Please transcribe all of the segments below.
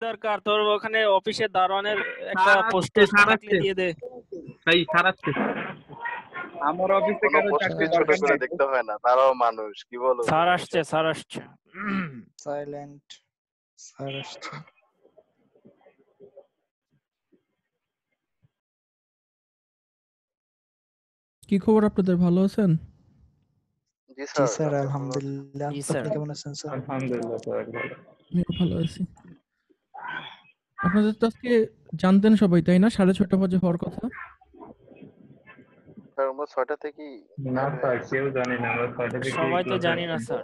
দরকার তোর ওখানে অফিসের দারোয়ানের একটা স্যার পোস্ট আসছে, টোস্ট স্যার থাকলে আসছে, দিয়ে দে। ভাই স্যার আসছে। আমার অফিসে কোনো কারো পোস্টে চাকরি ছোট দরকার করে নাই। দেখতে হয় না, তারাও মানুষ, কি বলো স্যার তুমি আসছে, এসব? স্যার আসছে। সাইলেন্ট। স্যার আসছে। কি খবর আপনাদের, ভালো আছেন? জি জি স্যার, স্যার, আপনি ভালো আছেন? আলহামদুলিল্লাহ। জি স্যার। আপনি কেমন আছেন স্যার? আলহামদুলিল্লাহ স্যার, ভালো। আমিও ভালো আছি। আপনাদের তো আজকে জানতেন সবাই তাই না, 6:30 বাজে হওয়ার কথা। স্যার আমরা 6টা থেকেই না বের হয়ে স্যার, গেছি। কেউ জানি না, আমরা 6টা থেকে সবাই তো ক্লাস জানি না আসছি। স্যার।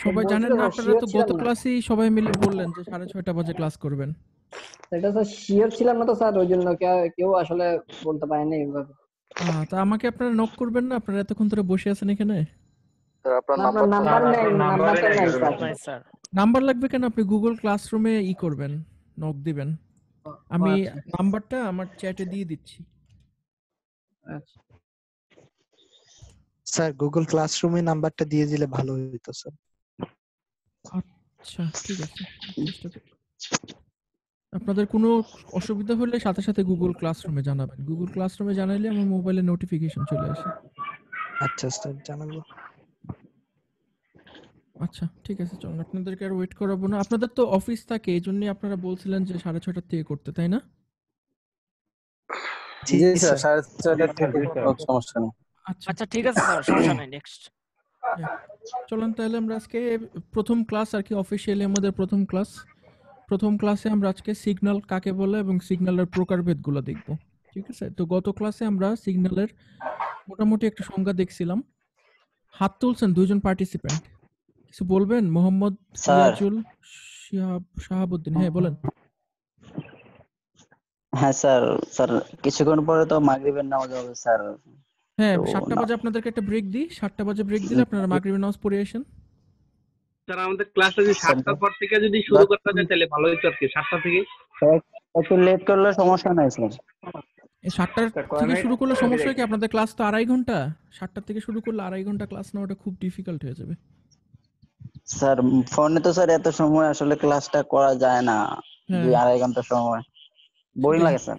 সবাই জানেন বলছিল না? স্যার, আপনারা শিওর তো ছিলাম গত না। ক্লাসেই সবাই মিলে বললেন যে 6:30 বাজে ক্লাস করবেন। এটা স্যার শিওর ছিলাম না তো স্যার, ওই জন্য কেউ আসলে বলতে পারেনি এইভাবে। তা আমাকে আপনারা নক করবেন না? আপনারা এতক্ষণ ধরে বসে আছেন এখানে। স্যার আপনার না, আপনার নাম্বারটা নাম্বার স্যার নেই, আপনার নাম্বারই নাম্বারটা নাই নাই কারো স্যার। কাছে। নাই স্যার। নাম্বার লাগবে কেন? আপনি গুগল ক্লাসরুমে করবেন, নক দিবেন। আমি আচ্ছা নাম্বারটা আমার চ্যাটে দিয়ে দিচ্ছি। আচ্ছা। স্যার গুগল ক্লাসরুমে নাম্বারটা দিয়ে দিলে ভালো হতো স্যার। আচ্ছা ঠিক আছে, চেষ্টা করব। আপনাদের কোনো অসুবিধা হলে সাথে সাথে গুগল ক্লাসরুমে জানাবেন। গুগল ক্লাসরুমে জানাইলে আমার মোবাইলে নোটিফিকেশন চলে আসে। আচ্ছা স্যার, জানাবো। আচ্ছা ঠিক আছে, চলুন আপনাদেরকে আর ওয়েট করাবো না। আপনাদের তো অফিস থাকে, এই জন্যই আপনারা বলছিলেন যে 6:30 থেকে করতে, তাই না? জি জি স্যার, স্যার। 6:30 থেকে জি স্যার। হোক, সমস্যা নেই। আচ্ছা আচ্ছা ঠিক আছে স্যার, সমস্যা নাই। নেক্সট। যাক, চলুন তাহলে আমরা আজকে প্রথম ক্লাস আর কি, অফিসিয়ালি আমাদের প্রথম ক্লাস। প্রথম ক্লাসে আমরা আজকে সিগন্যাল কাকে বলে এবং সিগন্যালের প্রকারভেদগুলো দেখব। ঠিক আছে, তো গত ক্লাসে আমরা সিগন্যালের মোটামুটি একটা সংজ্ঞা দেখছিলাম। হাত তুলছেন দুইজন পার্টিসিপেন্ট, কিছু বলবেন? মোহাম্মদ স্যার, ইয়াজুল শাহাবুদ্দিন, হ্যাঁ বলেন। হ্যাঁ স্যার, স্যার কিছুক্ষণ পরে তো মাগরিবের নামাজ হবে স্যার। হ্যাঁ, তো 7টা না, বাজে আপনাদেরকে একটা ব্রেক দিই। 7টা বাজে ব্রেক দিলে আপনারা মাগরিবের নামাজ পড়ে আসেন। স্যার আমাদের ক্লাসটা যদি স্যার 7টার পর থেকে যদি শুরু 10 করতে যায় তাহলে ভালো হতো আর কি, 7টা থেকে। একটু লেট করলে সমস্যা নাই স্যার। এই 7টা স্যার কয় থেকে মিনিট শুরু করলে সমস্যা হয় কি, ডিরেক্ট? আপনাদের ক্লাস তো 2.5 ঘন্টা। 7টা থেকে শুরু করলে 2.5 ঘন্টা ক্লাস নেওয়াটা খুব ডিফিকাল্ট হয়ে যাবে। স্যার ফোনে তো স্যার এত সময় আসলে ক্লাসটা করা যায় না, হ্যাঁ 2-2.5 ঘন্টা সময় বোরিং সেটাই, লাগে স্যার।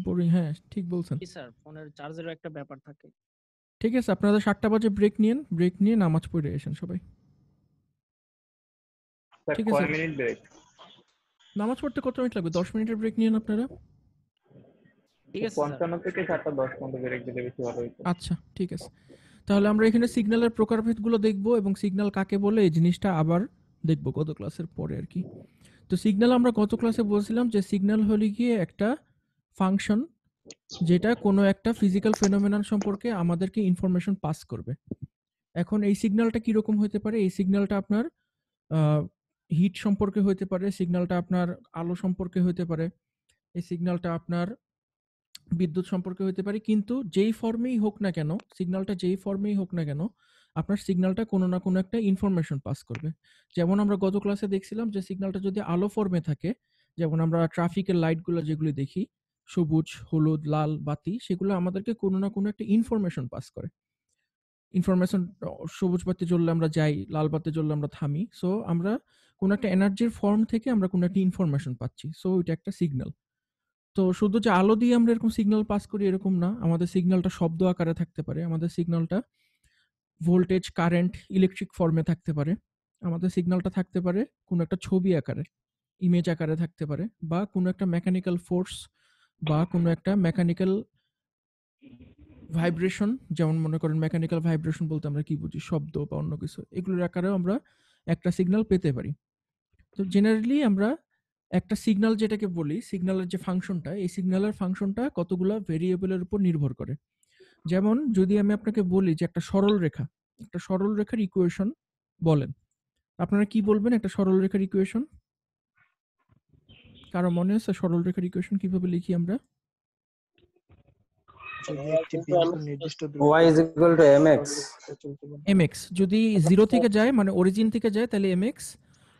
বোরিং, হ্যাঁ ঠিক বলছেন। জি স্যার, ফোনের চার্জেরও একটা ব্যাপার থাকে। ঠিক আছে, আপনারা 7টা বাজে ব্রেক নিন, ব্রেক নিয়ে নামাজ পড়ে আসেন সবাই। স্যার ঠিক আছে, কয় মিনিট ব্রেক? নামাজ পড়তে কত মিনিট লাগবে? 10 মিনিটের ব্রেক নিন আপনারা। ঠিক আছে স্যার। 55 থেকে 7:10 পর্যন্ত ব্রেক দিলে বেশি ভালো হতো। আচ্ছা ঠিক আছে, তাহলে আমরা এখানে সিগন্যালের প্রকারভেদগুলো দেখব এবং সিগন্যাল কাকে বলে এই জিনিসটা আবার দেখব গত ক্লাসের পরে আর কি। তো সিগন্যাল আমরা গত ক্লাসে বলছিলাম যে সিগন্যাল হলো গিয়ে একটা ফাংশন যেটা কোনো একটা ফিজিক্যাল ফেনোমেনন সম্পর্কে আমাদেরকে ইনফরমেশন পাস করবে। এখন এই সিগন্যালটা কিরকম হতে পারে? এই সিগন্যালটা আপনার হিট সম্পর্কে হতে পারে, সিগন্যালটা আপনার আলো সম্পর্কে হতে পারে, এই সিগন্যালটা আপনার বিদ্যুৎ সম্পর্কে হতে পারে। কিন্তু যেই ফর্মেই হোক না কেন, সিগন্যালটা যেই ফর্মেই হোক না কেন, আপনার সিগন্যালটা কোনো না কোনো একটা ইনফরমেশন পাস করবে। যেমন আমরা গত ক্লাসে দেখছিলাম যে সিগন্যালটা যদি আলো ফর্মে থাকে, যেমন আমরা ট্রাফিকের লাইটগুলো যেগুলি দেখি, সবুজ, হলুদ, লাল বাতি, সেগুলো আমাদেরকে কোনো না কোনো একটা ইনফরমেশন পাস করে। ইনফরমেশন, সবুজ বাতি জ্বললে আমরা যাই, লাল বাতি জ্বললে আমরা থামি। সো আমরা কোনো একটা এনার্জির ফর্ম থেকে আমরা কোনো একটা ইনফরমেশন পাচ্ছি, সো এটা একটা সিগন্যাল। তো শুধু যে আলো দিয়ে আমরা এরকম সিগন্যাল পাস করি এরকম না, আমাদের সিগন্যালটা শব্দ আকারে থাকতে পারে, আমাদের সিগন্যালটা ভোল্টেজ, কারেন্ট, ইলেকট্রিক ফর্মে থাকতে পারে, আমাদের সিগন্যালটা থাকতে পারে কোনো একটা ছবি আকারে, ইমেজ আকারে থাকতে পারে, বা কোনো একটা মেকানিক্যাল ফোর্স বা কোনো একটা মেকানিক্যাল ভাইব্রেশন। যেমন মনে করেন মেকানিক্যাল ভাইব্রেশন বলতে আমরা কি বুঝি, শব্দ বা অন্য কিছু, এগুলোর আকারেও আমরা একটা সিগন্যাল পেতে পারি। তো জেনারেলি আমরা একটা সিগন্যাল যেটাকে বলি, সিগন্যালের যে ফাংশনটা, এই সিগন্যালের ফাংশনটা কতগুলো ভেরিয়েবলের উপর নির্ভর করে। যেমন যদি আমি আপনাকে বলি যে একটা সরল রেখা, একটা সরল রেখার ইকুয়েশন বলেন, আপনারা কি বলবেন? একটা সরল রেখার ইকুয়েশন কারো মনে আছে? সরল রেখার ইকুয়েশন কিভাবে লিখি আমরা? যদি একটি বিন্দু নির্দিষ্ট y দূরত্বে is equal to mx। চলতে বলে। mx যদি 0 থেকে যায়, মানে অরিজিন থেকে যায়, তাহলে mx।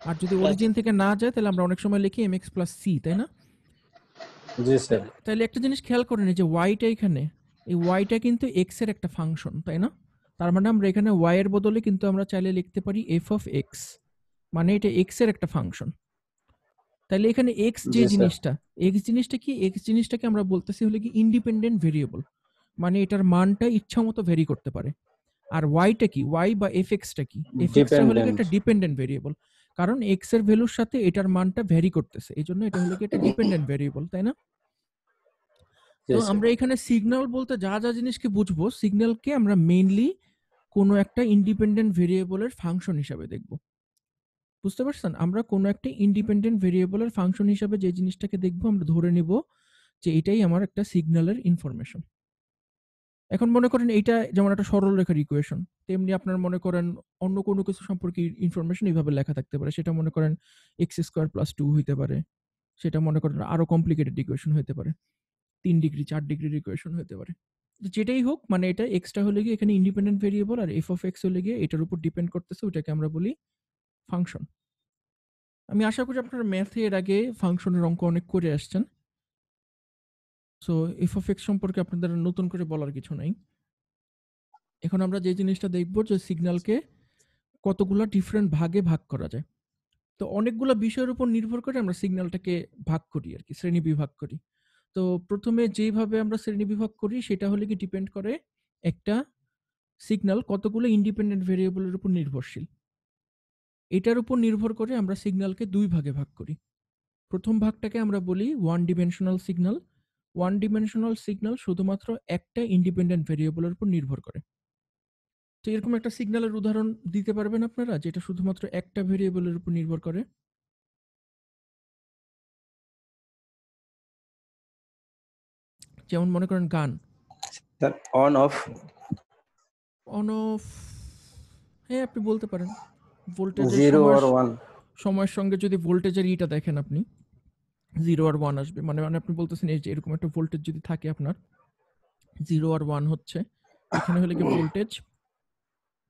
আর যদি অরিজিন থেকে না যায় তাহলে আমরা অনেক সময় লিখি mx প্লাস c, তাই না? জি স্যার। তাহলে একটা জিনিস খেয়াল করেন, এই যে ওয়াইটা এখানে, এই ওয়াইটা কিন্তু এক্স এর একটা ফাংশন, তাই না? তার মানে আমরা এখানে ওয়াই এর বদলে কিন্তু আমরা চাইলে লিখতে পারি এফ অফ এক্স, মানে এটা এক্স এর একটা ফাংশন। তাহলে এখানে এক্স যে জি স্যার। জিনিসটা, এক্স জিনিসটা কি, এক্স জিনিসটাকে আমরা বলতেছি হলো কি ইন্ডিপেন্ডেন্ট ভেরিয়েবল, মানে এটার মানটা ইচ্ছা মতো ভ্যারি করতে পারে। আর ওয়াইটা কি, ওয়াই বা এফএক্সটা কি, এফএক্সটা হলো কি ডিপেন্ডেন্ট। একটা ডিপেন্ডেন্ট ভেরিয়েবল, কারণ এক্স এর ভ্যালুর সাথে এটার মানটা ভ্যারি করতেছে, এই জন্য এটা হলো কি একটা ডিপেন্ডেন্ট ভেরিয়েবল, তাই না? জি তো স্যার। আমরা এখানে সিগন্যাল বলতে যা যা জিনিসকে বুঝবো, সিগন্যালকে আমরা মেইনলি কোনো একটা ইন্ডিপেন্ডেন্ট ভেরিয়েবলের ফাংশন হিসাবে দেখব। বুঝতে পারছেন? আমরা কোনো একটা ইন্ডিপেন্ডেন্ট ভেরিয়েবলের ফাংশন হিসাবে যে জিনিসটাকে দেখবো, আমরা ধরে নিব যে এটাই আমার একটা সিগন্যালের ইনফরমেশন। এখন মনে করেন এইটা যেমন একটা সরলরেখার ইকুয়েশন, তেমনি আপনার মনে করেন অন্য কোনো কিছু সম্পর্কে ইনফরমেশন এইভাবে লেখা থাকতে পারে। সেটা মনে করেন x² + 2 হইতে পারে, সেটা মনে করেন আরো কমপ্লিকেটেড ইকুয়েশন হইতে পারে, 3 ডিগ্রি 4 ডিগ্রির ইকুয়েশন হতে পারে। তো যেটাই হোক, মানে এটা এক্সটা হলে গিয়ে এখানে ইন্ডিপেন্ডেন্ট ভেরিয়েবল, আর এফ অফ এক্স হলে গিয়ে এটার উপর ডিপেন্ড করতেছে, ওটাকে আমরা বলি ফাংশন। আমি আশা করি আপনারা ম্যাথে এর আগে ফাংশনের অঙ্ক অনেক করে আসছেন, সো এফ অফ এক্স সম্পর্কে আপনাদের নতুন করে বলার কিছু নাই। এখন আমরা যে জিনিসটা দেখব যে সিগন্যালকে কতগুলো ডিফারেন্ট ভাগে ভাগ করা যায়। তো অনেকগুলো বিষয়ের উপর নির্ভর করে আমরা সিগন্যালটাকে ভাগ করি আর কি, শ্রেণী বিভাগ করি। তো প্রথমে যেভাবে আমরা শ্রেণী বিভাগ করি সেটা হলে কি ডিপেন্ড করে একটা সিগন্যাল কতগুলো ইন্ডিপেন্ডেন্ট ভেরিয়েবলের উপর নির্ভরশীল, এটার উপর নির্ভর করে আমরা সিগন্যালকে দুই ভাগে ভাগ করি। প্রথম ভাগটাকে আমরা বলি one dimensional signal. One dimensional signal শুধুমাত্র একটা ইন্ডিপেন্ডেন্ট ভেরিয়েবলের উপর নির্ভর করে। তো এরকম একটা সিগন্যালের উদাহরণ দিতে পারবেন আপনারা যেটা শুধুমাত্র একটা ভেরিয়েবলের উপর নির্ভর করে? যেমন মনে করেন গান। Sir on of. On of, হ্যাঁ আপনি বলতে পারেন। ভোল্টেজের 0 or 1। সময়ের সঙ্গে যদি ভোল্টেজের ইটা দেখেন আপনি, 0 আর 1 আসবে, মানে মানে আপনি বলতেছেন এই যে এরকম একটা ভোল্টেজ যদি থাকে আপনার, 0 আর 1 হচ্ছে, এখানে হলে কি ভোল্টেজ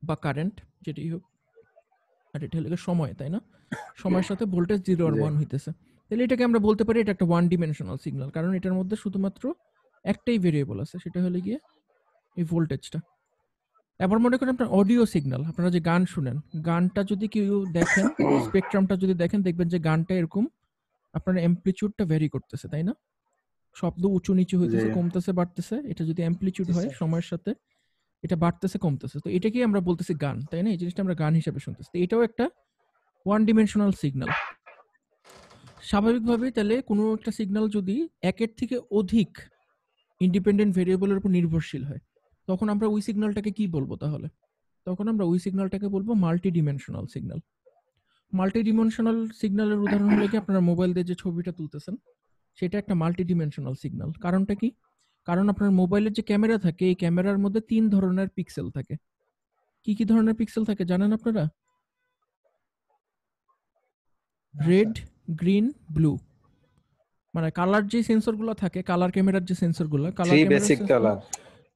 বা কারেন্ট যেটাই হোক, আর এটা হলে সময়, তাই না? সময়ের সাথে ভোল্টেজ 0 আর 1 হইতেছে, তাহলে এটাকে আমরা বলতে পারি এটা একটা ওয়ান ডিমেনশনাল সিগন্যাল, কারণ এটার মধ্যে শুধুমাত্র একটাই ভেরিয়েবল আছে, সেটা হলে গিয়ে এই ভোল্টেজটা। এবার মনে করেন আপনার অডিও সিগন্যাল, আপনারা যে গান শুনেন, গানটা যদি কেউ দেখেন, স্পেকট্রামটা যদি দেখেন, দেখবেন যে গানটা এরকম আপনার অ্যামপ্লিটিউডটা ভ্যারি করতেছে, তাই না? শব্দ উঁচু নিচু হইতেছে, কমতেছে, বাড়তেছে। এটা যদি অ্যামপ্লিটিউড হয় সময়ের সাথে, এটা বাড়তেছে কমতেছে, তো এটাকেই আমরা বলতেছি গান, তাই না? এই জিনিসটা আমরা গান হিসেবে শুনতেছি। তো এটাও একটা ওয়ান ডিমেনশনাল সিগন্যাল। স্বাভাবিকভাবেই তাহলে কোনো একটা সিগন্যাল যদি একের থেকে অধিক ইন্ডিপেন্ডেন্ট ভেরিয়েবলের উপর নির্ভরশীল হয়, তখন আমরা ওই সিগন্যালটাকে কি বলবো তাহলে? তখন আমরা ওই সিগন্যালটাকে বলবো multi dimensional signal. Multi dimensional সিগন্যালের উদাহরণ হলো কি আপনারা মোবাইল দিয়ে যে ছবিটা তুলতেছেন, সেটা একটা মাল্টি ডিমেনশনাল সিগন্যাল। কারণটা কি? কারণ আপনার মোবাইলের যে ক্যামেরা থাকে, এই ক্যামেরার মধ্যে 3 ধরনের পিক্সেল থাকে। কি কি ধরনের পিক্সেল থাকে জানেন আপনারা? Red, green, blue. মানে কালার যে সেন্সরগুলো থাকে, কালার ক্যামেরার যে সেন্সরগুলো, কালার বেসিক কালার,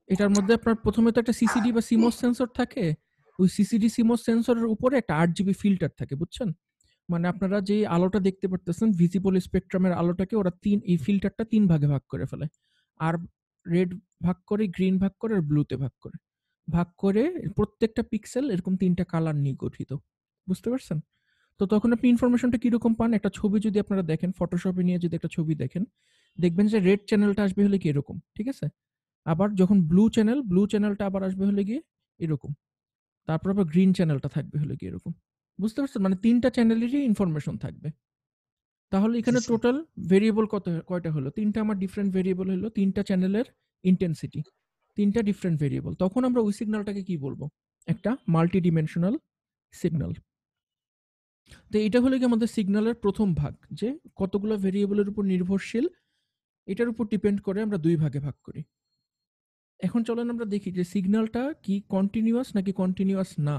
এটার মধ্যে আপনার প্রথমে তো একটা সিসিডি বা সিমোস সেন্সর থাকে। ওই সিসিডি সিমোস সেন্সরের উপরে একটা 8 GB ফিল্টার থাকে, বুঝছেন? মানে আপনারা যে আলোটা দেখতে পারতেছেন, ভিজিবল স্পেকট্রামের আলোটাকে ওরা এই ফিল্টারটা 3 ভাগে ভাগ করে ফেলে। আর রেড ভাগ করে, গ্রিন ভাগ করে, আর ব্লুতে ভাগ করে প্রত্যেকটা পিক্সেল এরকম 3টা কালার নিয়ে গঠিত। বুঝতে পারছেন? তো তখন আপনি ইনফরমেশনটা কিরকম পান? একটা ছবি যদি আপনারা দেখেন, ফটোশপে নিয়ে যদি একটা ছবি দেখেন, দেখবেন যে রেড চ্যানেলটা আসবে হলে কি এরকম, ঠিক আছে? আবার যখন ব্লু চ্যানেলটা আবার আসবে হলে গিয়ে এরকম। তারপর আবার গ্রিন চ্যানেলটা থাকবে হলে গিয়ে এরকম। বুঝতে পারছেন? মানে 3টা চ্যানেলেরই ইনফরমেশন থাকবে। তাহলে এখানে টোটাল ভেরিয়েবল কয়টা হলো? 3টা আমার ডিফারেন্ট ভেরিয়েবল হলো, 3টা চ্যানেলের ইন্টেন্সিটি, 3টা ডিফারেন্ট ভেরিয়েবল। তখন আমরা ওই সিগন্যালটাকে কি বলবো? একটা মাল্টি ডিমেনশনাল সিগন্যাল। তো এটা হলো কি আমাদের সিগন্যালের প্রথম ভাগ, যে কতগুলো ভেরিয়েবলের উপর নির্ভরশীল, এটার উপর ডিপেন্ড করে আমরা দুই ভাগে ভাগ করি। এখন চলেন আমরা দেখি যে সিগন্যালটা কি কন্টিনিউয়াস নাকি কন্টিনিউয়াস না,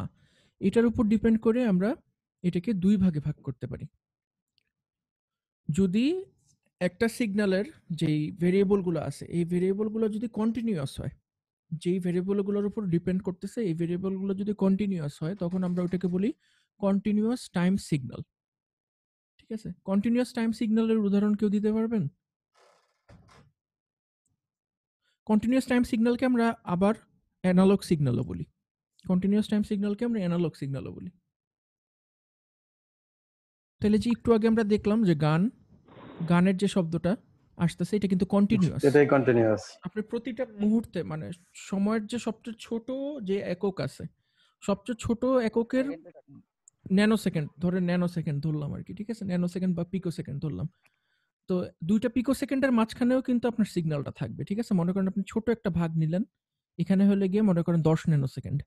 এটার উপর ডিপেন্ড করে আমরা এটাকে দুই ভাগে ভাগ করতে পারি। যদি একটা সিগন্যালের যেই ভেরিয়েবলগুলো আছে, এই ভেরিয়েবলগুলো যদি কন্টিনিউয়াস হয়, যেই ভেরিয়েবলগুলোর উপর ডিপেন্ড করতেছে এই ভেরিয়েবলগুলো যদি কন্টিনিউয়াস হয়, তখন আমরা ওটাকে বলি কন্টিনিউয়াস টাইম সিগন্যাল। ঠিক আছে? কন্টিনিউয়াস টাইম সিগন্যালের উদাহরণ কেউ দিতে পারবেন? কন্টিনিউয়াস টাইম সিগন্যালকে আমরা আবার অ্যানালগ সিগন্যালও বলি। কন্টিনিউয়াস টাইম সিগন্যালকে আমরা অ্যানালগ সিগন্যালও বলি। তাহলে যে একটু আগে আমরা দেখলাম যে গানের যে শব্দটা আসতেছে এটা কিন্তু কন্টিনিউয়াস। এটাই কন্টিনিউয়াস। আপনি প্রতিটা মুহূর্তে মানে সময়ের যে সবচেয়ে ছোট যে একক আছে, সবচেয়ে ছোট এককের ন্যানো সেকেন্ড ধরলাম আর কি, ঠিক আছে, ন্যানো সেকেন্ড বা পিকো সেকেন্ড ধরলাম। তো 2টা পিকো সেকেন্ডের মাঝখানেও কিন্তু আপনার সিগন্যালটা থাকবে, ঠিক আছে। মনে করেন আপনি ছোট একটা ভাগ নিলেন, এখানে হলে গিয়ে মনে করেন 10 ন্যানো সেকেন্ড,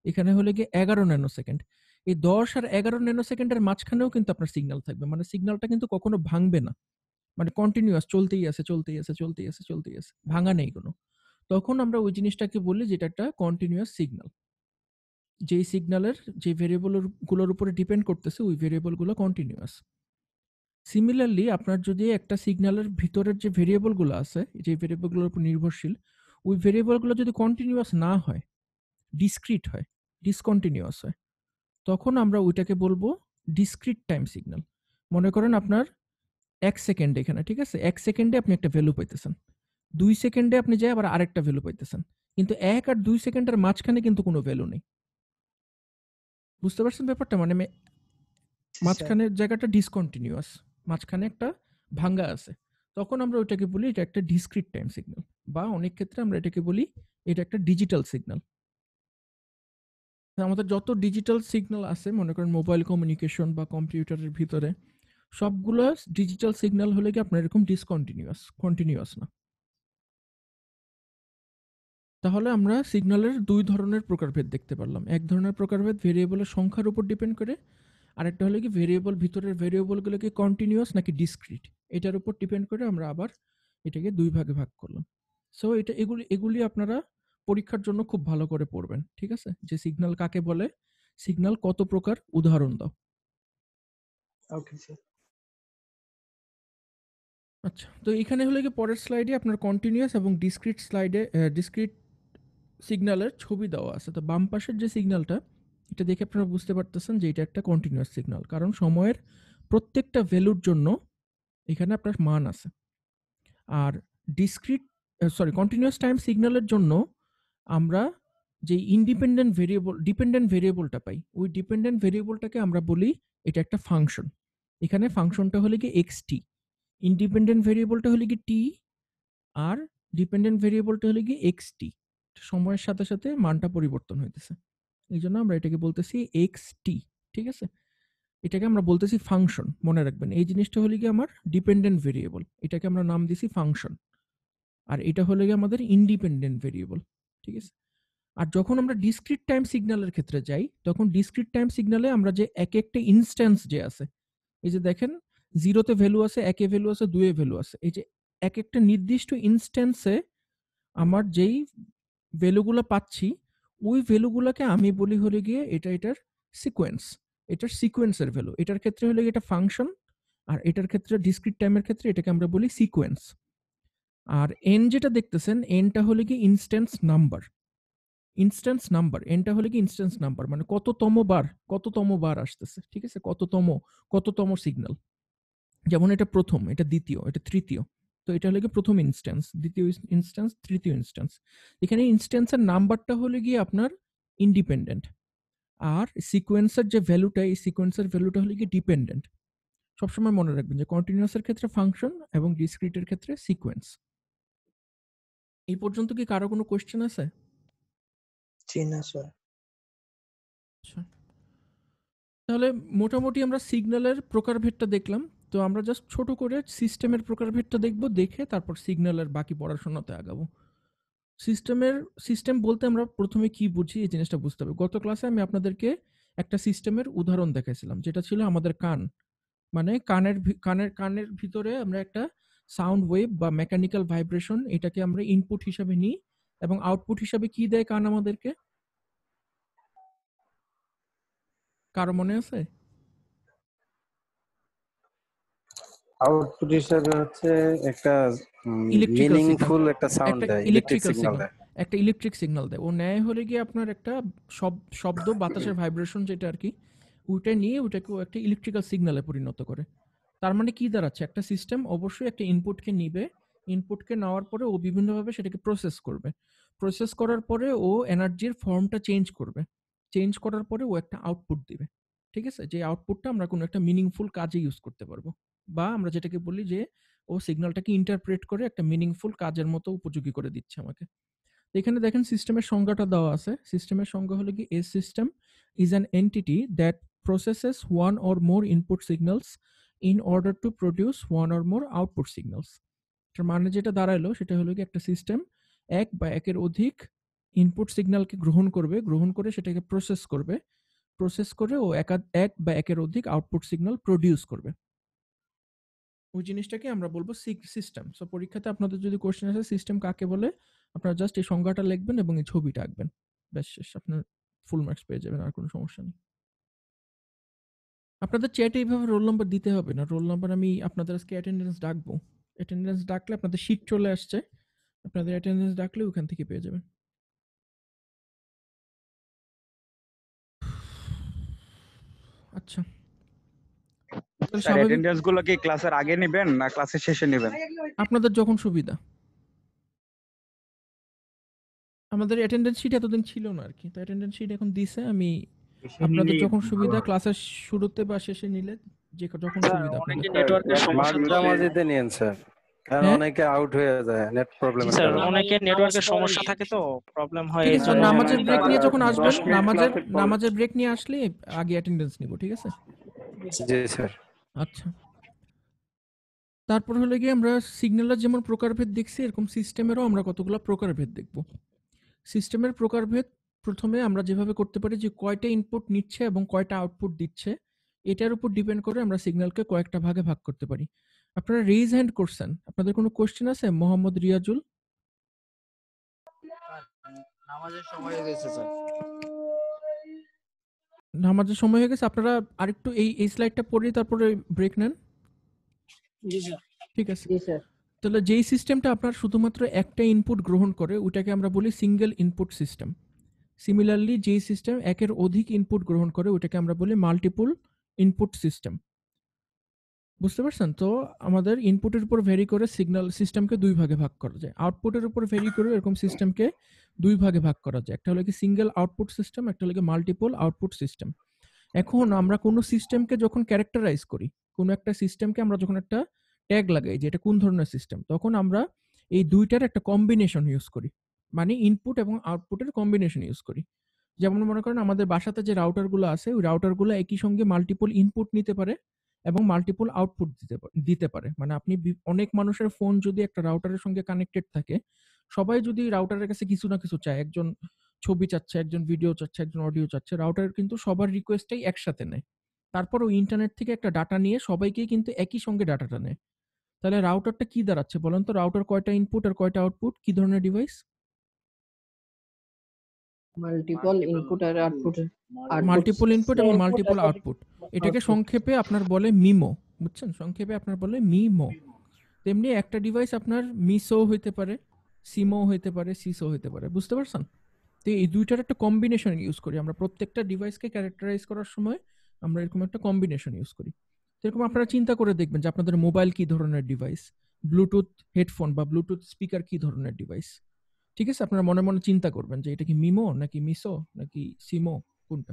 এখানে হলে গিয়ে 11 ন্যানো সেকেন্ড। এই 10 আর 11 ন্যানো সেকেন্ডের মাঝখানেও কিন্তু আপনার সিগন্যাল থাকবে, মানে সিগন্যালটা কিন্তু কখনো ভাঙবে না, মানে কন্টিনিউয়াস চলতেই আছে, ভাঙা নেই কোনো। তখন আমরা ওই জিনিসটাকে বলি যেটা একটা কন্টিনিউয়াস সিগন্যাল। যেই সিগন্যালের যে ভেরিয়েবল গুলোর উপরে ডিপেন্ড করতেছে ওই ভেরিয়েবল গুলো কন্টিনিউয়াস। সিমিলারলি আপনার যদি একটা সিগন্যালের ভিতরের যে ভেরিয়েবল গুলো আছে, যে ভেরিয়েবল গুলোর উপর নির্ভরশীল, ওই ভেরিয়েবল গুলো যদি কন্টিনিউয়াস না হয়, ডিসক্রিট হয়, ডিসকন্টিনিউয়াস হয়, তখন আমরা ওইটাকে বলবো ডিসক্রিট টাইম সিগন্যাল। মনে করেন আপনার 1 সেকেন্ড এখানে, ঠিক আছে, 1 সেকেন্ডে আপনি একটা ভ্যালু পাইতেছেন, 2 সেকেন্ডে আপনি যাই আবার আরেকটা ভ্যালু পাইতেছেন, কিন্তু 1 আর 2 সেকেন্ডের মাঝখানে কিন্তু কোনো ভ্যালু নেই। বুঝতে পারছেন ব্যাপারটা? মানে মাঝখানের জায়গাটা ডিসকন্টিনিউয়াস, মাঝখানে একটা ভাঙ্গা আছে, তখন আমরা ওইটাকে বলি এটা একটা ডিসক্রিট টাইম সিগন্যাল, বা অনেক ক্ষেত্রে আমরা এটাকে বলি এটা একটা ডিজিটাল সিগন্যাল। আমাদের যত ডিজিটাল সিগন্যাল আছে, মনে করেন মোবাইল কমিউনিকেশন বা কম্পিউটারের ভিতরে, সবগুলো ডিজিটাল সিগন্যাল হলে কি আপনার এরকম কন্টিনিউয়াস না। তাহলে আমরা সিগন্যালের 2 ধরনের প্রকারভেদ দেখতে পারলাম। এক ধরনের প্রকারভেদ ভেরিয়েবলের সংখ্যার উপর ডিপেন্ড করে, আরেকটা হলো কি ভেরিয়েবল ভিতরের ভেরিয়েবলগুলো কি কন্টিনিউয়াস নাকি ডিসক্রিট, এটার উপর ডিপেন্ড করে আমরা আবার এটাকে 2 ভাগে ভাগ করলাম। সো এটা এগুলি আপনারা পরীক্ষার জন্য খুব ভালো করে পড়বেন, ঠিক আছে, যে সিগন্যাল কাকে বলে, সিগন্যাল কত প্রকার, উদাহরণ দাও। Okay sir. আচ্ছা, তো এখানে হলো কি পরের স্লাইডে আপনার কন্টিনিউয়াস এবং ডিসক্রিট সিগন্যালের ছবি দেওয়া আছে। তো বাম পাশের যে সিগন্যালটা, এটা দেখে আপনারা বুঝতে পারতেছেন যে এটা একটা কন্টিনিউয়াস সিগন্যাল, কারণ সময়ের প্রত্যেকটা ভ্যালুর জন্য এখানে আপনার মান আছে। আর কন্টিনিউয়াস টাইম সিগন্যালের জন্য আমরা যে ডিপেন্ডেন্ট ভেরিয়েবলটা পাই, ওই ডিপেন্ডেন্ট ভেরিয়েবলটাকে আমরা বলি এটা একটা ফাংশন। এখানে ফাংশনটা হলে কি xt, ইন্ডিপেন্ডেন্ট ভেরিয়েবলটা হলে কি t, আর ডিপেন্ডেন্ট ভেরিয়েবলটা হলে কি xt। সময়ের সাথে সাথে মানটা পরিবর্তন হইতেছে, এই জন্য আমরা এটাকে বলতেছি xt, ঠিক আছে। এটাকে আমরা বলতেছি ফাংশন, মনে রাখবেন। এই জিনিসটা হলে কি আমার ডিপেন্ডেন্ট ভেরিয়েবল, এটাকে আমরা নাম দিছি ফাংশন, আর এটা হলে কি আমাদের ইন্ডিপেন্ডেন্ট ভেরিয়েবল, ঠিক আছে। আর যখন আমরা ডিসক্রিট টাইম সিগন্যালের ক্ষেত্রে যাই, তখন ডিসক্রিট টাইম সিগন্যালে আমরা যে এক একটা ইনস্ট্যান্স যে আছে, এই যে দেখেন 0-তে ভ্যালু আছে, 1-এ ভ্যালু আছে, 2-এ ভ্যালু আছে, এই যে এক একটা নির্দিষ্ট ইনস্ট্যান্সে আমার যেই ভ্যালুগুলো পাচ্ছি, ওই ভ্যালুগুলোকে আমি বলি হলে গিয়ে এটার সিকোয়েন্স, এটার সিকোয়েন্সের ভ্যালু। এটার ক্ষেত্রে হলে এটা ফাংশন, আর এটার ক্ষেত্রে ডিসক্রিট টাইমের ক্ষেত্রে এটাকে আমরা বলি সিকোয়েন্স। আর এন যেটা দেখতেছেন, এনটা হলে কি ইনস্ট্যান্স নাম্বার, এনটা হলে কি ইনস্ট্যান্স নাম্বার, মানে কততম বার আসতেছে, ঠিক আছে, কততম সিগন্যাল। যেমন এটা প্রথম, এটা দ্বিতীয়, এটা তৃতীয়, তো এটা হলে কি প্রথম ইনস্ট্যান্স, দ্বিতীয় ইনস্ট্যান্স, তৃতীয় ইনস্ট্যান্স। এখানে ইনস্ট্যান্সের নাম্বারটা হলে গিয়ে আপনার ইন্ডিপেন্ডেন্ট, আর সিকোয়েন্সের যে ভ্যালুটা, এই সিকোয়েন্সের ভ্যালুটা হলে কি ডিপেন্ডেন্ট। সবসময় মনে রাখবেন যে কন্টিনিউয়াসের ক্ষেত্রে ফাংশন এবং ডিসক্রিটের ক্ষেত্রে সিকোয়েন্স। এই পর্যন্ত কি কারো কোনো কোশ্চেন আছে? জি না স্যার। আচ্ছা, তাহলে মোটামুটি আমরা সিগন্যালের প্রকারভেদটা দেখলাম। তো আমরা জাস্ট ছোট করে সিস্টেমের প্রকারভেদটা দেখব, দেখে তারপর সিগন্যালের বাকি পড়াশোনাতে আগাবো। সিস্টেম বলতে আমরা প্রথমে কি বুঝি এই জিনিসটা বুঝতে হবে। গত ক্লাসে আমি আপনাদেরকে একটা সিস্টেমের উদাহরণ দেখাইছিলাম, যেটা ছিল আমাদের কান। মানে কানের ভিতরে আমরা একটা সাউন্ড ওয়েভ বা মেকানিক্যাল ভাইব্রেশন, এটাকে আমরা ইনপুট হিসাবে নিই, এবং আউটপুট হিসাবে কি দেয় কান আমাদেরকে, কারো মনে আছে? আউটপুট হিসেবে হচ্ছে একটা ইলেকট্রিক্যাল মিনিংফুল একটা সাউন্ড দেয়, ইলেকট্রিক সিগন্যাল দেয়। একটা ইলেকট্রিক সিগন্যাল দেয়। ও ন্যায় হলে গিয়ে আপনার একটা শব্দ, বাতাসের ভাইব্রেশন যেটা আর কি, ওইটা নিয়ে ওটাকে ও একটা ইলেকট্রিক্যাল সিগন্যালে পরিণত করে। তার মানে কি দাঁড়াচ্ছে, একটা সিস্টেম অবশ্যই একটা ইনপুটকে নিবে, ইনপুটকে নেওয়ার পরে ও বিভিন্নভাবে সেটাকে প্রসেস করবে, প্রসেস করার পরে ও এনার্জির ফর্মটা চেঞ্জ করবে, চেঞ্জ করার পরে ও একটা আউটপুট দিবে। ঠিক আছে? যে আউটপুটটা আমরা কোনো একটা মিনিংফুল কাজে ইউজ করতে পারবো। বা আমরা যেটাকে বলি যে ও সিগন্যালটাকে ইন্টারপ্রেট করে একটা মিনিংফুল কাজের মতো উপযোগী করে দিচ্ছে আমাকে। তো এখানে দেখেন সিস্টেমের সংজ্ঞাটা দেওয়া আছে। সিস্টেমের সংজ্ঞা হলো কি, a system is an entity that processes one or more input signals in order to produce one or more output signals. এটার মানে যেটা দাঁড়াইলো সেটা হলো কি, একটা সিস্টেম এক বা একের অধিক ইনপুট সিগন্যালকে গ্রহণ করবে, গ্রহণ করে সেটাকে প্রসেস করবে, প্রসেস করে ও এক বা একের অধিক আউটপুট সিগন্যাল প্রডিউস করবে। ওই জিনিসটাকে আমরা বলবো সিস্টেম। সো পরীক্ষাতে আপনাদের যদি কোশ্চেন আসে সিস্টেম কাকে বলে, আপনারা জাস্ট এই সংজ্ঞাটা লিখবেন এবং এই ছবিটা আঁকবেন, ব্যাস শেষ, আপনার ফুল মার্কস পেয়ে যাবেন, আর কোনো সমস্যা নেই। আপনাদের চ্যাটে এইভাবে রোল নাম্বার দিতে হবে না। রোল নাম্বার আমি আপনাদের আজকে অ্যাটেন্ডেন্স ডাকবো, অ্যাটেন্ডেন্স ডাকলে আপনাদের শিট চলে আসছে, আপনাদের অ্যাটেন্ডেন্স ডাকলে ওখান থেকে পেয়ে যাবেন। আচ্ছা, তাহলে স্যার স্বাভাবিক অ্যাটেন্ডেন্স গুলো কি ক্লাসের আগে নেবেন না ক্লাসের শেষে নেবেন? আপনাদের যখন সুবিধা। আমাদের অ্যাটেন্ডেন্স শিট এতদিন ছিল না আর কি, তো অ্যাটেন্ডেন্স শিট এখন দিছে। আমি আপনাদের যখন সুবিধা ক্লাসের শুরুতে বা শেষে নিলে, যে যখন স্যার সুবিধা আপনাদের। অনেকে নেটওয়ার্কের সমস্যা তো। মাঝামাঝিতে নিয়েন স্যার, কারণ হ্যাঁ? অনেকে আউট হয়ে যায় নেট প্রবলেমের স্যার কারণে। অনেকে নেটওয়ার্কের সমস্যা থাকে তো, প্রবলেম হয় ঠিক এই আছে, জন্য। নামাজের ব্রেক নিয়ে যখন 10 আসবেন, মিনিট নামাজের ব্রেক নিয়ে আসলে আগে অ্যাটেন্ডেন্স নিব, ঠিক আছে? জি স্যার। আচ্ছা, তারপর হলো গিয়ে আমরা সিগন্যালের যেমন প্রকারভেদ দেখছি, এরকম সিস্টেমেরও আমরা কতগুলো প্রকারভেদ দেখব। সিস্টেমের প্রকারভেদ প্রথমে আমরা যেভাবে করতে পারি, যে কয়টা ইনপুট নিচ্ছে এবং কয়টা আউটপুট দিচ্ছে, এটার উপর ডিপেন্ড করে আমরা সিগন্যালকে কয়েকটা ভাগে ভাগ করতে পারি। আপনারা রেইজ হ্যান্ড করছেন, আপনাদের কোনো কোশ্চেন আছে? মোহাম্মদ রিয়াজুল। নামাজের সময় হয়ে গেছে স্যার। নামাজের সময় হয়ে গেছে, আপনারা আরেকটু এই স্লাইডটা পড়ে তারপরে ব্রেক নেন। জি স্যার। ঠিক আছে, জি স্যার। তাহলে যেই সিস্টেমটা আপনার শুধুমাত্র একটা ইনপুট গ্রহণ করে ওটাকে আমরা বলি সিঙ্গেল ইনপুট সিস্টেম। সিমিলারলি যেই সিস্টেম একের অধিক ইনপুট গ্রহণ করে ওটাকে আমরা বলি মাল্টিপল ইনপুট সিস্টেম। বুঝতে পারছেন? তো আমাদের ইনপুটের উপর ভেরি করে সিগন্যাল সিস্টেমকে দুই ভাগে ভাগ করা যায়, আউটপুটের উপর ভেরি করে এরকম সিস্টেমকে দুই ভাগে ভাগ করা যায়। একটা হলো কি সিঙ্গেল আউটপুট সিস্টেম, একটা হলো কি মাল্টিপল আউটপুট সিস্টেম। এখন আমরা কোনো সিস্টেমকে যখন ক্যারেক্টারাইজ করি, কোনো একটা সিস্টেমকে আমরা যখন একটা ট্যাগ লাগাই যে এটা কোন ধরনের সিস্টেম, তখন আমরা এই দুইটার একটা কম্বিনেশন ইউজ করি, মানে ইনপুট এবং আউটপুটের কম্বিনেশন ইউজ করি। যেমন মনে করেন আমাদের বাসাতে যে রাউটারগুলো আছে, ওই রাউটারগুলো একই সঙ্গে মাল্টিপল ইনপুট নিতে পারে এবং মাল্টিপল আউটপুট দিতে পারে। মানে আপনি অনেক মানুষের ফোন যদি একটা রাউটারের সঙ্গে কানেক্টেড থাকে, সবাই যদি রাউটারের কাছে কিছু না কিছু চায়, একজন ছবি চাচ্ছে, একজন ভিডিও চাচ্ছে, একজন অডিও চাচ্ছে, রাউটার কিন্তু সবার রিকোয়েস্টটাই একসাথে নেয়। তারপর ওই ইন্টারনেট থেকে একটা ডাটা নিয়ে সবাইকেই কিন্তু একই সঙ্গে ডাটাটা নেয়। তাহলে রাউটারটা কি দাঁড়াচ্ছে বলেন তো? রাউটার কয়টা ইনপুট আর কয়টা আউটপুট, কি ধরনের ডিভাইস? মাল্টিপল ইনপুট আর আউটপুট। মাল্টিপল ইনপুট এবং মাল্টিপল আউটপুট, এটাকে সংক্ষেপে আপনার বলে মিমো। বুঝছেন? সংক্ষেপে আপনার বলে মিমো। তেমনি একটা ডিভাইস আপনার মিসো হইতে পারে, সিমো হইতে পারে, সিসো হইতে পারে। বুঝতে পারছেন? তো এই দুইটার একটা কম্বিনেশন ইউজ করি আমরা প্রত্যেকটা ডিভাইসকে ক্যারেক্টারাইজ করার সময়। আমরা এরকম একটা কম্বিনেশন ইউজ করি। এরকম আপনারা চিন্তা করে দেখবেন যে আপনাদের মোবাইল কি ধরনের ডিভাইস, ব্লুটুথ হেডফোন বা ব্লুটুথ স্পিকার কি ধরনের ডিভাইস। ঠিক আছে, আপনারা মনে মনে চিন্তা করবেন যে এটা কি মিমো নাকি মিসো নাকি সিমো, কোনটা।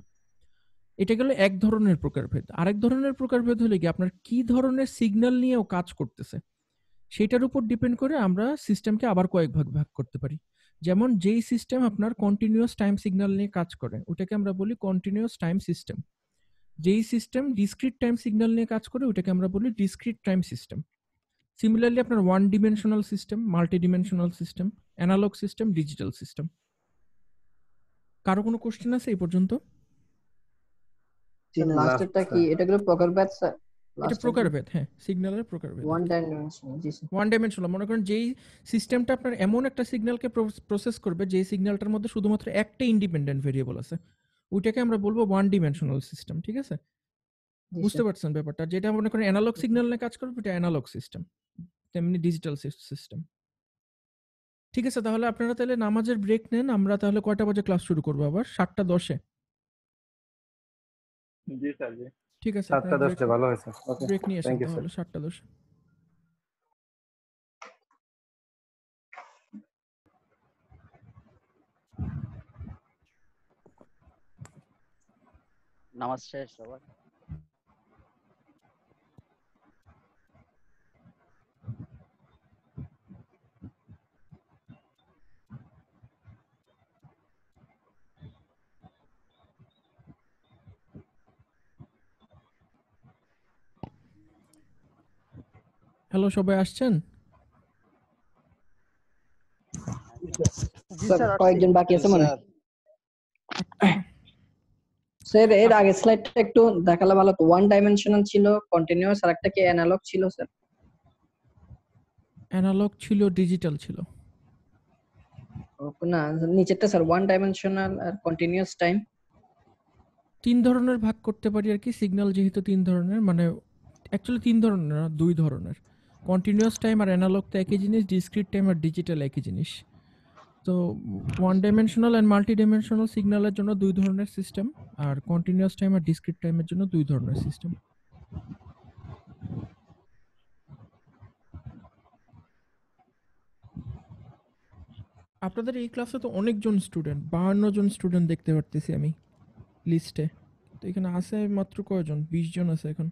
এটা গেল এক ধরনের প্রকারভেদ। আরেক ধরনের প্রকারভেদ হলে কি আপনার কি ধরনের সিগন্যাল নিয়েও কাজ করতেছে সেটার উপর ডিপেন্ড করে আমরা সিস্টেমকে আবার কয়েক ভাগ ভাগ করতে পারি। যেমন যেই সিস্টেম আপনার কন্টিনিউয়াস টাইম সিগন্যাল নিয়ে কাজ করে ওটাকে আমরা বলি কন্টিনিউয়াস টাইম সিস্টেম। যেই সিস্টেম ডিসক্রিট টাইম সিগন্যাল নিয়ে কাজ করে ওটাকে আমরা বলি ডিসক্রিট টাইম সিস্টেম। সিমিলারলি আপনার one dimensional system, multi dimensional system, analogue system, digital system. কারো কোনো কোশ্চেন আছে এই পর্যন্ত? লাস্টেরটা কি? এটা গুলো প্রকারভেদ স্যার? এটা প্রকারভেদ, হ্যাঁ, সিগন্যালের প্রকারভেদ। One dimensional. জি স্যার। ওয়ান ডাইমেনশনাল মনে করেন যেই সিস্টেমটা আপনার এমন একটা সিগন্যালকে প্রসেস করবে যেই সিগন্যালটার মধ্যে শুধুমাত্র একটা ইন্ডিপেন্ডেন্ট ভেরিয়েবল আছে, ওইটাকে আমরা বলবো ওয়ান ডিমেনশনাল সিস্টেম। ঠিক আছে, বুঝতে পারছেন ব্যাপারটা? যেটা মনে করেন অ্যানালগ সিগন্যাল নিয়ে কাজ করবে এটা অ্যানালগ সিস্টেম, তেমনি ডিজিটাল সিস্টেম। ঠিক আছে, তাহলে আপনারা তাহলে নামাজের ব্রেক নেন। আমরা তাহলে কয়টা বাজে ক্লাস শুরু করবো? আবার 7:10-এ। জি স্যার। জি ঠিক আছে, 7:10 ভালো হয়েছে। ওকে, ব্রেক নিয়ে আসেন থ্যাংক ইউ স্যার। তাহলে 7:10-এ। নামাজ শেষ সবার। হ্যালো, সবাই আসছেন? স্যার কয়েকজন বাকি আছে মনে হয়। স্যার এর আগে স্লাইডটা একটু দেখালে ভালো তো। ওয়ান ডাইমেনশনাল ছিল, কন্টিনিউয়াস, আর একটা কি অ্যানালগ ছিল স্যার? অ্যানালগ ছিল, ডিজিটাল ছিল। না নিচেরটা স্যার ওয়ান ডাইমেনশনাল আর কন্টিনিউয়াস টাইম। 3 ধরনের ভাগ করতে পারি আর কি, সিগন্যাল যেহেতু 3 ধরনের, মানে অ্যাকচুয়ালি 3 ধরনের না, 2 ধরনের। কন্টিনিউয়াস টাইম আর অ্যানালগ তো একই জিনিস, ডিসক্রিট টাইম আর ডিজিটাল একই জিনিস। তো one dimensional and multi dimensional সিগন্যালের জন্য 2 ধরনের সিস্টেম, আর কন্টিনিউয়াস টাইম আর ডিসক্রিট টাইমের জন্য 2 ধরনের সিস্টেম। আপনাদের এই ক্লাসে তো অনেকজন স্টুডেন্ট, 52 জন স্টুডেন্ট দেখতে পারতেছি আমি লিস্টে। তো এখানে আছে মাত্র কয়জন? 20 জন আছে এখন।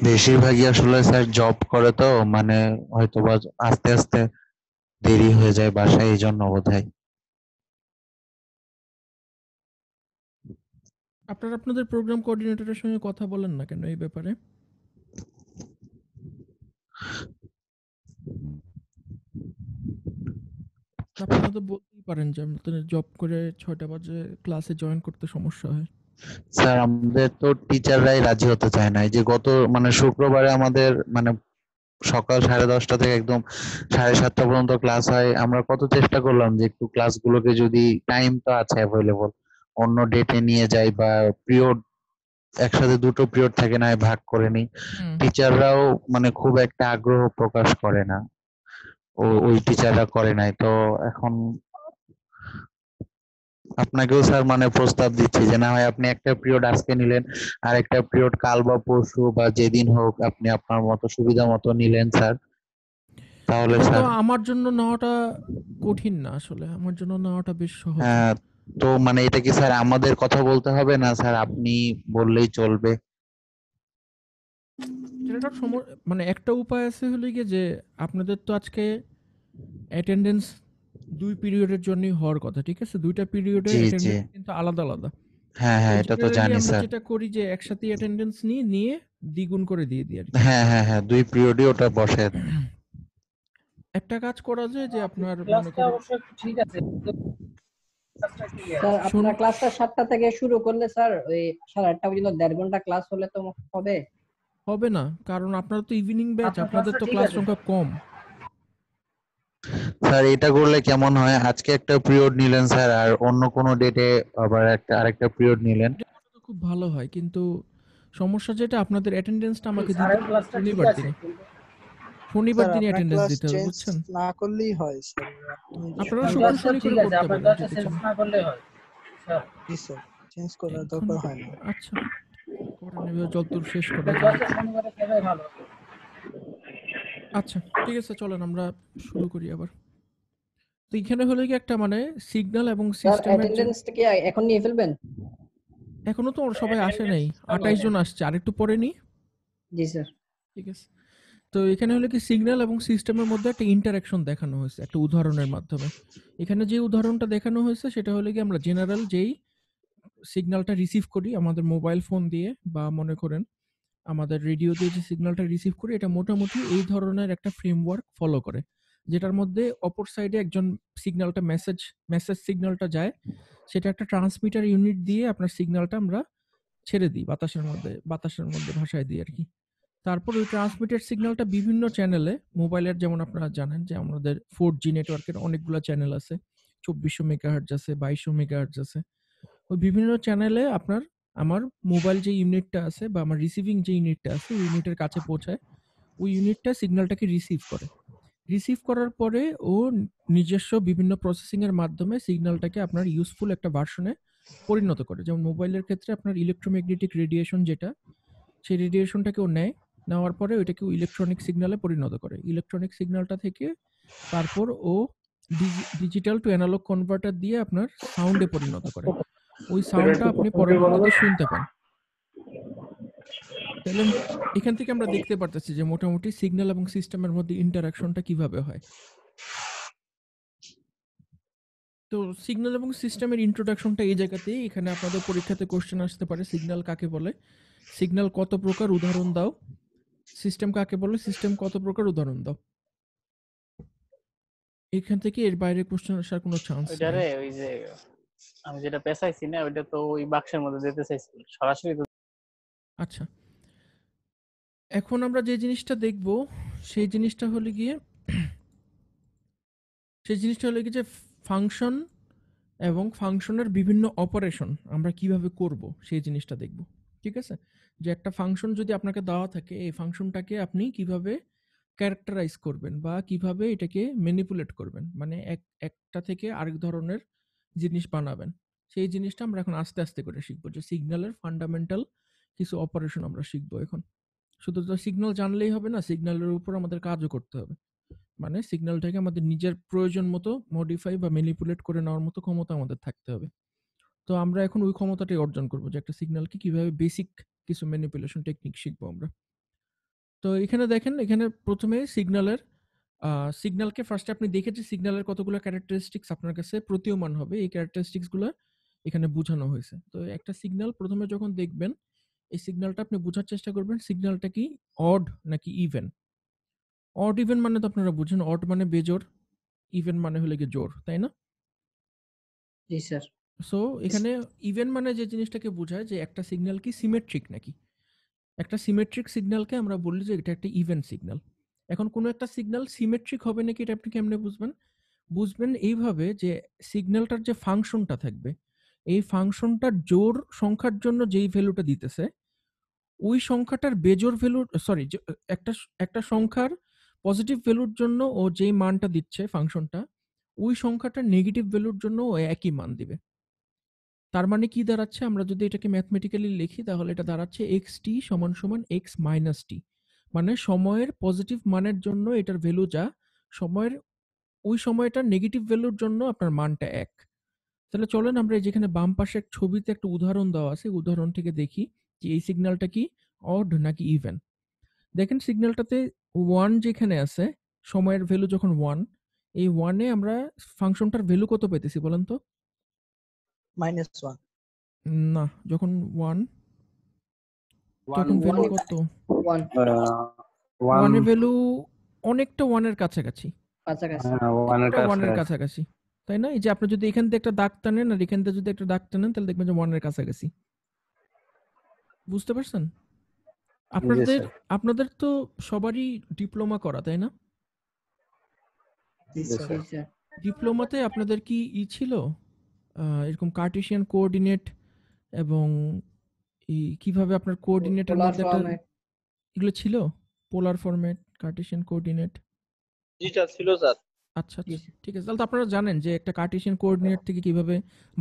বেশিরভাগই আসলে স্যার জব করে, তো মানে হয়তো বা আস্তে আস্তে দেরি হয়ে যায় বাসায়, এই জন্য বোধহয়। আপনারা আপনাদের প্রোগ্রাম কোঅর্ডিনেটরের সঙ্গে কথা বলেন না কেন এই ব্যাপারে? আপনারা তো বলতেই পারেন যে আমাদের জব করে 6টা বাজে ক্লাসে জয়েন করতে সমস্যা হয়। স্যার আমাদের তো টিচাররাই রাজি হতে চায় না। এই যে গত মানে শুক্রবারে আমাদের মানে সকাল 10:30 থেকে একদম 7:30 পর্যন্ত ক্লাস হয়। আমরা কত চেষ্টা করলাম যে একটু ক্লাসগুলোকে যদি, টাইম তো আছে অ্যাভেলেবল, অন্য ডেটে নিয়ে যাই বা পিরিয়ড একসাথে 2টো পিরিয়ড থাকে না, ভাগ করে নিই। টিচাররাও মানে খুব একটা আগ্রহ প্রকাশ করে না, ওই টিচাররা করে নাই। তো এখন আপনাকেও স্যার মানে প্রস্তাব দিচ্ছি যে না হয় আপনি একটা পিরিয়ড আজকে নিলেন, আর একটা পিরিয়ড কাল বা পরশু বা যেদিন হোক আপনি আপনার মতো সুবিধা মতো নিলেন স্যার, তাহলে এটা তো স্যার। আমার জন্য নেওয়াটা কঠিন না, আসলে আমার জন্য নেওয়াটা বেশ সহজ। হ্যাঁ, তো মানে এটা কি স্যার আমাদের কথা বলতে হবে না স্যার, আপনি বললেই চলবে? এটা মানে একটা উপায় আছে হলো গিয়ে যে আপনাদের তো আজকে অ্যাটেন্ডেন্স 2 পিরিয়ডের জন্যই হওয়ার কথা, ঠিক আছে? 2টা পিরিয়ডে জি জি, অ্যাটেন্ডেন্স কিন্তু আলাদা আলাদা। হ্যাঁ হ্যাঁ, তো এটা তো জেনারেলি জানি আমরা স্যার। যেটা করি যে একসাথে অ্যাটেন্ডেন্স নিয়ে দ্বিগুণ করে দিয়ে দিই আর কি। হ্যাঁ হ্যাঁ হ্যাঁ, 2 পিরিয়ডই ওটা বসে। একটা কাজ করা যায় যে আপনার মনে ক্লাসটা করেন অবশ্য ঠিক আছে, স্যার আপনার ক্লাসটা 7টা থেকে শুরু করলে স্যার ওই 8:30 পর্যন্ত 1.5 ঘন্টা ক্লাস হলে তো হবে। হবে না, কারণ আপনারা তো ইভিনিং ব্যাচ, আপনাদের তো ক্লাস সংখ্যা কম। স্যার এটা করলে কেমন হয়, আজকে একটা পিরিয়ড নিলেন স্যার, আর অন্য কোনো ডেটে আবার আরেকটা পিরিয়ড নিলেন। খুব ভালো হয়, কিন্তু সমস্যা যেটা আপনাদের অ্যাটেন্ডেন্সটা আমাকে দিতে হবে শনিবার দিন। শনিবার দিন অ্যাটেন্ডেন্স দিতে হবে, বুঝছেন? না করলেই হয় স্যার। আপনারা শুক্র শনি করে করতে পারেন যদি চান। না করলে হয় স্যার। জি স্যার, চেঞ্জ করার দরকার হয় না। আচ্ছা, করেন এবার যতদূর শেষ করা যায়। শনিবারে কেন ভালো? আচ্ছা ঠিক আছে, চলেন আমরা শুরু করি আবার। তো এখানে হলো কি একটা মানে সিগন্যাল এবং স্যার সিস্টেমের অ্যাটেন্ডেন্সটা কি এখন নিয়ে ফেলবেন? এখনো তো সবাই আসে নাই, 28 জন আসছে, আরেকটু পরে নি। জি স্যার। ঠিক আছে, তো এখানে হলো কি সিগন্যাল এবং সিস্টেমের মধ্যে একটা ইন্টারাকশন দেখানো হয়েছে একটা উদাহরণের মাধ্যমে। এখানে যে উদাহরণটা দেখানো হয়েছে সেটা হলো কি আমরা জেনারেল যেই সিগন্যালটা রিসিভ করি আমাদের মোবাইল ফোন দিয়ে, বা মনে করেন আমাদের রেডিও দিয়ে যে সিগন্যালটা রিসিভ করি, এটা মোটামুটি এই ধরনের একটা ফ্রেমওয়ার্ক ফলো করে, যেটার মধ্যে অপর সাইডে একজন সিগন্যালটা মেসেজ সিগন্যালটা যায়, সেটা একটা ট্রান্সমিটার ইউনিট দিয়ে আপনার সিগন্যালটা আমরা ছেড়ে দিই বাতাসের মধ্যে ভাষায় দিই আর কি। তারপর ওই ট্রান্সমিটেড সিগন্যালটা বিভিন্ন চ্যানেলে, মোবাইলের যেমন আপনারা জানেন যে আমাদের 4G নেটওয়ার্কের অনেকগুলো চ্যানেল আছে, 2400 মেগাহার্টজ আছে, 2200 মেগাহার্টজ আছে। ওই বিভিন্ন চ্যানেলে আমার মোবাইল যে ইউনিটটা আছে বা আমার রিসিভিং যে ইউনিটটা আছে ওই ইউনিটের কাছে পৌঁছায়। ওই ইউনিটটা সিগন্যালটাকে রিসিভ করার পরে ও নিজস্ব বিভিন্ন প্রসেসিং এর মাধ্যমে সিগন্যালটাকে আপনার ইউজফুল একটা ভার্সনে পরিণত করে। যেমন মোবাইলের ক্ষেত্রে আপনার ইলেকট্রোম্যাগনেটিক রেডিয়েশন যেটা, সেই রেডিয়েশনটাকে ও নেওয়ার পরে ওইটাকে ইলেকট্রনিক সিগন্যালে পরিণত করে। ইলেকট্রনিক সিগন্যালটা থেকে তারপর ও ডিজিটাল টু অ্যানালগ কনভার্টার দিয়ে আপনার সাউন্ডে পরিণত করে। ওই সাউন্ডটা আপনি পরবর্তীতে শুনতে পান। তাহলে এখান থেকে আমরা দেখতে পারতেছি যে মোটামুটি সিগন্যাল এবং সিস্টেমের মধ্যে ইন্টারাকশনটা কিভাবে হয়। তো সিগন্যাল এবং সিস্টেমের ইন্ট্রোডাকশনটা এই জায়গাতেই। এখানে আপনাদের পরীক্ষাতে কোশ্চেন আসতে পারে সিগন্যাল কাকে বলে, সিগন্যাল কত প্রকার, উদাহরণ দাও। সিস্টেম কাকে বলে, সিস্টেম কত প্রকার, উদাহরণ দাও। এখান থেকে এর বাইরে কোশ্চেন আসার কোনো চান্স নেই। ওইটারে ওই যে আমি যেটা পেছাইছি না ওইটা তো ওই বাক্সের মধ্যে দিতে চাইছি সরাসরি তো। আচ্ছা, এখন আমরা যে জিনিসটা দেখব সেই জিনিসটা হলো গিয়ে যে ফাংশন এবং ফাংশনের বিভিন্ন অপারেশন আমরা কিভাবে করব সেই জিনিসটা দেখব। ঠিক আছে, যে একটা ফাংশন যদি আপনাকে দেওয়া থাকে, এই ফাংশনটাকে আপনি কিভাবে ক্যারেক্টারাইজ করবেন বা কিভাবে এটাকে ম্যানিপুলেট করবেন, মানে একটা থেকে আরেক ধরনের জিনিস বানাবেন, সেই জিনিসটা আমরা এখন আস্তে আস্তে করে শিখবো। যে সিগন্যালের ফান্ডামেন্টাল কিছু অপারেশন আমরা শিখবো এখন। শুধু তো সিগন্যাল জানলেই হবে না, সিগন্যালের উপর আমাদের কাজও করতে হবে। মানে সিগন্যালটাকে আমাদের নিজের প্রয়োজন মতো মডিফাই বা ম্যানিপুলেট করে নেওয়ার মতো ক্ষমতা আমাদের থাকতে হবে। তো আমরা এখন ওই ক্ষমতাটাই অর্জন করবো, যে একটা সিগন্যালকে কিভাবে বেসিক কিছু ম্যানিপুলেশন টেকনিক শিখবো আমরা। তো এখানে দেখেন, এখানে প্রথমে সিগন্যালকে ফার্স্টে আপনি দেখেছি সিগন্যালের কতগুলো ক্যারেক্টারিস্টিক্স আপনার কাছে প্রতীয়মান হবে, এই ক্যারেক্টারিস্টিক্সগুলো এখানে বোঝানো হয়েছে। তো একটা সিগন্যাল প্রথমে যখন দেখবেন, এই সিগন্যালটা আপনি বোঝার চেষ্টা করবেন সিগন্যালটা কি অড নাকি ইভেন। অড ইভেন মানে তো আপনারা বুঝেন, অড মানে বেজোড়, ইভেন মানে হলে গিয়ে জোড়, তাই না? জি স্যার। সো এখানে ইভেন মানে যে জিনিসটাকে বোঝায় যে একটা সিগন্যাল কি সিমেট্রিক নাকি। একটা সিমেট্রিক সিগন্যালকে আমরা বলি যে এটা একটা ইভেন সিগন্যাল। এখন কোনো একটা সিগন্যাল সিমেট্রিক হবে নাকি এটা আপনি কেমনে বুঝবেন? বুঝবেন এইভাবে যে সিগন্যালটার যে ফাংশনটা থাকবে, এই ফাংশনটার জোড় সংখ্যার জন্য যেই ভ্যালুটা দিতেছে, ওই সংখ্যাটার বেজোড় ভ্যালু, সরি, একটা সংখ্যার পজিটিভ ভ্যালুর জন্য ও যেই মানটা দিচ্ছে ফাংশনটা, ওই সংখ্যাটার নেগেটিভ ভ্যালুর জন্য ও একই মান দিবে। তার মানে কি দাঁড়াচ্ছে, আমরা যদি এটাকে ম্যাথমেটিক্যালি লিখি তাহলে এটা দাঁড়াচ্ছে xt সমান সমান x মাইনাস টি। মানে সময়ের পজিটিভ মানের জন্য এটার ভ্যালু যা, সময়ের ওই সময়টার নেগেটিভ ভ্যালুর জন্য আপনার মানটা 1। তাহলে চলেন আমরা যেখানে বাম পাশে এক ছবিতে একটা উদাহরণ দেওয়া আছে, উদাহরণ থেকে দেখি যে এই সিগন্যালটা কি অড নাকি ইভেন। দেখেন সিগন্যালটাতে 1 যেখানে আছে, সময়ের ভ্যালু যখন 1, এই 1-এ আমরা ফাংশনটার ভ্যালু কত পেতেছি বলেন তো? -1। না, যখন 1 তখন ভ্যালু কত? 1 এর ভ্যালু অনেকটা 1 এর কাছাকাছি, অনেকটা 1 এর কাছাকাছি, তাই না? এই যে আপনি যদি এখান থেকে একটা দাগ টানেন আর এখান থেকে যদি একটা দাগ টানেন তাহলে দেখবেন যে 1 এর কাছাকাছি। বুঝতে পারছেন? আপনাদের তো সবারই ডিপ্লোমা করা, তাই না? জি স্যার। ডিপ্লোমাতে আপনাদের কি ছিল এরকম কার্টেশিয়ান কোঅর্ডিনেট এবং কিভাবে আপনার কোঅর্ডিনেটের মধ্যে একটা এগুলো ছিল? পোলার ফরম্যাট, কার্টেশিয়ান কোঅর্ডিনেট। জি স্যার, ছিল স্যার। আচ্ছা, ঠিক আছে, তাহলে তো আপনারা জানেন যে একটা কার্টেশিয়ান কোঅর্ডিনেট থেকে কিভাবে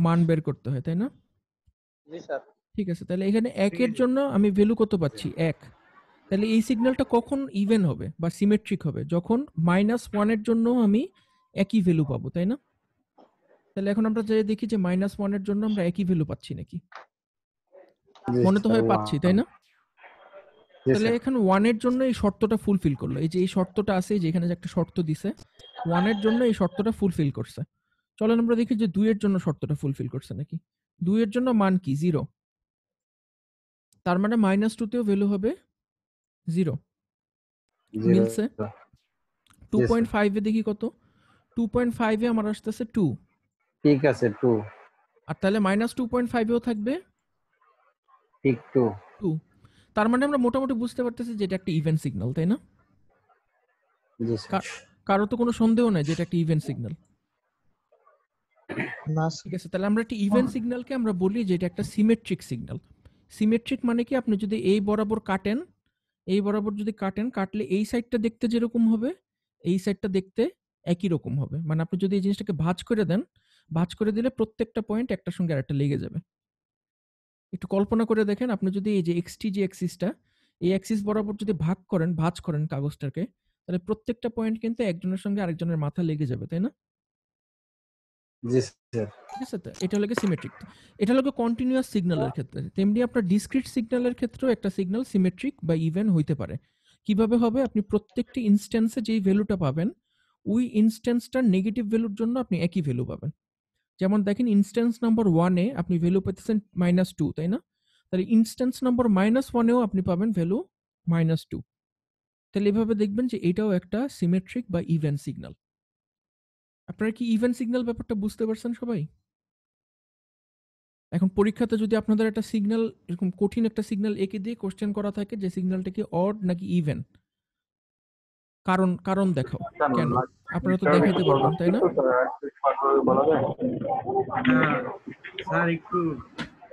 মান বের করতে হয়, তাই না? জি স্যার। ঠিক আছে, তাহলে এখানে 1 এর জন্য আমি ভ্যালু কত পাচ্ছি? 1। তাহলে এই সিগন্যালটা কখন ইভেন হবে বা সিমেট্রিক হবে? যখন -1 এর জন্য আমি একই ভ্যালু পাবো, তাই না? তাহলে এখন আমরা যে দেখি যে -1 এর জন্য আমরা একই ভ্যালু পাচ্ছি নাকি? মনে তো হয় পাচ্ছি, তাই না? তাহলে এখন 1 এর জন্য এই শর্তটা ফুলফিল করলো। এই যে এই শর্তটা আছে, যে এখানে যে একটা শর্ত দিছে 1 এর জন্য, এই শর্তটা ফুলফিল করছে। চলেন আমরা দেখি যে 2 এর জন্য শর্তটা ফুলফিল করছে নাকি। 2 এর জন্য মান কি? 0। তার মানে -2 তেও ভ্যালু হবে 0। মিলছে? 2.5 এ দেখি কত? 2.5 এ আমার আসতেছে 2। ঠিক আছে, 2। আর তাহলে -2.5 এও থাকবে ঠিক 2। তার মানে আমরা মোটামুটি বুঝতে পারতেছি যে এটা একটা ইভেন সিগন্যাল, তাই না? জি স্যার। কারো তো কোনো সন্দেহ নাই যে এটা একটা ইভেন সিগন্যাল। না, ঠিক আছে, তাহলে আমরা একটা ইভেন সিগন্যালকে আমরা বলি যে এটা একটা সিমেট্রিক সিগন্যাল। সিমেট্রিক মানে কি, আপনি যদি এই বরাবর কাটেন, এই বরাবর যদি কাটলে এই সাইডটা দেখতে যেরকম হবে, এই সাইডটা দেখতে একই রকম হবে। মানে আপনি যদি এই জিনিসটাকে ভাঁজ করে দেন, ভাঁজ করে দিলে প্রত্যেকটা পয়েন্ট একটার সঙ্গে আরেকটা লেগে যাবে। একটু কল্পনা করে দেখেন, আপনি যদি এই যে এক্সটি যে অ্যাক্সিসটা, এই অ্যাক্সিস বরাবর যদি ভাঁজ করেন কাগজটাকে, তাহলে প্রত্যেকটা পয়েন্ট কিন্তু একজনের সঙ্গে আরেকজনের মাথা লেগে যাবে, তাই না? জি স্যার। ঠিক আছে, তো এটা হলো সিমেট্রিক। এটা হলো কন্টিনিউয়াস সিগন্যালের ক্ষেত্রে। তেমনি আপনার ডিসক্রিট সিগন্যালের ক্ষেত্রেও একটা সিগন্যাল সিমেট্রিক বা ইভেন হইতে পারে। কিভাবে হবে? আপনি প্রত্যেকটি ইনস্ট্যান্সে যেই ভ্যালুটা পাবেন, ওই ইনস্ট্যান্সটার নেগেটিভ ভ্যালুর জন্য আপনি একই ভ্যালু পাবেন। যেমন দেখেন ইনস্ট্যান্স নাম্বার 1 এ আপনি ভ্যালু পেতেছেন -2, তাই না? তাহলে ইনস্ট্যান্স নাম্বার -1 এও আপনি পাবেন ভ্যালু -2। তাহলে এভাবে দেখবেন যে এটাও একটা সিমেট্রিক বা ইভেন সিগন্যাল। আপনারা কি ইভেন সিগন্যাল ব্যাপারটা বুঝতে পারছেন সবাই? এখন পরীক্ষাতে যদি আপনাদের একটা সিগন্যাল, এরকম কঠিন একটা সিগন্যাল এঁকে দিয়ে কোশ্চেন করা থাকে যে সিগন্যালটা কি অড নাকি ইভেন, কারণ কারণ দেখাও, কেন? আপনারা তো দেখাইতে পারবেন, তাই না? স্যার একটু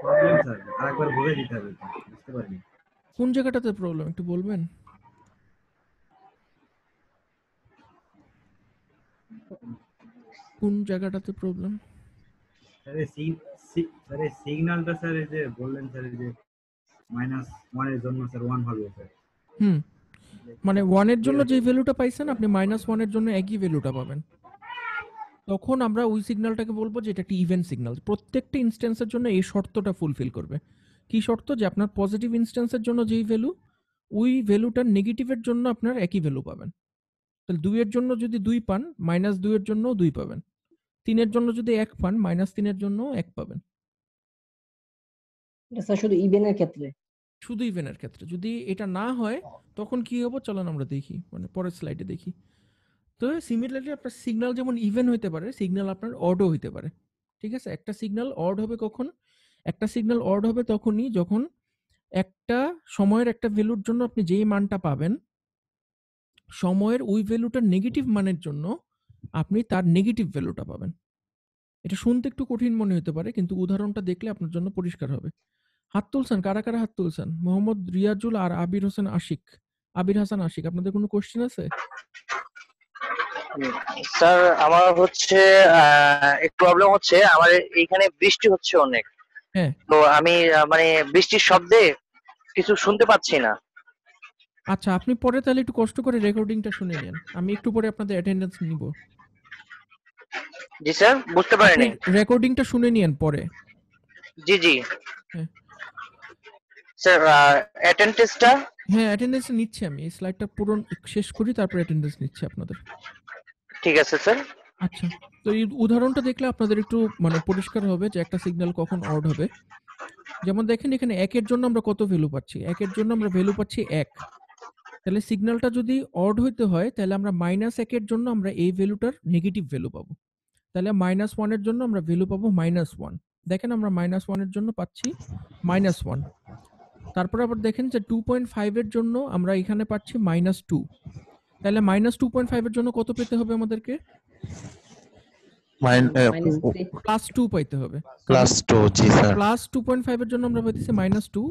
প্রবলেম স্যার, আরেকবার বলে দিতে হবে, বুঝতে পারিনি। কোন জায়গাটাতে প্রবলেম একটু বলবেন? কোন জায়গাটাতে প্রবলেম? স্যার এই সিগন্যালটা স্যার এই যে বললেন স্যার এই যে -1 এর জন্য স্যার 1 হবে স্যার। হুম, মানে 1 এর জন্য যে ভ্যালুটা পাইছেন আপনি -1 এর জন্য একই ভ্যালুটা পাবেন। তখন আমরা ওই সিগন্যালটাকে বলবো যে এটা একটি ইভেন সিগন্যাল। প্রত্যেকটা ইনস্ট্যান্সের জন্য এই শর্তটা ফুলফিল করবে। কি শর্ত? যে আপনার পজিটিভ ইনস্ট্যান্সের জন্য যেই ভ্যালু, ওই ভ্যালুটার নেগেটিভের জন্য আপনার একই ভ্যালু পাবেন। তাহলে 2 এর জন্য যদি 2 পান, -2 এর জন্যও 2 পাবেন। 3 এর জন্য যদি 1 পান, -3 এর জন্যও 1 পাবেন। এটা স্যার শুধু ইভেনের ক্ষেত্রে। শুধু ইভেনের ক্ষেত্রে। যদি এটা না হয় তখন কি হবে চলেন আমরা দেখি, মানে পরের স্লাইডে দেখি। তো সিমিলারলি আপনার সিগন্যাল যেমন ইভেন হইতে পারে, সিগন্যাল আপনার অডও হইতে পারে। ঠিক আছে? একটা সিগন্যাল অড হবে কখন? একটা সিগন্যাল অড হবে তখনই যখন একটা সময়ের একটা ভ্যালুর জন্য আপনি যেই মানটা পাবেন, সময়ের ওই ভ্যালুটার নেগেটিভ মানের জন্য আপনি তার নেগেটিভ ভ্যালুটা পাবেন। এটা শুনতে একটু কঠিন মনে হতে পারে, কিন্তু উদাহরণটা দেখলে আপনার জন্য পরিষ্কার হবে। হাত তুলছেন, কারা কারা হাত তুলছেন? মোহাম্মদ রিয়াজুল আর আবির হাসান আশিক, আপনাদের কোনো কোশ্চেন আছে? স্যার আমার হচ্ছে একটু প্রবলেম হচ্ছে, আমার এইখানে বৃষ্টি হচ্ছে অনেক। হ্যাঁ। তো আমি মানে বৃষ্টির শব্দে কিছু শুনতে পাচ্ছি না। আচ্ছা, আপনি পরে তাহলে একটু কষ্ট করে রেকর্ডিংটা শুনে নেন। আমি একটু পরে আপনাদের অ্যাটেন্ডেন্স নিব। জি স্যার, বুঝতে আপনি পারিনি। রেকর্ডিংটা শুনে নিয়েন পরে। জি জি হ্যাঁ। স্যার, অ্যাটেন্ডেন্সটা? হ্যাঁ, অ্যাটেন্ডেন্স নিচ্ছি আমি। এই স্লাইডটা পূরণ শেষ করি, তারপর অ্যাটেন্ডেন্স নিচ্ছি আপনাদের। ঠিক আছে স্যার। আচ্ছা, তো এই উদাহরণটা দেখলে আপনাদের একটু মানে পরিষ্কার হবে যে একটা সিগন্যাল কখন অড হবে। যেমন দেখেন এখানে 1 এর জন্য আমরা কত ভ্যালু পাচ্ছি? 1 এর জন্য আমরা ভ্যালু পাচ্ছি 1। তাহলে সিগন্যালটা যদি অড হইতে হয় তাহলে আমরা -1 এর জন্য আমরা এই ভ্যালুটার নেগেটিভ ভ্যালু পাবো। তাহলে -1 এর জন্য আমরা ভ্যালু পাবো -1। দেখেন আমরা -1 এর জন্য পাচ্ছি -1। তারপর আবার দেখেন যে 2.5 এর জন্য আমরা এখানে পাচ্ছি -2। তাহলে -2.5 এর জন্য কত পেতে হবে আমাদেরকে? +2 পাইতে হবে। +2, জি স্যার। +2.5 এর জন্য আমরা পাইতেছি -2।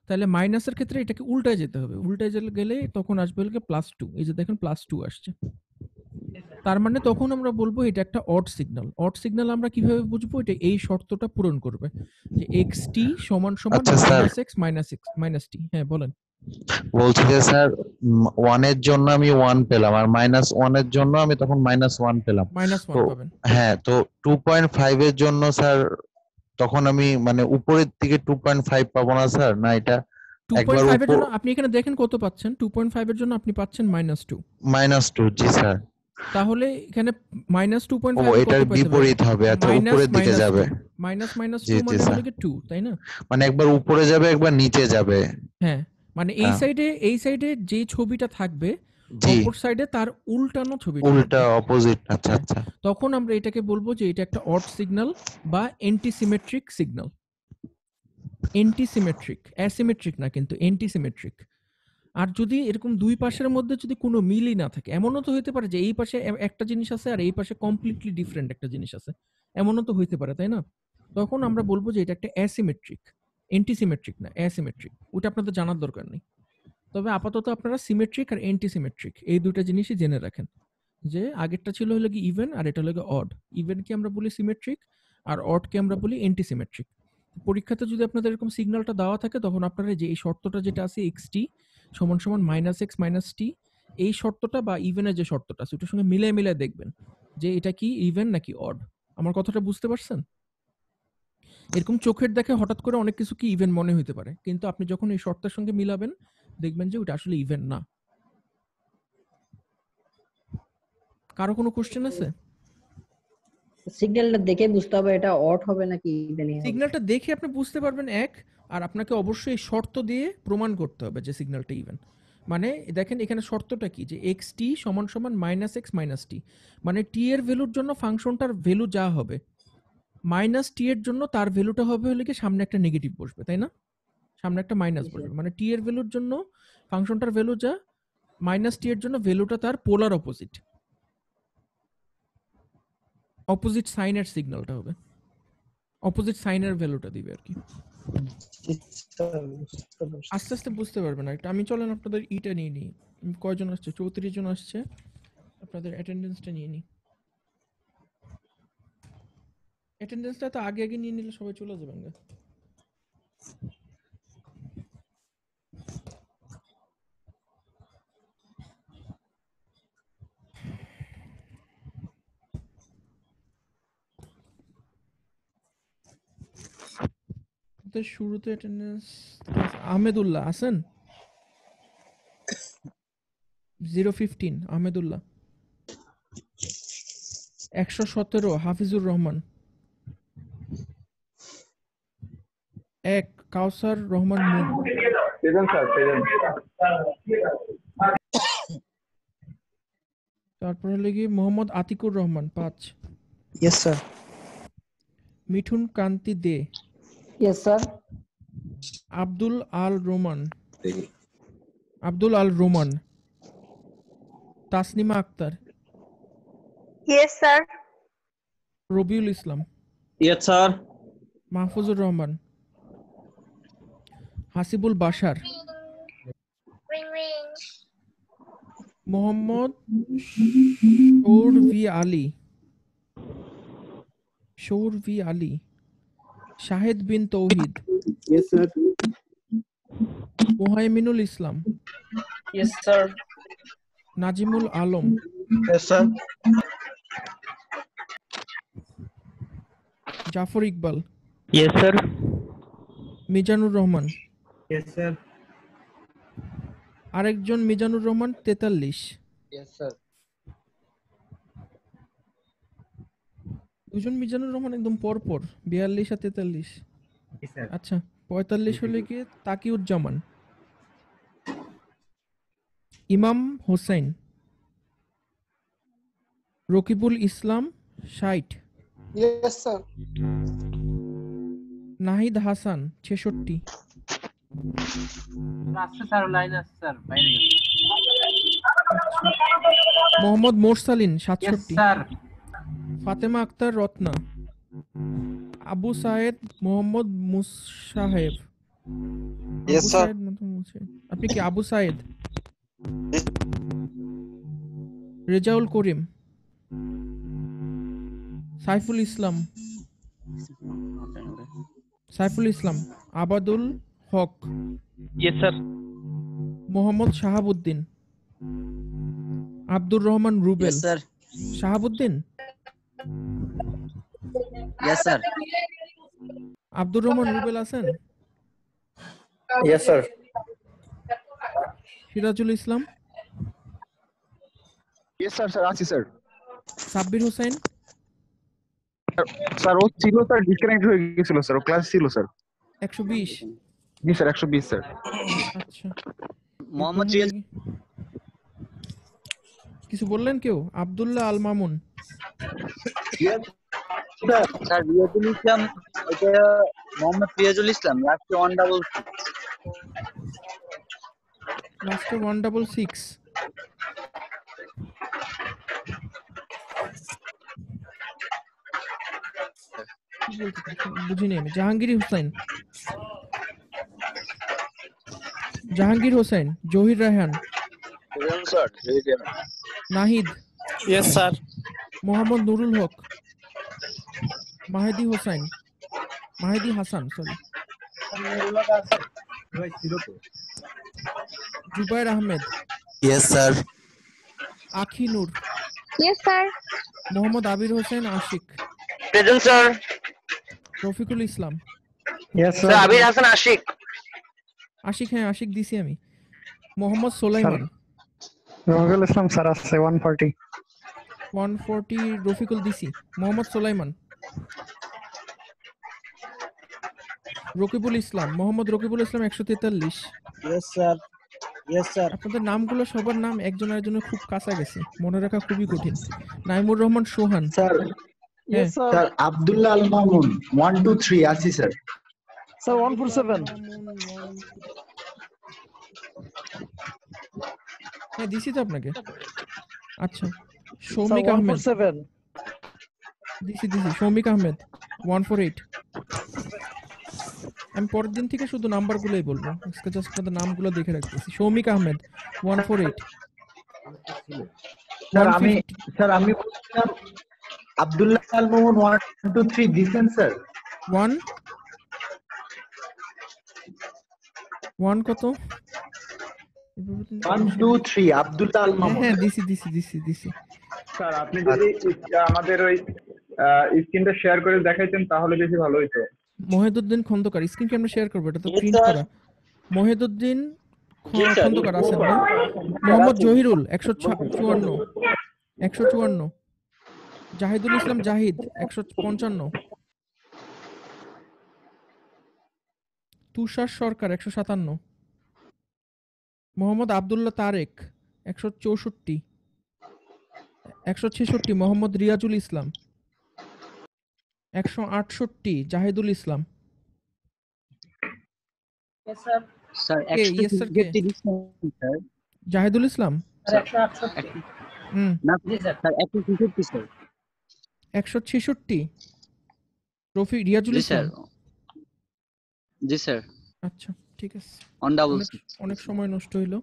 তাহলে মাইনাসের ক্ষেত্রে এটাকে উল্টায় যেতে হবে। উল্টায় গেলে তখন আসবে হলো +2। এই যে দেখেন +2 আসছে। তার মানে তখন আমরা বলবো এটা একটা অড সিগন্যাল। অড সিগন্যাল আমরা কিভাবে বুঝবো? এটা এই শর্তটা পূরণ করবে যে xt = আচ্ছা স্যার, -x -t। হ্যাঁ বলেন। বলছি যে স্যার 1 এর জন্য আমি 1 পেলাম আর -1 এর জন্য আমি তখন -1 পেলাম। -1 তো পাবেন। হ্যাঁ, তো 2.5 এর জন্য স্যার তখন আমি মানে উপরের দিকে 2.5 পাবো না স্যার? না এটা একবার 2.5 এর উপর জন্য আপনি এখানে দেখেন কত পাচ্ছেন? 2.5 এর জন্য আপনি পাচ্ছেন -2। -2, জি স্যার। তাহলে এখানে -2.5 ও, এ এটার কত পাইতে হবে? বিপরীত হবে। আচ্ছা, উপরের দিকে যাবে। জি, -2 জি মানে স্যার। হলো কি 2, তাই না? মানে একবার উপরে যাবে, একবার নিচে যাবে। হ্যাঁ, মানে এই সাইডে যে ছবিটা থাকবে, জি, অপর সাইডে তার উল্টানো ছবিটা উল্টা থাকবে। অপোজিট। আচ্ছা হ্যাঁ, আচ্ছা। তখন আমরা এটাকে বলবো যে এটা একটা অড সিগন্যাল বা অ্যান্টিসিমেট্রিক সিগন্যাল। অ্যান্টিসিমেট্রিক, অ্যাসিমেট্রিক না কিন্তু অ্যান্টিসিমেট্রিক। আর যদি এরকম দুই পাশের মধ্যে যদি কোনো মিলই না থাকে, এমনও তো হইতে পারে যে এই পাশে একটা জিনিস আছে আর এই পাশে কমপ্লিটলি ডিফারেন্ট একটা জিনিস আছে। এমনও তো হইতে পারে, তাই না? তখন আমরা বলবো যে এটা একটা অ্যাসিমেট্রিক। অ্যান্টিসিমেট্রিক না, অ্যাসিমেট্রিক। ওটা আপনাদের জানার দরকার নেই। তবে আপাতত আপনারা সিমেট্রিক আর অ্যান্টিসিমেট্রিক এই দুটো জিনিসই জেনে রাখেন। যে আগেরটা ছিল হলো কি ইভেন আর এটা হলো কি অড। ইভেনকে আমরা বলি সিমেট্রিক আর অডকে আমরা বলি অ্যান্টিসিমেট্রিক। পরীক্ষাতে যদি আপনাদের এরকম সিগন্যালটা দেওয়া থাকে তখন আপনারা যে এই শর্তটা যেটা আছে xt = -x - t, এই শর্তটা বা ইভেনের যে শর্তটা আছে ওটার সঙ্গে মিলায় দেখবেন যে এটা কি ইভেন নাকি অড। আমার কথাটা বুঝতে পারছেন? এরকম চোখের দেখে হঠাৎ করে অনেক কিছু কি ইভেন মনে হইতে পারে, কিন্তু আপনি যখন এই শর্তের সঙ্গে মিলাবেন দেখবেন যে ওটা আসলে ইভেন না। কারো কোনো কোশ্চেন আছে? সিগন্যালটা দেখে বুঝতে হবে এটা অড হবে নাকি ইভেনই হবে। সিগন্যালটা দেখে আপনি বুঝতে পারবেন এক, আর আপনাকে অবশ্যই শর্ত দিয়ে প্রমাণ করতে হবে যে সিগন্যালটা ইভেন। মানে দেখেন এখানে শর্তটা কি, যে এক্স টি সমান সমান মাইনাস এক্স মাইনাস টি, মানে টি এর ভ্যালুর জন্য ফাংশনটার ভ্যালু যা হবে মাইনাস টি এর জন্য তার ভ্যালুটা হবে হলে কি সামনে একটা নেগেটিভ বসবে, তাই না? সামনে একটা মাইনাস বসবে, মানে টি এর ভ্যালুর জন্য ফাংশনটার ভ্যালু যা, মাইনাস টি এর জন্য ভ্যালুটা তার পোলার অপোজিট, অপোজিট সাইনের সিগন্যালটা হবে, অপোজিট সাইনের ভ্যালুটা দিবে আর কি। আস্তে আস্তে বুঝতে পারবেন না। আমি চলেন আপনাদের ইটা নিয়ে নিই, কয়জন আসছে? 34 জন আসছে, আপনাদের অ্যাটেন্ডেন্সটা নিয়ে নিই। অ্যাটেন্ডেন্সটা তো আগে আগে নিয়ে নিলে সবাই চলে যাবেন না। শুরুতে অ্যাটেন্ডেন্স আহমেদুল্লাহ আছেন? 015 আহমেদুল্লাহ। 117 হাফিজুর রহমান। 1 কাউসার রহমান মুন। তারপর হলো কি Mohammad Atiqur Rahman 5। Yes sir. Mithun Kanti Dey. Yes sir. Abdul Al Roman. Tasnima Akter. Yes sir. Rabiul Islam. Yes sir. Mahfuzur Rahman. Hasibul Bashar. Mohammad শৌর ভি Ali. Shahed Bin Touhid. Yes sir. Muhaiminul Islam. Yes sir. Nazimul Alam. Yes sir. Zafar Iqbal. Yes sir. Mizanur Rahman. Yes sir. আরেকজন মিজানুর রহমান 43। Yes sir. দুজন মিজানুর রহমান একদম পরপর 42 আর 43। আচ্ছা 45 হলে কি Takiuzzaman. Imam Hossain. Rakibul Islam 60। Yes sir. Nahid Hasan 66। Sir line আছে স্যার, বাইরে গেছে। Mohammad Morsalin 67। Sir. Fatema Akter Ratna. Abu Sayed Mohammad Musaheb. Yes sir. আপনি কি Abu Sayed? Rezaul Karim. Saiful Islam. Abadul Haque. Yes sir. Mohammad Shahabuddin. Abdur Rahman Rubel. Sir. Shahabuddin. Yes sir. Abdur Rahman Rubel আছেন? Yes sir. Sirajul Islam. Yes sir. Sir আছি স্যার। সাব্বির হোসেন। স্যার ও ছিল স্যার, ডিসকানেক্ট হয়ে গিয়েছিল স্যার, ও ক্লাস ছিল স্যার। 120। জি স্যার 120 স্যার। আচ্ছা মোহাম্মদ কিছু বললেন কেউ? আব্দুল্লাহ আল মামুন। স্যার রিয়াজুল ইসলাম, এটা মোহাম্মদ রিয়াজুল ইসলাম, লাস্টে 166। লাস্টে 166। বুঝিনি আমি। Jahangir Hossain. Zahir Raihan. Nahid. Yes sir. Mohammad Nurul Haque. Mahedi Hasan sorry. Zubair Ahmed. Yes sir. Akhi Noor. Yes sir. Mohammad Abir Hossain Ashik. Present sir. Rafiqul Islam. Yes sir Abir Hasan Ashik. হ্যাঁ আশিক দিছি আমি। মোহাম্মদ সোলাইমান। রবিউল ইসলাম স্যার আছে 140। 140 রফিকুল দিছি। Mohammad Solaiman, Rakibul Islam, Mohammad Rakibul Islam 143। Yes sir, yes sir, আপনাদের নামগুলো সবার নাম একজন আরেকজনের খুব কাছাকাছি, মনে রাখা খুবই কঠিন। নাইমুর রহমান সোহান, স্যার, হ্যাঁ স্যার আব্দুল্লাহ আল মামুন 1 2 3 আছি স্যার। স্যার 147, হ্যাঁ দিছি তো আপনাকে। আচ্ছা সৌমিক আহমেদ, 147, দিছি সৌমিক আহমেদ 148। আমি পরের দিন থেকে শুধু নাম্বারগুলোই বলবো, আজকে জাস্ট আপনাদের নামগুলো দেখে রাখতেছি। সৌমিক আহমেদ 148। স্যার আমি বলছিলাম আব্দুল্লাহ আল মামুন 1 2 3 দিছেন স্যার। 1 কত? 1 2 3 আব্দুল্লাহ আল মামুন। হ্যাঁ দিছি। স্যার আপনি যদি আমাদের ওই স্ক্রিনটা শেয়ার করে দেখাইতেন তাহলে বেশি ভালো হতো। মহিদুদ্দিন খন্দকার, স্ক্রিন কি আমরা শেয়ার করবো? এটা তো প্রিন্ট করা। মহিদুদ্দিন খন্দকার আছেন না? মোহাম্মদ জহিরুল 154। জাহিদুল ইসলাম জাহিদ 155। তুষার সরকার 157। মোহাম্মদ আব্দুল্লাহ তারেক 164। 166 মোহাম্মদ রিয়াজুল ইসলাম। 168 জাহিদুল ইসলাম। স্যার কে? Yes, sir, কে? 163 স্যার। জাহিদুল ইসলাম। স্যার 168 না স্যার 163 স্যার। 166 রিয়াজুল ইসলাম। জি স্যার। আচ্ছা ঠিক আছে, অনেক সময় নষ্ট হইলো।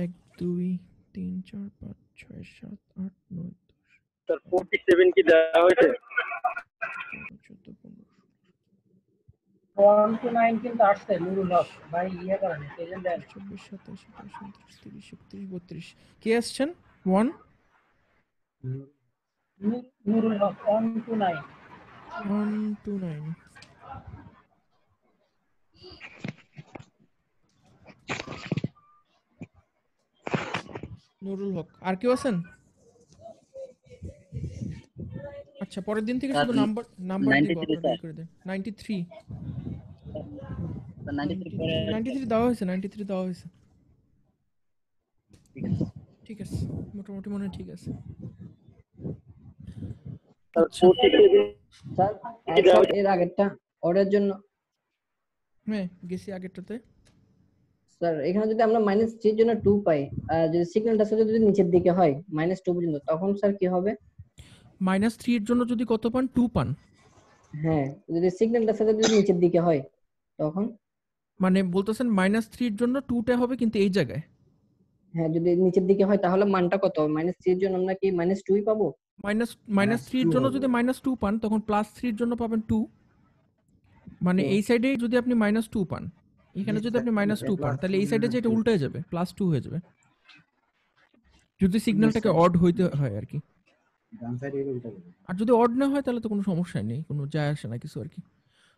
1 2 3 4 5 6 7 8 9 10। স্যার 47 কি দেওয়া হয়েছে? 1 to 9 কিন্তু আসছে নুরুল হক ভাই, ইয়ে করেন প্রেজেন্ট দেন। 24 27 28 29 30 31 32। কে আসছেন? 1 নুরুল হক 1 to 9। 1 to 9। নুরুল হক। আর কেউ আছেন? আচ্ছা পরের দিন থেকে শুধু নাম্বার দিব, আপনারা করে দেন। 93 দেওয়া হয়েছে। 93 দেওয়া হয়েছে। ঠিক আছে, মোটামুটি মনে হয় ঠিক আছে। স্যার এর আগেরটা অর্ডারের জন্য হ্যাঁ গেছি আগেরটাতে। স্যার এখানে যদি আমরা -3 এর জন্য 2 পাই, আর যদি সিগন্যালটা স্যার যদি নিচের দিকে হয় -2 পর্যন্ত, তখন স্যার কি হবে? -3 এর জন্য যদি কত পান? 2 পান। হ্যাঁ যদি সিগন্যালটা স্যার যদি নিচের দিকে হয় তখন? মানে বলতেছেন -3 এর জন্য 2টা হবে কিন্তু এই জায়গায়। হ্যাঁ যদি নিচের দিকে হয় তাহলে মানটা কত হবে? -3 এর জন্য আমরা কি -2 পাবো? -3 এর জন্য যদি -2 পান তখন +3 এর জন্য পাবেন 2। মানে এই সাইডে যদি আপনি -2 পান, এখানে যদি আপনি -2 পান, তাহলে এই সাইডে যে এটা উল্টে যাবে, +2 হয়ে যাবে। যদি সিগন্যালটাকে অড হইতে হয় আর কি। আর যদি অড না হয় তাহলে তো কোনো সমস্যা নেই, কোনো যায় আসে না কিছু আর কি।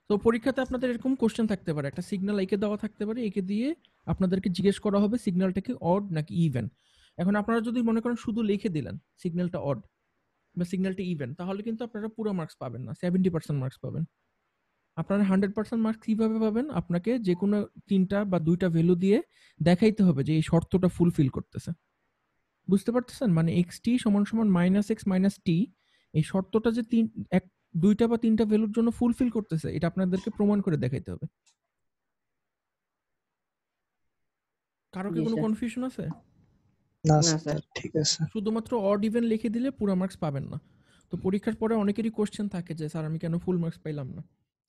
তো পরীক্ষাতে আপনাদের এরকম কোশ্চেন থাকতে পারে, একটা সিগন্যাল একে দেওয়া থাকতে পারে, একে দিয়ে আপনাদেরকে জিজ্ঞেস করা হবে সিগন্যালটা কি অড নাকি ইভেন। এখন আপনারা যদি মনে করেন শুধু লিখে দিলেন সিগন্যালটা অড বা সিগন্যালটা ইভেন, তাহলে কিন্তু আপনারা পুরো মার্কস পাবেন না, 70% মার্কস পাবেন। আপনারা 100% মার্কস কিভাবে পাবেন? আপনাকে যে কোনো 3টা বা 2টা ভ্যালু দিয়ে দেখাইতে হবে যে এই শর্তটা ফুলফিল করতেছে। বুঝতে পারতেছেন? মানে xt = -x - t, এই শর্তটা যে 2টা বা 3টা ভ্যালুর জন্য ফুলফিল করতেছে, এটা আপনাদেরকে প্রমাণ করে দেখাইতে হবে। কারো কি কোনো কনফিউশন আছে? না স্যার ঠিক আছে। শুধুমাত্র অড ইভেন লিখে দিলে পুরো মার্কস পাবেন না। তো পরীক্ষার পরে অনেকেরই কোশ্চেন থাকে যে স্যার আমি কেন ফুল মার্কস পাইলাম না।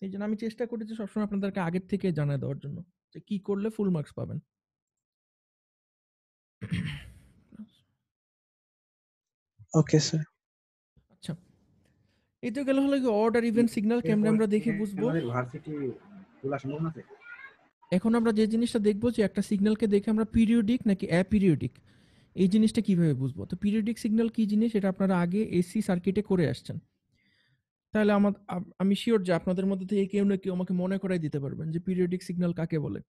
এই জন্য আমি চেষ্টা করি যে সবসময় আপনাদেরকে আগের থেকে জানিয়ে দেওয়ার জন্য যে কি করলে ফুল মার্কস পাবেন। Okay sir. আচ্ছা এই তো গেল হলো অড আর ইভেন সিগন্যাল কেমনে আমরা দেখে বুঝবো। আমাদের ভার্সিটি খোলা সম্ভব না স্যার? এখন আমরা যে জিনিসটা দেখবো যে একটা সিগন্যালকে দেখে আমরা পিরিয়ডিক নাকি অ্যাপিরিয়ডিক, এই জিনিসটা কিভাবে বুঝবো। তো পিরিয়ডিক সিগন্যাল কি জিনিস এটা আপনারা আগে এসি সার্কিটে করে আসছেন, তাহলে আমি শিওর যে আপনাদের মধ্যে থেকে কেউ না কেউ আমাকে মনে করাই দিতে পারবেন যে পিরিয়ডিক সিগন্যাল কাকে বলে।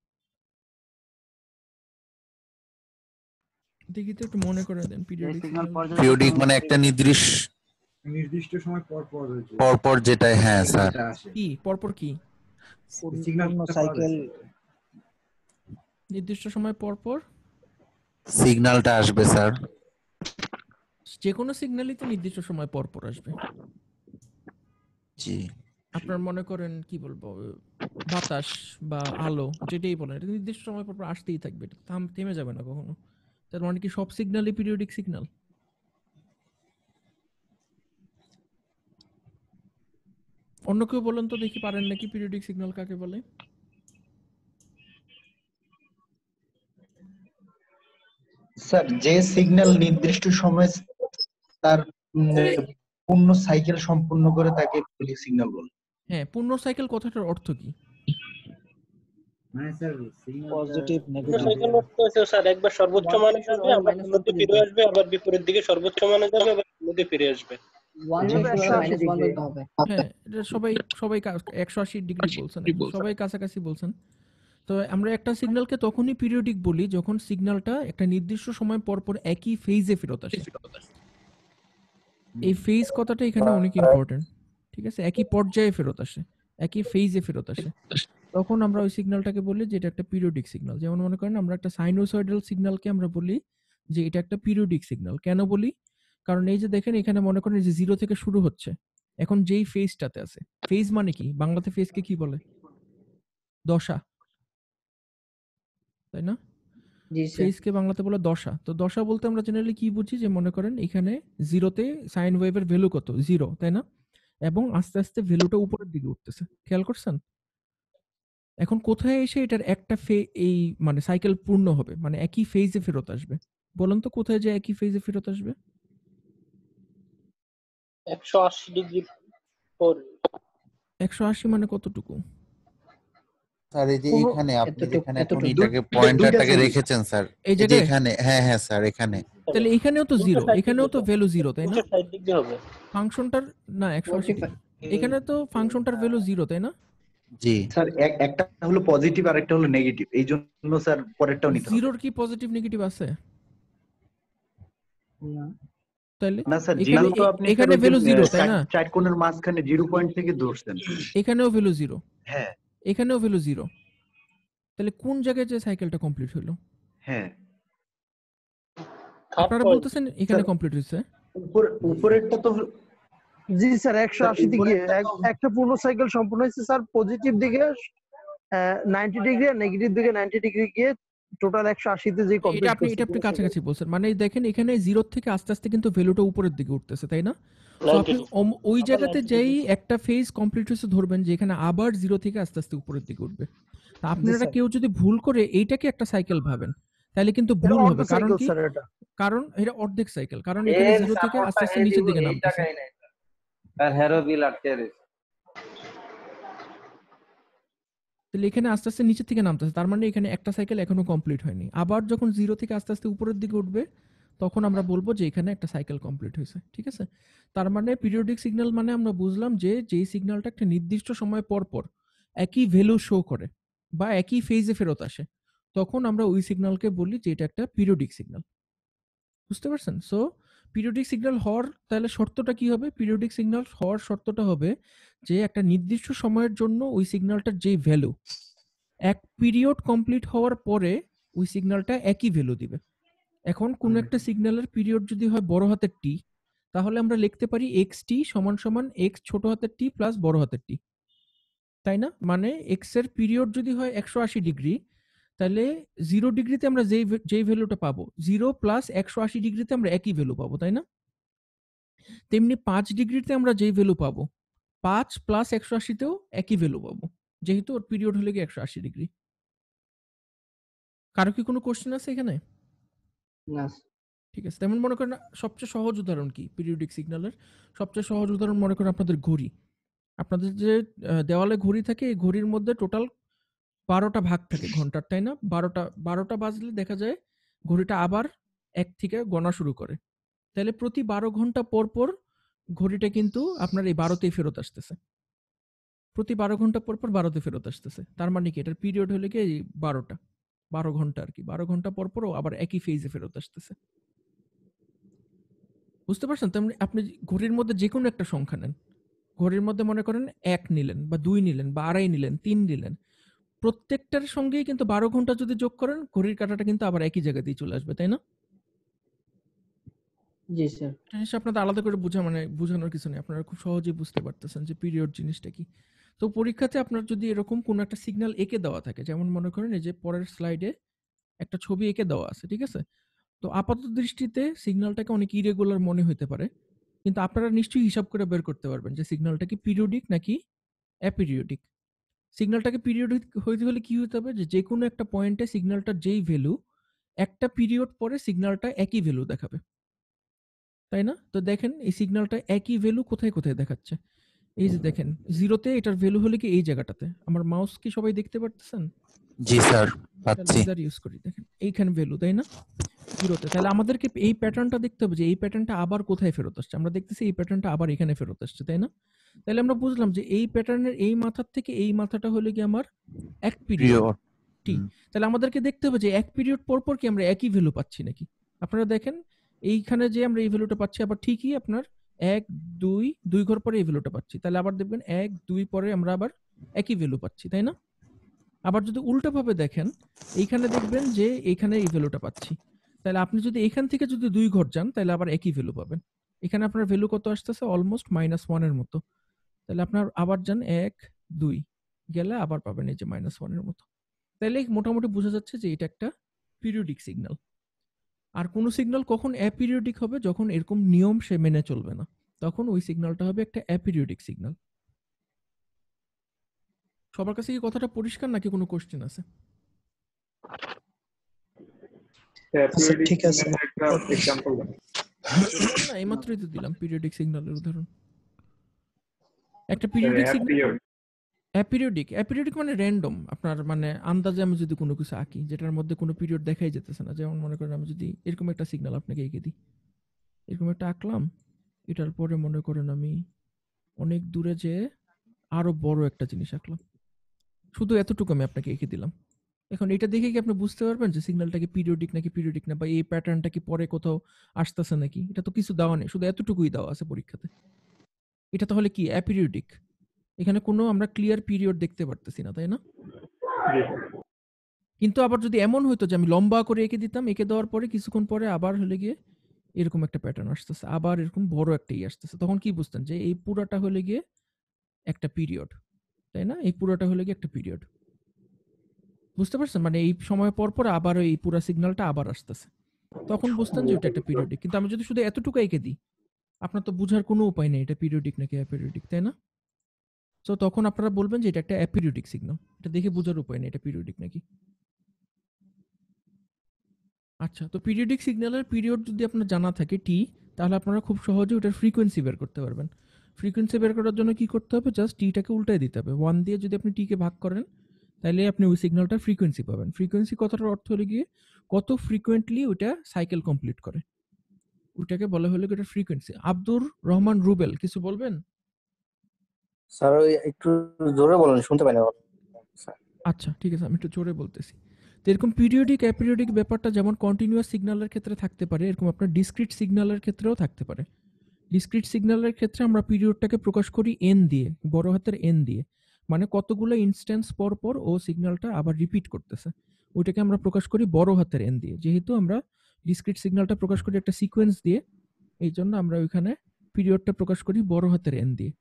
দেখি তো একটু মনে করে দেন পিরিয়ডিক সিগন্যাল। পিরিয়ডিক মানে একটা নির্দিষ্ট সময় পর পর হয়েছে পরপর যেটা, হ্যাঁ স্যার। কি পরপর কি সিগন্যাল সাইকেল নির্দিষ্ট সময় পরপর সিগন্যালটা আসবে স্যার। যে কোনো সিগন্যালই তো নির্দিষ্ট সময় পরপর আসবে। জি। আপনার মনে করেন কি বলবো, বাতাস বা আলো যেটাই বলেন, এটা নির্দিষ্ট সময় পর আসতেই থাকবে, এটা থেমে যাবে না কখনো। তার মানে কি সব সিগন্যালই পিরিয়ডিক সিগন্যাল? অন্য কেউ বলেন তো দেখি, পারেন নাকি? পিরিয়ডিক সিগন্যাল কাকে বলে? স্যার যে সিগন্যাল নির্দিষ্ট সময় তার পূর্ণ সাইকেল সম্পূর্ণ করে তাকে পিরিয়ডিক সিগন্যাল বলে। হ্যাঁ, পূর্ণ সাইকেল কথাটার অর্থ কি? মানে স্যার পজিটিভ সাইকেল অর্থ হচ্ছে স্যার একবার সর্বোচ্চ মানে যাবে, আবার মধ্যে ফিরে আসবে, আবার বিপরীত দিকে সর্বোচ্চ মানে যাবে, আবার মধ্যে ফিরে আসবে। হ্যাঁ, এটা সবাই 180 ডিগ্রি বলছেন, সবাই কাছাকাছি বলছেন। তো আমরা একটা সিগন্যালকে তখনই পিরিয়ডিক বলি যখন সিগন্যালটা একটা নির্দিষ্ট সময় পর পর একই ফেজে ফেরত আসে। এই ফেজ কথাটা এখানে অনেক ইম্পর্টেন্ট, ঠিক আছে? একই পর্যায়ে ফেরত আসে, একই ফেজে ফেরত আসে, তখন আমরা ওই সিগন্যালটাকে বলি যে এটা একটা পিরিয়ডিক সিগন্যাল। যেমন মনে করেন আমরা একটা সাইনোসয়েডাল সিগন্যালকে আমরা বলি যে এটা একটা পিরিয়ডিক সিগন্যাল। কেন বলি? কারণ এই যে দেখেন এখানে মনে করেন যে 0 থেকে শুরু হচ্ছে, এখন যেই ফেজটাতে আছে, ফেজ মানে কি বাংলাতে? ফেজকে কি বলে? দশা, তাই না? ফেজকে বাংলাতে বলে দশা। তো দশা বলতে আমরা জেনারেলি কি বুঝি, যে মনে করেন এখানে 0তে সাইন ওয়েভের ভ্যালু কত? 0, তাই না? এবং আস্তে আস্তে ভ্যালুটা উপরের দিকে উঠতেছে, খেয়াল করছেন? এখন কোথায় এসে এটার একটা এই মানে সাইকেল পূর্ণ হবে, মানে একই ফেজে ফেরত আসবে? বলুন তো কোথায় যে একই ফেজে ফেরত আসবে? 180 ডিগ্রি পর। 180 মানে কতটুকু? স্যার এই যে এখানে আপনি যেখানে এখন এটাকে পয়েন্টারটাকে রেখেছেন স্যার, এই যে এখানে, হ্যাঁ হ্যাঁ স্যার এখানে। তাহলে এখানেও তো 0, এখানেও তো ভ্যালু 0, তাই না? 60 ডিগ্রি হবে ফাংশনটার না 180 এখানে তো ফাংশনটার ভ্যালু 0, তাই না? জি স্যার, একটা হলো পজিটিভ আর একটা হলো নেগেটিভ, এই জন্য স্যার পরেরটাও নিতে হবে। 0 এর কি পজিটিভ নেগেটিভ আছে? না তাহলে না স্যার, এখানে তো আপনি এখানে ভ্যালু 0, তাই না? চার কোণের মাঝখানে 0 পয়েন্ট থেকে ধরছেন, এখানেও ভ্যালু 0, হ্যাঁ এখানেও ভ্যালু 0, তাহলে কোন জায়গায় যে সাইকেলটা কমপ্লিট হলো? হ্যাঁ আপনারা বলতেছেন এখানে কমপ্লিট হয়েছে, উপরেরটা তো জি স্যার 180 দিকে একটা পূর্ণ সাইকেল সম্পূর্ণ হয়েছে স্যার। পজিটিভ দিকে 90 ডিগ্রি আর নেগেটিভ দিকে 90 ডিগ্রি গিয়ে টোটাল 180 তে যে কমপ্লিট করছে। এটা আপনি কাছাকাছি বলছেন, মানে দেখেন এখানে 0 থেকে আস্তে আস্তে কিন্তু ভ্যালুটা উপরের দিকে উঠতেছে, তাই না? তো আপনি ওই জায়গাতে যেই একটা ফেজ কমপ্লিট হয়েছে ধরবেন যে এখানে আবার 0 থেকে আস্তে আস্তে উপরের দিকে উঠবে। তা আপনারা কেউ যদি ভুল করে এইটাকে একটা সাইকেল ভাবেন তাহলে কিন্তু ভুল হবে। কারণ কি? কারণ এটা অর্ধেক সাইকেল, কারণ এখানে 0 থেকে আস্তে আস্তে নিচের দিকে নামতেছে। আর হেরো বিল আটকে রয়েছে, তাহলে এখানে আস্তে আস্তে নিচের থেকে নামতেছে, তার মানে এখানে একটা সাইকেল এখনো কমপ্লিট হয়নি। আবার যখন 0 থেকে আস্তে আস্তে উপরের দিকে উঠবে তখন আমরা বলবো যে এখানে একটা সাইকেল কমপ্লিট হয়েছে, ঠিক আছে? তার মানে পিরিয়ডিক সিগন্যাল মানে আমরা বুঝলাম যে যেই সিগন্যালটা একটা নির্দিষ্ট সময় পর পর একই ভ্যালু শো করে বা একই ফেজে ফেরত আসে, তখন আমরা ওই সিগন্যালকে বলি যে এটা একটা পিরিয়ডিক সিগন্যাল। বুঝতে পারছেন? সো পিরিয়ডিক সিগন্যাল হওয়ার তাহলে শর্তটা কি হবে? পিরিয়ডিক সিগন্যাল হওয়ার শর্তটা হবে যে একটা নির্দিষ্ট সময়ের জন্য ওই সিগন্যালটার যে ভ্যালু, এক পিরিয়ড কমপ্লিট হওয়ার পরে ওই সিগন্যালটা একই ভ্যালু দিবে। এখন কোন একটা সিগন্যালের পিরিয়ড যদি হয় বড় হাতের টি, তাহলে আমরা লিখতে পারি xt সমান সমান x ছোট হাতের টি প্লাস বড় হাতের টি, তাই না? মানে x এর পিরিয়ড যদি হয় 180 ডিগ্রি, তাহলে 0 ডিগ্রিতে আমরা যেই ভ্যালুটা পাবো 0 প্লাস 180 ডিগ্রিতে আমরা একই ভ্যালু পাবো, তাই না? তেমনি 5 ডিগ্রিতে আমরা যেই ভ্যালু পাবো 5 প্লাস 180 তেও একই ভ্যালু পাবো, যেহেতু ওর পিরিয়ড হলে গিয়ে 180 ডিগ্রি। কারো কি কোনো কোশ্চেন আছে এখানে? না। ঠিক আছে, তেমন মনে করেন সবচেয়ে সহজ উদাহরণ কি পিরিয়ডিক সিগন্যালের? সবচেয়ে সহজ উদাহরণ মনে করেন আপনাদের ঘড়ি। আপনাদের যে দেওয়ালে ঘড়ি থাকে, এই ঘড়ির মধ্যে টোটাল 12টা ভাগ থাকে ঘন্টার, তাই না? 12টা বাজলে দেখা যায় ঘড়িটা আবার 1 থেকে গণা শুরু করে। তাহলে প্রতি 12 ঘন্টা পর পর ঘড়িটা কিন্তু আপনার এই 12তেই ফেরত আসতেছে। প্রতি 12 ঘন্টা পর পর 12তে ফেরত আসতেছে। তার মানে কি এটার পিরিয়ড হলে কি 12টা। 12 ঘন্টা আর কি, 12 ঘন্টা পর পরও আবার একই ফেজে ফেরত আসতেছে। বুঝতে পারছেন? তেমনি আপনি ঘড়ির মধ্যে যে কোনো একটা সংখ্যা নেন, ঘড়ির মধ্যে মনে করেন 1 নিলেন বা 2 নিলেন বা 2.5 নিলেন, 3 নিলেন, প্রত্যেকটার সঙ্গেই কিন্তু 12 ঘন্টা যদি যোগ করেন ঘড়ির কাঁটাটা কিন্তু আবার একই জায়গাতেই চলে আসবে, তাই না? জি স্যার। এটা জিনিস আপনাদের আলাদা করে বোঝানোর কিছু নেই, আপনারা খুব সহজেই বুঝতে পারতেছেন যে পিরিয়ড জিনিসটা কি। তো পরীক্ষাতে আপনার যদি এরকম কোনো একটা সিগন্যাল এঁকে দেওয়া থাকে, যেমন মনে করেন এই যে পরের স্লাইডে একটা ছবি এঁকে দেওয়া আছে, ঠিক আছে? তো আপাত দৃষ্টিতে সিগন্যালটাকে অনেক ইরেগুলার মনে হতে পারে, কিন্তু আপনারা নিশ্চয়ই হিসাব করে বের করতে পারবেন যে সিগন্যালটা কি পিরিয়ডিক নাকি অ্যাপিরিয়ডিক। সিগন্যালটাকে পিরিয়ডিক হইতে হলে কি হতে হবে, যে কোনো একটা পয়েন্টে সিগন্যালটার যেই ভ্যালু একটা পিরিয়ড পরে সিগন্যালটা একই ভ্যালু দেখাবে, তাই না? তো দেখেন এই সিগন্যালটা একই ভ্যালু কোথায় কোথায় দেখাচ্ছে। এই যে দেখেন 0-তে এটার ভ্যালু হলে কি এই জায়গাটাতে, আমার মাউস কি সবাই দেখতে পারতেছেন? জি স্যার, পাচ্ছি। লেজার ইউজ করি, দেখেন এইখানে ভ্যালু, তাই না? 0-তে। তাহলে আমাদেরকে এই প্যাটার্নটা দেখতে হবে যে এই প্যাটার্নটা আবার কোথায় ফেরত আসছে। আমরা দেখতেছি এই প্যাটার্নটা আবার এখানে ফেরত আসছে, তাই না? তাহলে আমরা বুঝলাম যে এই প্যাটার্নের এই মাথার থেকে এই মাথাটা হলে কি আমার এক পিরিয়ড। তাহলে আমাদেরকে দেখতে হবে যে এক পিরিয়ড পর পর কি আমরা একই ভ্যালু পাচ্ছি নাকি। আপনারা দেখেন এইখানে যে আমরা এই ভ্যালুটা পাচ্ছি আবার ঠিকই আপনার 1 2 ঘর পরে এই ভ্যালুটা পাচ্ছি, তাহলে আবার দেখবেন 1 2 পরে আমরা আবার একই ভ্যালু পাচ্ছি, তাই না? আবার যদি উল্টা ভাবে দেখেন এইখানে দেখবেন যে এইখানে এই ভ্যালুটা পাচ্ছি, তাহলে আপনি যদি এখান থেকে যদি 2 ঘর যান তাহলে আবার একই ভ্যালু পাবেন। এখানে আপনার ভ্যালু কত আসতেছে, অলমোস্ট -1 এর মতো। তাহলে আপনার আবার যান 1 2 গেলে আবার পাবেন এই যে -1 এর মতো। তাহলে মোটামুটি বোঝা যাচ্ছে যে এটা একটা পিরিয়ডিক সিগন্যাল। আর কোন সিগন্যাল কখন অ্যাপিরিয়ডিক হবে, যখন এরকম নিয়ম সে মেনে চলবে না, তখন ওই সিগন্যালটা হবে একটা অ্যাপিরিয়ডিক সিগন্যাল। সবার কাছে কি কথাটা পরিষ্কার নাকি কোনো কোশ্চেন আছে? ঠিক আছে। একটা এক্সাম্পল দেন। না এইমাত্রই তো দিলাম পিরিয়ডিক সিগন্যালের উদাহরণ। একটা পিরিয়ডিক সিগন্যাল অ্যাপিরিয়ডিক মানে র্যান্ডম, আপনার মানে আন্দাজে আমি যদি কোনো কিছু আঁকি যেটার মধ্যে কোনো পিরিয়ড দেখাই যেতেছে না, যেমন মনে করেন আমি যদি এরকম একটা সিগন্যাল আপনাকে এঁকে দিই, এরকম একটা আঁকলাম, এটার পরে মনে করেন আমি অনেক দূরে যে আরো বড় একটা জিনিস আঁকলাম, শুধু এতটুকু আমি আপনাকে এঁকে দিলাম। এখন এটা দেখে কি আপনি বুঝতে পারবেন যে সিগন্যালটা কি পিরিয়ডিক নাকি পিরিয়ডিক না, বা এই প্যাটার্নটা কি পরে কোথাও আসতেছে নাকি? এটা তো কিছু দেওয়া নেই, শুধু এতটুকুই দেওয়া আছে পরীক্ষাতে। এটা তাহলে কি অ্যাপিরিয়ডিক? এখানে কোনো আমরা ক্লিয়ার পিরিয়ড দেখতে পারতেছি না, তাই না? কিন্তু আবার যদি এমন হইতো যে আমি লম্বা করে এঁকে দিতাম, এঁকে দেওয়ার পরে কিছুক্ষণ পরে আবার হলে গিয়ে এরকম একটা প্যাটার্ন আসতেছে, আবার এরকম বড় একটা আসতেছে, তখন কি বুঝতেন যে এই পুরাটা হলে গিয়ে একটা পিরিয়ড, তাই না? এই পুরাটা হলে গিয়ে একটা পিরিয়ড। বুঝতে পারছেন? মানে এই সময় পর পর আবার এই পুরা সিগন্যালটা আবার আসতেছে, তখন বুঝতেন যে এটা একটা পিরিয়ডিক। কিন্তু আমি যদি শুধু এতটুকু এঁকে দিই, আপনার তো বোঝার কোনো উপায় নেই এটা পিরিয়ডিক নাকি অ্যাপিরিয়ডিক, তাই না? তো তখন আপনারা বলবেন যে এটা একটা অ্যাপিরিয়ডিক সিগন্যাল, এটা দেখে বোঝার উপায় নেই এটা পিরিয়ডিক নাকি। আচ্ছা, তো পিরিয়ডিক সিগন্যালের পিরিয়ড যদি আপনার জানা থাকে টি, তাহলে আপনারা খুব সহজে ওটার ফ্রিকোয়েন্সি বের করতে পারবেন। ফ্রিকোয়েন্সি বের করার জন্য কি করতে হবে, জাস্ট টিটাকে উল্টায় দিতে হবে। 1 দিয়ে যদি আপনি টিকে ভাগ করেন তাহলে আপনি ওই সিগন্যালটার ফ্রিকোয়েন্সি পাবেন। ফ্রিকোয়েন্সি কথাটার অর্থ হলো গিয়ে কত ফ্রিকোয়েন্টলি ওটা সাইকেল কমপ্লিট করে, ওটাকে বলা হলো এটা ফ্রিকোয়েন্সি। আব্দুর রহমান রুবেল কিছু বলবেন? স্যার ওই একটু জোরে বলেন, শুনতে পাই না। আচ্ছা ঠিক আছে, আমি একটু জোরে বলতেছি। তো এরকম পিরিয়ডিক অ্যাপিরিয়ডিক ব্যাপারটা যেমন কন্টিনিউয়াস সিগন্যালের ক্ষেত্রে থাকতে পারে, এরকম আপনার ডিসক্রিট সিগন্যালের ক্ষেত্রেও থাকতে পারে। ডিসক্রিট সিগন্যালের ক্ষেত্রে আমরা পিরিয়ডটাকে প্রকাশ করি এন দিয়ে, বড় হাতের এন দিয়ে, মানে কতগুলো ইনস্ট্যান্স পর পর ও সিগন্যালটা আবার রিপিট করতেছে, ওইটাকে আমরা প্রকাশ করি বড় হাতের এন দিয়ে। যেহেতু আমরা ডিসক্রিট সিগন্যালটা প্রকাশ করি একটা সিকোয়েন্স দিয়ে, এই জন্য আমরা ওইখানে পিরিয়ডটা প্রকাশ করি বড় হাতের এন দিয়ে,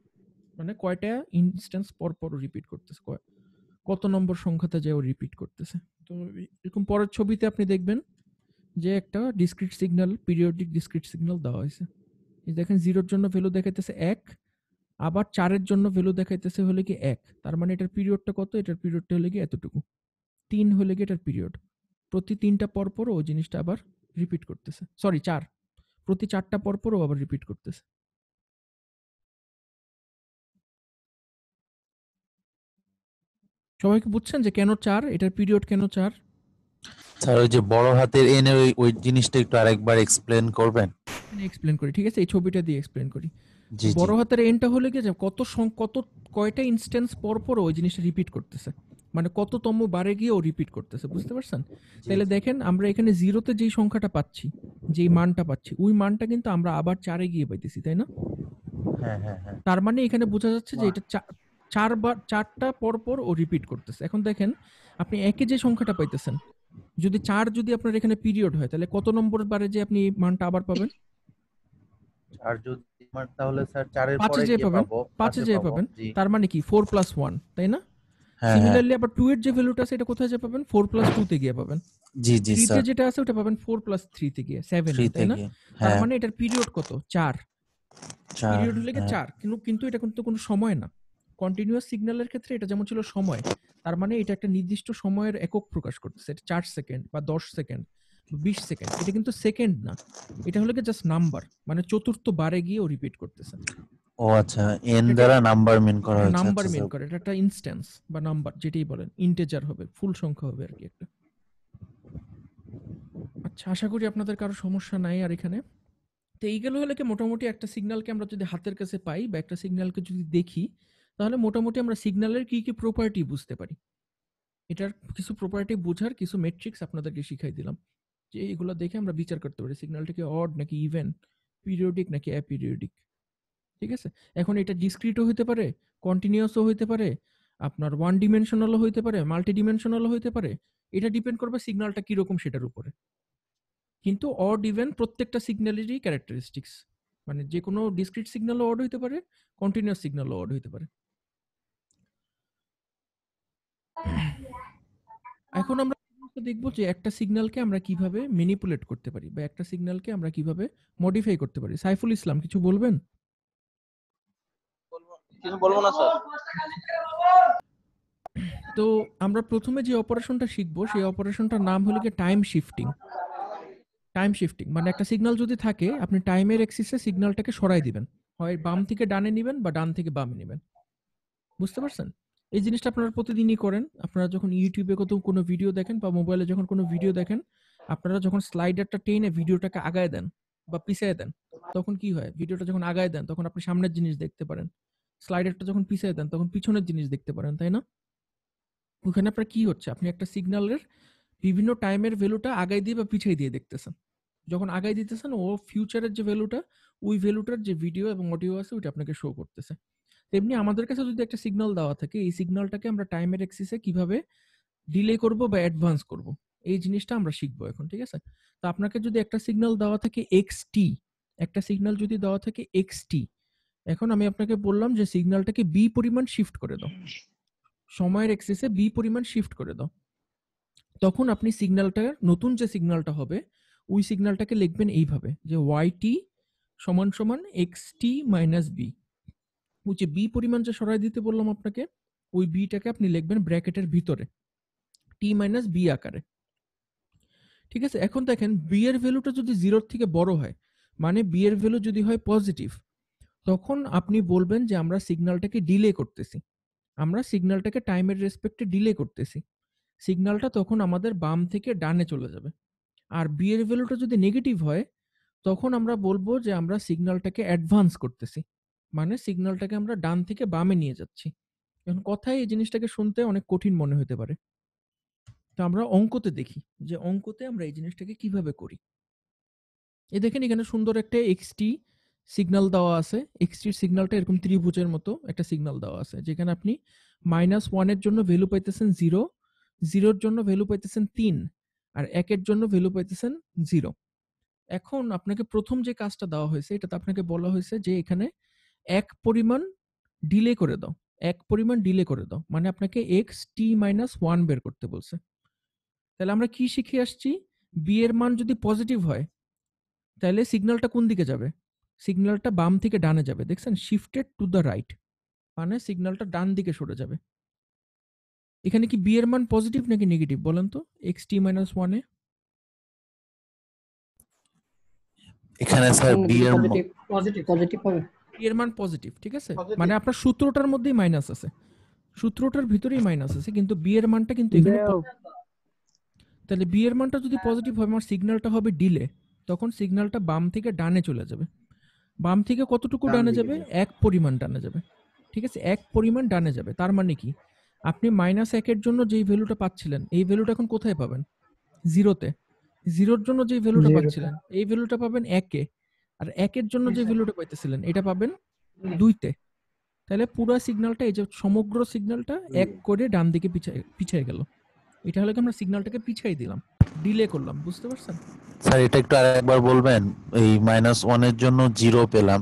মানে কয়টা ইনস্ট্যান্স পর পর রিপিট করতেছে, কত নম্বর সংখ্যাতে যায় ও রিপিট করতেছে। তো এরকম পরের ছবিতে আপনি দেখবেন যে একটা discrete signal, periodic discrete signal দেওয়া হয়েছে। এই দেখেন 0-এর জন্য ভ্যালু দেখাইতেছে 1, আবার 4-এর জন্য ভ্যালু দেখাইতেছে হলে কি 1, তার মানে এটার পিরিয়ডটা কত, এটার পিরিয়ডটা হলে কি এতটুকু। 3 হলে কি এটার পিরিয়ড, প্রতি 3টা পর পর ওই জিনিসটা আবার রিপিট করতেছে। সরি 4, প্রতি 4টা পর পর ও আবার রিপিট করতেছে। সবাই কি বুঝছেন যে কেন 4, এটার পিরিয়ড কেন 4? স্যার ওই যে বড় হাতের এন এর ওই জিনিসটা একটু আরেকবার এক্সপ্লেন করবেন? এক্সপ্লেন করি, ঠিক আছে, এই ছবিটা দিয়ে এক্সপ্লেন করি। জি বড় হাতের এনটা হলে কি যে কয়টা ইনস্ট্যান্স পর পর ওই জিনিসটা রিপিট করতেছে, মানে কততম বারে গিয়ে ও রিপিট করতেছে, বুঝতে পারছেন? তাহলে দেখেন আমরা এখানে 0-তে যেই সংখ্যাটা পাচ্ছি, যেই মানটা পাচ্ছি, ওই মানটা কিন্তু আমরা আবার 4-এ গিয়ে পাইতেছি, তাই না? হ্যাঁ হ্যাঁ হ্যাঁ। তার মানে এখানে বোঝা যাচ্ছে যে এটা 4টা পর পর ও রিপিট করতেছে। এখন দেখেন আপনি একে যে সংখ্যাটা পাইতেছেন, যদি 4 যদি আপনার এখানে পিরিয়ড হয়, তাহলে কত নম্বর বারে যে আপনি এই মানটা আবার পাবেন? আর যদি আমার তাহলে স্যার 4 এর 5-এ পরে যেয়ে গিয়ে পাবেন, পাবো, 5-এ যেয়ে পাবেন। জি। তার মানে কি 4 + 1, তাই না? হ্যাঁ হ্যাঁ সিমিলারলি আবার 2 এর যে ভ্যালুটা আছে এটা কোথায় যেয়ে পাবেন? 4 + 2 তে গিয়ে পাবেন। জি জি 3 তে স্যার, যেটা আছে ওটা পাবেন 4 + 3 তে গিয়ে 7, 3 তাই না? থেকে তার হ্যাঁ মানে এটার পিরিয়ড কত? 4। 4 পিরিয়ড হলে কি হ্যাঁ 4, কিন্তু এটা কিন্তু কোনো সময় না। কন্টিনিউয়াস সিগন্যালের ক্ষেত্রে এটা যেমন ছিল সময়, তার মানে এটা একটা নির্দিষ্ট সময়ের একক প্রকাশ করতেছে। এটা 4 সেকেন্ড বা 10 সেকেন্ড বা 20 সেকেন্ড, এটা কিন্তু সেকেন্ড না, এটা হলো কি জাস্ট নাম্বার, মানে চতুর্থ বারে গিয়ে ও রিপিট করতেছে। ও আচ্ছা, এন দ্বারা নাম্বার মিন করা হয়েছে। নাম্বার আচ্ছা মিন স্যার, করে, এটা একটা ইনস্ট্যান্স বা নাম্বার যেটাই বলেন, ইন্টিজার হবে, ফুল সংখ্যা হবে আর কি একটা। আচ্ছা, আশা করি আপনাদের কারো সমস্যা নাই আর এখানে। তো এইগুলো হলে কি মোটামুটি একটা সিগন্যালকে আমরা যদি হাতের কাছে পাই বা একটা সিগন্যালকে যদি দেখি, তাহলে মোটামুটি আমরা সিগন্যালের কি কি প্রপার্টি বুঝতে পারি। এটার কিছু প্রপার্টি বোঝার কিছু মেট্রিক্স আপনাদেরকে শিখাই দিলাম, যে এগুলো দেখে আমরা বিচার করতে পারি সিগন্যালটা কি অড নাকি ইভেন, পিরিয়ডিক নাকি অ্যাপিরিয়ডিক। ঠিক আছে? এখন এটা ডিসক্রিটও হইতে পারে, কন্টিনিউয়াসও হইতে পারে, আপনার ওয়ান ডিমেনশনালও হইতে পারে, মাল্টি ডিমেনশনালও হইতে পারে। এটা ডিপেন্ড করবে সিগন্যালটা কিরকম সেটার উপরে। কিন্তু অড ইভেন প্রত্যেকটা সিগন্যালেরই ক্যারেক্টারিস্টিক্স, মানে যে কোনো ডিসক্রিট সিগন্যালও অড হইতে পারে, কন্টিনিউয়াস সিগন্যালও অড হইতে পারে। এখন আমরা দেখবো যে একটা সিগন্যালকে আমরা কিভাবে ম্যানিপুলেট করতে পারি বা একটা সিগন্যালকে আমরা কিভাবে মডিফাই করতে পারি। সাইফুল ইসলাম কিছু বলবেন? কিছু বলবো না স্যার। তো আমরা প্রথমে যে অপারেশনটা শিখবো সেই অপারেশনটার নাম হলো কি টাইম শিফটিং। টাইম শিফটিং মানে একটা সিগন্যাল যদি থাকে, আপনি টাইমের এক্সিসে সিগন্যালটাকে সরাই দিবেন, হয় বাম থেকে ডানে নেবেন বা ডান থেকে বামে নেবেন। বুঝতে পারছেন? এই জিনিসটা আপনারা প্রতিদিনই করেন। আপনারা যখন ইউটিউবে কোনো ভিডিও দেখেন বা মোবাইলে যখন কোনো ভিডিও দেখেন, আপনারা যখন স্লাইডারটা টেনে ভিডিওটাকে আগায় দেন বা পিছায় দেন, তখন কি হয়? ভিডিওটা যখন আগায় দেন তখন আপনি সামনের জিনিস দেখতে পারেন, স্লাইডারটা যখন পিছায় দেন তখন পিছনের জিনিস দেখতে পারেন, তাই না? ওখানে আপনার কি হচ্ছে? আপনি একটা সিগন্যালের বিভিন্ন টাইমের ভ্যালুটা আগায় দিয়ে বা পিছাই দিয়ে দেখতেছেন। যখন আগায় দিতেছেন, ও ফিউচারের যে ভ্যালুটা, ওই ভ্যালুটার যে ভিডিও এবং অডিও আছে ওইটা আপনাকে শো করতেছে। তেমনি আমাদের কাছে যদি একটা সিগন্যাল দেওয়া থাকে, এই সিগন্যালটাকে আমরা টাইমের এক্সিসে কিভাবে ডিলে করব বা অ্যাডভান্স করব, এই জিনিসটা আমরা শিখবো এখন। ঠিক আছে? তো আপনাকে যদি একটা সিগন্যাল দেওয়া থাকে xt, একটা সিগন্যাল যদি দেওয়া থাকে xt, এখন আমি আপনাকে বললাম যে সিগন্যালটাকে b পরিমাণ শিফট করে দাও, সময়ের এক্সিসে b পরিমাণ শিফট করে দাও। তখন আপনি সিগন্যালটার নতুন যে সিগন্যালটা হবে, ওই সিগন্যালটাকে লিখবেন এইভাবে যে yt সমান সমান xt মাইনাস b। ওই যে বি পরিমাণ যে সরাই দিতে বললাম আপনাকে, ওই বিটাকে আপনি লিখবেন ব্র্যাকেটের ভিতরে টি মাইনাস বি আকারে। ঠিক আছে? এখন দেখেন বি এর ভ্যালুটা যদি 0 থেকে বড় হয়, মানে বি এর ভ্যালু যদি হয় পজিটিভ, তখন আপনি বলবেন যে আমরা সিগন্যালটাকে ডিলে করতেছি, আমরা সিগন্যালটাকে টাইমের রেসপেক্টে ডিলে করতেছি। সিগন্যালটা তখন আমাদের বাম থেকে ডানে চলে যাবে। আর বি এর ভ্যালুটা যদি নেগেটিভ হয়, তখন আমরা বলবো যে আমরা সিগন্যালটাকে অ্যাডভান্স করতেছি, মানে সিগন্যালটাকে আমরা ডান থেকে বামে নিয়ে যাচ্ছি। এখন কথায় এই জিনিসটাকে শুনতে অনেক কঠিন মনে হতে পারে, তো আমরা অঙ্কতে দেখি যে অঙ্কতে আমরা এই জিনিসটাকে কিভাবে করি। এই দেখেন এখানে সুন্দর একটা এক্সটি সিগন্যাল দেওয়া আছে। এক্সটির সিগন্যালটা এরকম ত্রিভুজের মতো একটা সিগন্যাল দেওয়া আছে, যেখানে আপনি -1 এর জন্য ভ্যালু পাইতেছেন 0, 0 এর জন্য ভ্যালু পাইতেছেন 3, আর 1 এর জন্য ভ্যালু পাইতেছেন 0। এখন আপনাকে প্রথম যে কাজটা দেওয়া হয়েছে, এটাতে আপনাকে বলা হয়েছে যে এখানে 1 পরিমাণ ডিলে করে দাও, 1 পরিমাণ ডিলে করে দাও, মানে আপনাকে xt-1 বের করতে বলছে। তাহলে আমরা কি শিখে আসছি? b এর মান যদি পজিটিভ হয়, তাহলে সিগন্যালটা কোন দিকে যাবে? সিগন্যালটা বাম থেকে ডানে যাবে। দেখছেন, শিফটেড টু দ্য রাইট, মানে সিগন্যালটা ডান দিকে সরে যাবে। এখানে কি b এর মান পজিটিভ নাকি নেগেটিভ বলেন তো xt-1 এ? এখানে স্যার বি এর পজিটিভ হবে। b এর মান পজিটিভ, ঠিক আছে? মানে আপনার সূত্রটার মধ্যেই মাইনাস আছে, সূত্রটার ভিতরেই মাইনাস আছে, কিন্তু b এর মানটা কিন্তু এখানে তাহলে b এর মানটা যদি পজিটিভ হয়, আমার সিগন্যালটা হবে ডিলে, তখন সিগন্যালটা বাম থেকে ডানে চলে যাবে। বাম থেকে কতটুকু ডানে যাবে? 1 পরিমাণ ডানে যাবে। ঠিক আছে? 1 পরিমাণ ডানে যাবে। তার মানে কি? আপনি -1 এর জন্য যেই ভ্যালুটা পাচ্ছিলেন এই ভ্যালুটা এখন কোথায় পাবেন? 0-তে। 0-র জন্য যেই ভ্যালুটা 0-তে। পাচ্ছিলেন এই ভ্যালুটা পাবেন 1-এ। আর 1-এর জন্য যে ভ্যালুটা পাইতেছিলেন এটা পাবেন 2-তে। তাহলে পুরো সিগন্যালটা এই যে সমগ্র সিগন্যালটা 1 করে ডান দিকে পিছায় গেল। এটা হলো কি আমরা সিগন্যালটাকে পিছাই দিলাম, ডিলে করলাম, বুঝতে পারছেন? স্যার এটা একটু আরেকবার বলবেন? এই -1 এর জন্য 0 পেলাম।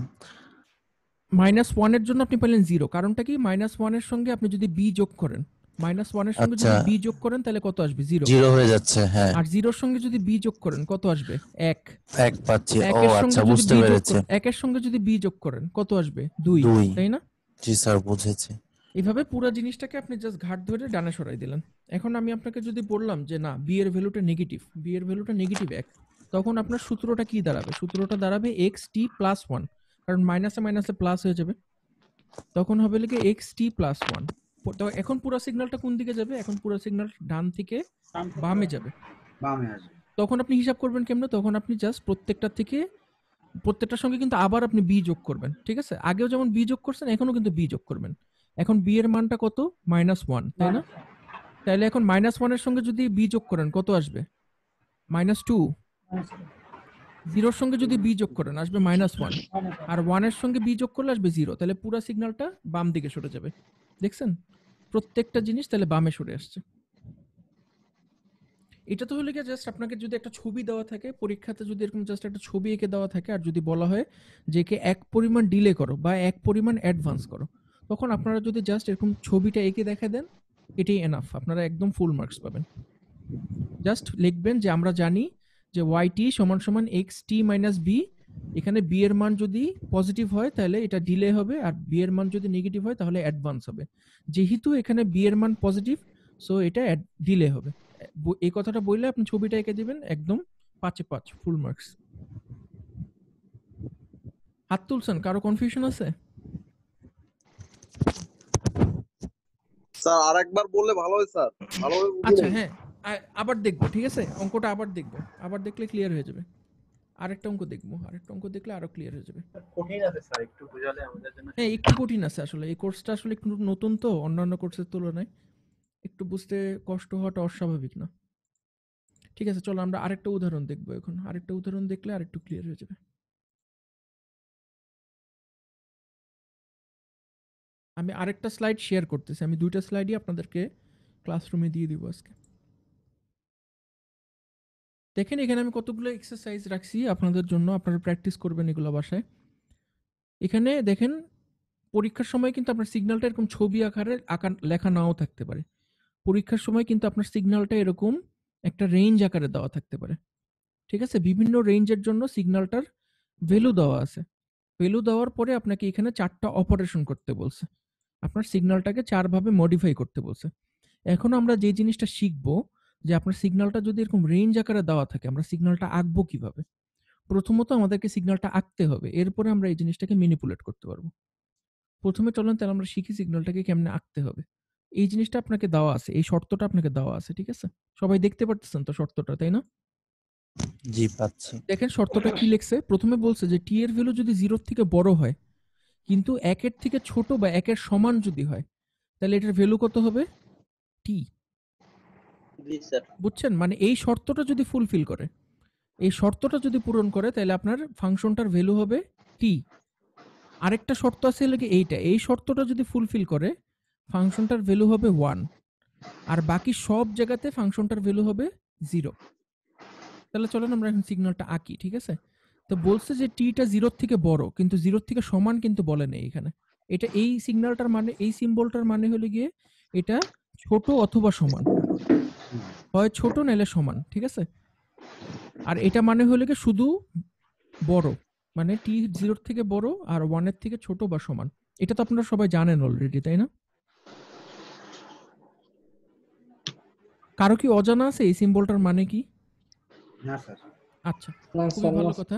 -1 এর জন্য আপনি পেলেন 0, কারণটা কি? -1 এর সঙ্গে আপনি যদি b যোগ করেন, -1 এর সঙ্গে যদি আচ্ছা b যোগ করেন তাহলে কত আসবে? 0। 0 হয়ে যাচ্ছে, হ্যাঁ। আর 0-র সঙ্গে যদি b যোগ করেন কত আসবে? 1। 1 পাচ্ছি। 1 ও এর সঙ্গে আচ্ছা, যদি বুঝতে b যোগ পেরেছি। করেন, 1 এর সঙ্গে যদি b যোগ করেন কত আসবে? 2, 2। তাই না? জি স্যার, বুঝেছি। এইভাবে পুরো জিনিসটাকে আপনি জাস্ট ঘাট ধরে ডানে সরাই দিলেন। এখন আমি আপনাকে যদি বললাম যে না, b এর ভ্যালুটা নেগেটিভ, b এর ভ্যালুটা নেগেটিভ 1, তখন আপনার সূত্রটা কি দাঁড়াবে? সূত্রটা দাঁড়াবে xt + 1, কারণ মাইনাসে মাইনাসে প্লাস হয়ে যাবে। তখন হবে লিখে xt + 1। তো এখন পুরো সিগন্যালটা কোন দিকে যাবে? এখন পুরো সিগন্যাল ডান থেকে বামে যাবে। বামে আসবে। তখন আপনি হিসাব করবেন কেমনে? তখন আপনি জাস্ট প্রত্যেকটার সঙ্গে কিন্তু আবার আপনি b যোগ করবেন, ঠিক আছে? আগেও যেমন b যোগ করছেন এখনো কিন্তু b যোগ করবেন। এখন b এর মানটা কত? -1, তাই না? তাহলে এখন -1 এর সঙ্গে যদি b যোগ করেন কত আসবে? -2। 0-র সঙ্গে যদি b যোগ করেন আসবে -1, আর 1 এর সঙ্গে b যোগ করলে আসবে 0। তাহলে পুরো সিগন্যালটা বাম দিকে সরে যাবে। দেখছেন? প্রত্যেকটা জিনিস তাহলে বামে সরে আসছে। এটা তো হলো গিয়ে জাস্ট আপনাকে যদি একটা ছবি দেওয়া থাকে পরীক্ষাতে, যদি এরকম জাস্ট একটা ছবি এঁকে দেওয়া থাকে আর যদি বলা হয় যে একে 1 পরিমাণ ডিলে করো বা 1 পরিমাণ অ্যাডভান্স করো, তখন আপনারা যদি জাস্ট এরকম ছবিটা এঁকে দেখা দেন, এটাই এনাফ, আপনারা একদম ফুল মার্কস পাবেন। জাস্ট লিখবেন যে আমরা জানি যে yt = xt - b, এখানে b এর মান যদি পজিটিভ হয় তাহলে এটা ডিলে হবে, আর b এর মান যদি নেগেটিভ হয় তাহলে অ্যাডভান্স হবে। যেহেতু এখানে b এর মান পজিটিভ, সো এটা ডিলে হবে। এই কথাটা বললে আপনি ছবিটা এঁকে দিবেন, একদম 5-এ 5, ফুল মার্কস। হাত তুলছেন, কারো কনফিউশন আছে? স্যার আরেকবার বললে ভালো হয় স্যার, ভালোভাবে বুঝিয়ে আচ্ছা বলুন। হ্যাঁ, আবার দেখবো, ঠিক আছে? অঙ্কটা আবার দেখবো, আবার দেখলে ক্লিয়ার হয়ে যাবে। আরেকটা অঙ্ক দেখবো, আরেকটা অঙ্ক দেখলে আরো ক্লিয়ার হয়ে যাবে। কঠিন আছে স্যার, একটু বুঝালে আমাদের জন্য। হ্যাঁ, একটু কঠিন আছে আসলে। এই কোর্সটা আসলে একটু নতুন তো, অন্যান্য কোর্সের তুলনায় একটু বুঝতে কষ্ট হওয়াটা অস্বাভাবিক না। ঠিক আছে, চলো আমরা আরেকটা উদাহরণ দেখবো এখন। আরেকটা উদাহরণ দেখলে আরেকটু ক্লিয়ার হয়ে যাবে। আমি আরেকটা স্লাইড শেয়ার করতেছি, আমি 2টা স্লাইডই আপনাদেরকে ক্লাসরুমে দিয়ে দিব আজকে। দেখেন এখানে আমি কতগুলো এক্সারসাইজ রাখছি আপনাদের জন্য, আপনারা প্র্যাকটিস করবেন এগুলো বাসায়। এখানে দেখেন পরীক্ষার সময় কিন্তু আপনার সিগন্যালটা এরকম ছবি আকারে লেখা নাও থাকতে পারে। পরীক্ষার সময় কিন্তু আপনার সিগন্যালটা এরকম একটা রেঞ্জ আকারে দেওয়া থাকতে পারে, ঠিক আছে? বিভিন্ন রেঞ্জের জন্য সিগন্যালটার ভ্যালু দেওয়া আছে। ভ্যালু দেওয়ার পরে আপনাকে এখানে 4টা অপারেশন করতে বলছে, আপনার সিগন্যালটাকে 4 ভাবে মডিফাই করতে বলছে। এখন আমরা যে জিনিসটা শিখবো যে আপনার সিগন্যালটা যদি এরকম রেঞ্জ আকারে দেওয়া থাকে, আমরা সিগন্যালটা আঁকবো কিভাবে? প্রথমত আমাদেরকে সিগন্যালটা আঁকতে হবে, এরপরে আমরা এই জিনিসটাকে ম্যানিপুলেট করতে পারবো। প্রথমে চলেন তাহলে আমরা শিখি সিগন্যালটাকে কেমনে আঁকতে হবে। এই জিনিসটা আপনাকে দেওয়া আছে, এই শর্তটা আপনাকে দেওয়া আছে, ঠিক আছে? সবাই দেখতে পারতেছেন তো শর্তটা, তাই না? জি, পাচ্ছি। দেখেন শর্তটা কি লিখছে। প্রথমে বলছে যে টি এর ভ্যালু যদি 0 থেকে বড় হয় কিন্তু 1 এর থেকে ছোট বা 1 এর সমান যদি হয়, তাহলে এটার ভ্যালু কত হবে? টি। জি স্যার। বুঝছেন? মানে এই শর্তটা যদি ফুলফিল করে, এই শর্তটা যদি পূরণ করে, তাহলে আপনার ফাংশনটার ভ্যালু হবে টি। আরেকটা শর্ত আছে লাগে এইটা, এই শর্তটা যদি ফুলফিল করে ফাংশনটার ভ্যালু হবে 1, আর বাকি সব জায়গাতে ফাংশনটার ভ্যালু হবে 0। তাহলে চলেন আমরা এখন সিগন্যালটা আঁকি, ঠিক আছে? তো বলছে যে টিটা 0 থেকে বড় কিন্তু 0 থেকে সমান কিন্তু বলে নেই এখানে। এটা এই সিগন্যালটার মানে, এই সিম্বলটার মানে হলো গিয়ে এটা ছোট অথবা সমান, হয় ছোট নাইলে সমান, ঠিক আছে? আর এটা মানে হলো গিয়ে শুধু বড়, মানে টি 0 থেকে বড় আর 1 এর থেকে ছোট বা সমান। এটা তো আপনারা সবাই জানেন অলরেডি, তাই না? কারো কি অজানা আছে এই সিম্বলটার মানে কি? না স্যার। আচ্ছা, খুবই ভালো কথা।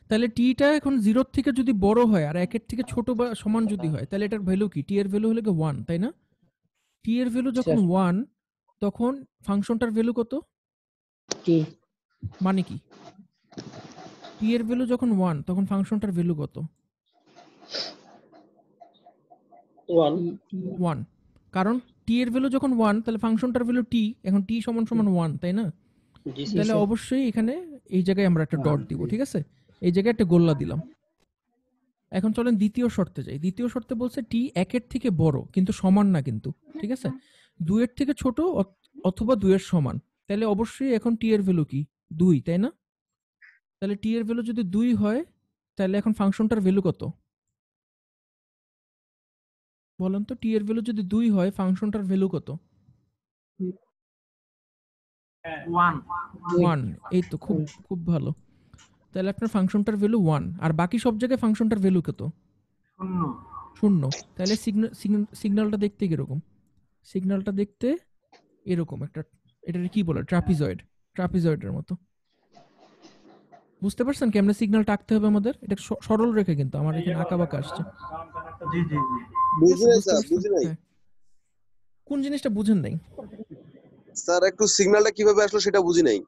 তাহলে টিটা এখন 0 থেকে যদি বড় হয় আর 1 এর থেকে ছোট বা সমান যদি হয়, তাহলে এটার ভ্যালু কি? টি এর ভ্যালু হলো 1, তাই না? টি এর ভ্যালু যখন 1, তখন ফাংশনটার ভ্যালু কত? টি। মানে কি? টি এর ভ্যালু যখন 1 তখন ফাংশনটার ভ্যালু কত? 1। কারণ টি এর ভ্যালু যখন 1 তাহলে ফাংশনটার ভ্যালু টি, এখন টি সমান সমান 1, তাই না? জি তাহলে স্যার। অবশ্যই এখানে এই জায়গায় আমরা একটা ডট দিব, ঠিক আছে? এই জায়গায় একটা গোল্লা দিলাম। এখন চলেন দ্বিতীয় শর্তে যাই। দ্বিতীয় শর্তে বলছে টি 1 এর থেকে বড় কিন্তু সমান না, কিন্তু ঠিক আছে 2 এর থেকে ছোট অথবা 2 এর সমান। তাহলে অবশ্যই এখন টি এর ভ্যালু কি 2, তাই না? তাহলে টি এর ভ্যালু যদি 2 হয় তাহলে এখন ফাংশনটার ভ্যালু কত বলেন তো? টি এর ভ্যালু যদি 2 হয় ফাংশনটার ভ্যালু কত? 1। এই তো খুব খুব ভালো। তাহলে আপনার ফাংশনটার ভ্যালু 1, আর বাকি সব জায়গায় ফাংশনটার ভ্যালু কত? 0। তাহলে সিগন্যালটা দেখতে কিরকম? সিগন্যালটা দেখতে এরকম একটা, এটাকে কি বলে, ট্রাপিজয়েডের মতো। বুঝতে পারছেন কেমনে সিগন্যালটা আঁকতে হবে আমাদের? এটা সরল রেখে, কিন্তু আমার এখানে আঁকা বাঁকা আসছে। জি জি জি বুঝি নাই স্যার, বুঝি নাই কোন জিনিসটা বুঝেন নাই? স্যার একটু সিগন্যালটা কিভাবে আসলো সেটা বুঝি নাই।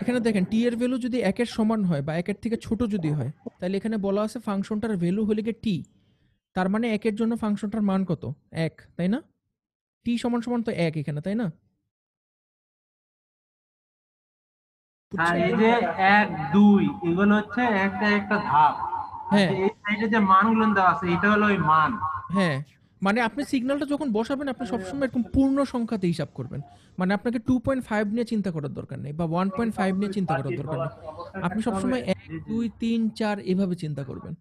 এখানে দেখেন টি এর ভ্যালু যদি 1 এর সমান হয় বা 1 এর থেকে ছোট যদি হয়, তাহলে এখানে বলা আছে ফাংশনটার ভ্যালু হলে কি টি, তার মানে 1 এর জন্য ফাংশনটার মান কত? 1, তাই না? টি সমান সমান তো 1 এখানে, তাই না? আর এই যে 1 2 এগুলো হচ্ছে একটা একটা ধাপ। হ্যাঁ, এই সাইডে যে মানগুলো দেওয়া আছে এটা হলো ওই মান। হ্যাঁ, মানে আপনি সিগন্যালটা যখন বসাবেন আপনি সবসময় এরকম পূর্ণ সংখ্যাতে হিসাব করবেন। মানে আপনাকে 2.5 নিয়ে চিন্তা করার দরকার নেই বা 1.5 নিয়ে চিন্তা করার দরকার নেই। আপনি সবসময় 1 2 3 4 এভাবে চিন্তা করবেন।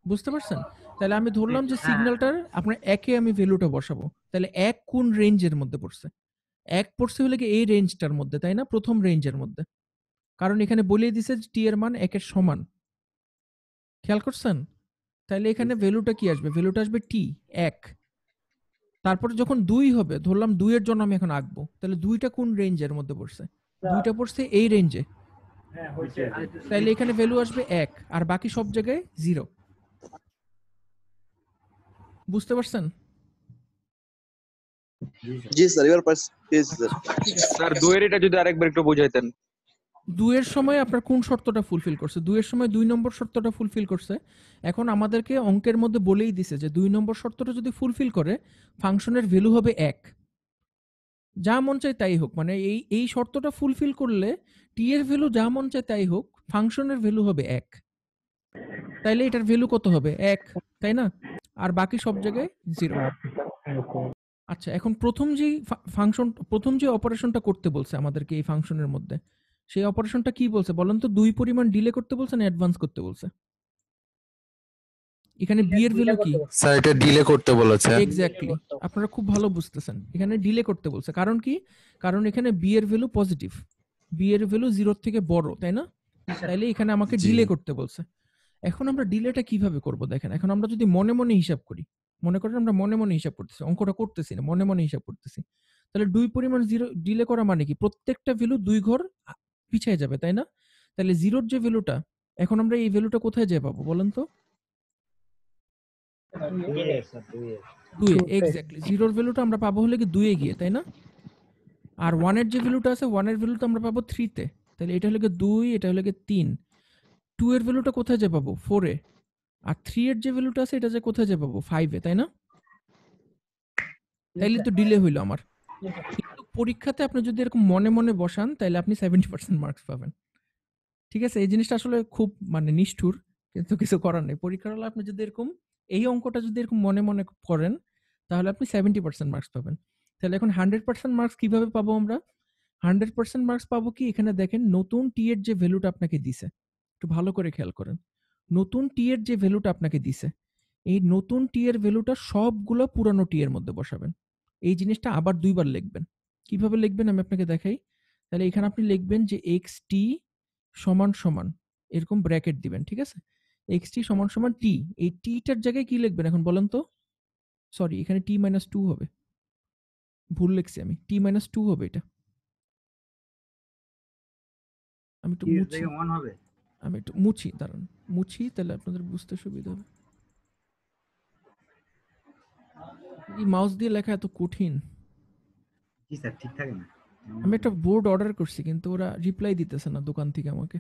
বুঝতে পারছেন? তাহলে আমি ধরলাম যে সিগন্যালটার আপনার 1 এ আমি ভ্যালুটা বসাবো। তাহলে 1 কোন রেঞ্জের মধ্যে পড়ছে? 1 পড়ছে হলে কি এই রেঞ্জটার মধ্যে, তাই না? প্রথম রেঞ্জের মধ্যে। কারণ এখানে বলেই দিছে যে টি এর মান 1 এর সমান। খেয়াল করছেন? তাহলে এখানে ভ্যালুটা কি আসবে? ভ্যালুটা আসবে টি 1। তারপরে যখন 2 হবে, ধরলাম 2 এর জন্য আমি এখন আঁকবো, তাহলে 2টা কোন রেঞ্জের মধ্যে পড়ছে? 2টা পড়ছে এই রেঞ্জে। তাহলে এখানে ভ্যালু আসবে 1, আর বাকি সব জায়গায় 0। বুঝতে পারছেন? জি স্যার, এবার পেয়েছি স্যার। স্যার 2 এর এটা যদি আরেকবার একটু বুঝাইতেন। 2 এর সময় আপনার কোন শর্তটা ফুলফিল করছে? 2 এর সময় 2 নম্বর শর্তটা ফুলফিল করছে। এখন আমাদেরকে অঙ্কের মধ্যে বলেই দিছে যে 2 নম্বর শর্তটা যদি ফুলফিল করে ফাংশনের ভ্যালু হবে 1। যা মন চায় তাই হোক, মানে এই শর্তটা ফুলফিল করলে টি এর ভ্যালু যা মন চায় তাই হোক, ফাংশনের ভ্যালু হবে 1। তাইলে এটার ভ্যালু কত হবে? 1, তাই না? আর বাকি সব জায়গায় 0। আচ্ছা, এখন প্রথম যে অপারেশনটা করতে বলছে আমাদেরকে এই ফাংশনের মধ্যে, সেই অপারেশনটা কি বলছে বলেন তো? 2 পরিমাণ ডিলে করতে বলছে না অ্যাডভান্স করতে বলছে? এখানে বি এর ভ্যালু কি? স্যার এটা ডিলে করতে বলেছে। এক্স্যাক্টলি, আপনারা খুব ভালো বুঝতেছেন। এখানে ডিলে করতে বলছে, কারণ কি? কারণ এখানে বি এর ভ্যালু পজিটিভ, বি এর ভ্যালু 0 থেকে বড়, তাই না? তাইলে এখানে আমাকে ডিলে করতে বলছে। এখন আমরা ডিলেটা কিভাবে করব দেখেন। এখন আমরা যদি মনে মনে হিসাব করি, মনে করেন আমরা মনে মনে হিসাব করতেছি, অঙ্কটা করতেছি না, মনে মনে হিসাব করতেছি, তাহলে 2 পরিমাণ 0 ডিলে করা মানে কি? প্রত্যেকটা ভ্যালু 2 ঘর পিছিয়ে যাবে, তাই না? তাহলে 0 যে ভ্যালুটা, এখন আমরা এই ভ্যালুটা কোথায় যেয়ে পাবো বলেন তো? 2 এ, এক্স্যাক্টলি 0 এর ভ্যালুটা আমরা পাবো হলে কি 2 এ গিয়ে, তাই না? আর 1 এর যে ভ্যালুটা আছে, 1 এর ভ্যালুটা আমরা পাবো 3 তে। তাহলে এটা হলো কি 2, এটা হলো কি 3। 2 এর ভ্যালুটা কোথায় যে পাবো? 4 এ। আর 3 এর যে ভ্যালুটা আছে এটা যে কোথায় যে পাবো? 5 এ, তাই না? তাইলে তো ডিলে হইলো আমার। কিন্তু পরীক্ষাতে আপনি যদি এরকম মনে মনে বসান তাহলে আপনি 70% মার্কস পাবেন। ঠিক আছে? এই জিনিসটা আসলে খুব মানে নিষ্ঠুর, কিন্তু কিছু করার নেই। পরীক্ষার হলে আপনি যদি এরকম এই অঙ্কটা যদি এরকম মনে মনে করেন তাহলে আপনি 70% মার্কস পাবেন। তাহলে এখন 100% মার্কস কিভাবে পাবো আমরা? 100% মার্কস পাবো কি? এখানে দেখেন নতুন টি এর যে ভ্যালুটা আপনাকে দিছে, একটু ভালো করে খেয়াল করেন। নতুন টি এর যে ভ্যালুটা আপনাকে দিছে, এই নতুন টি এর ভ্যালুটা সবগুলো পুরানো টি এর মধ্যে বসাবেন। এই জিনিসটা আবার 2 বার লিখবেন। কিভাবে লিখবেন আমি আপনাকে দেখাই। তাহলে এখানে আপনি লিখবেন যে xt সমান সমান এরকম ব্র্যাকেট দিবেন, ঠিক আছে? xt সমান সমান t। এই টিটার জায়গায় কি লিখবেন এখন বলেন তো? সরি, এখানে t-2 হবে, ভুল লিখছি আমি। t-2 হবে এটা। আমি একটু মুছি, আমি একটু মুছি, দাঁড়ান মুছি, তাহলে আপনাদের বুঝতে সুবিধা হবে। এই মাউস দিয়ে লেখা এত কঠিন। জি স্যার, ঠিক থাকে না। আমি একটা বোর্ড অর্ডার করছি কিন্তু ওরা রিপ্লাই দিতেছে না দোকান থেকে আমাকে।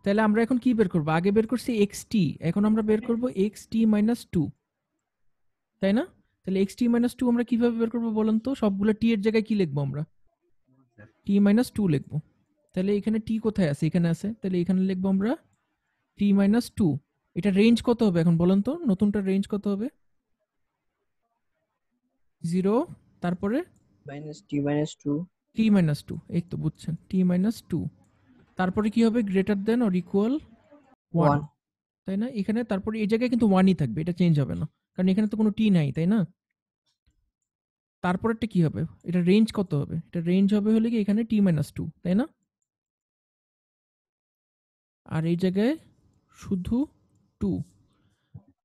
তাহলে আমরা এখন কি বের করব? আগে বের করছি xt, এখন আমরা বের করব xt-2, তাই না? তাহলে xt মাইনাস 2 আমরা কিভাবে বের করবো বলেন তো? সবগুলো t এর জায়গায় কি লিখবো আমরা? t মাইনাস 2 লিখবো। তাহলে এখানে t কোথায় আছে? এখানে আছে। তাহলে এখানে লিখবো আমরা t মাইনাস 2। এটা রেঞ্জ কত হবে এখন বলেন তো? নতুনটার রেঞ্জ কত হবে? 0 তারপরে minus t minus 2 t minus 2, এই তো বুঝছেন, t মাইনাস 2। তারপরে কি হবে? গ্রেটার দেন অর ইকুয়াল 1, তাই না? এখানে তারপরে এই জায়গায় কিন্তু 1ই থাকবে, এটা চেঞ্জ হবে না, কারণ এখানে তো কোনো t নাই, তাই না? তারপরেরটা কি হবে? এটা রেঞ্জ কত হবে? এটা রেঞ্জ হবে হলে কি এখানে t মাইনাস 2, তাই না? আর এই জায়গায় শুধু 2,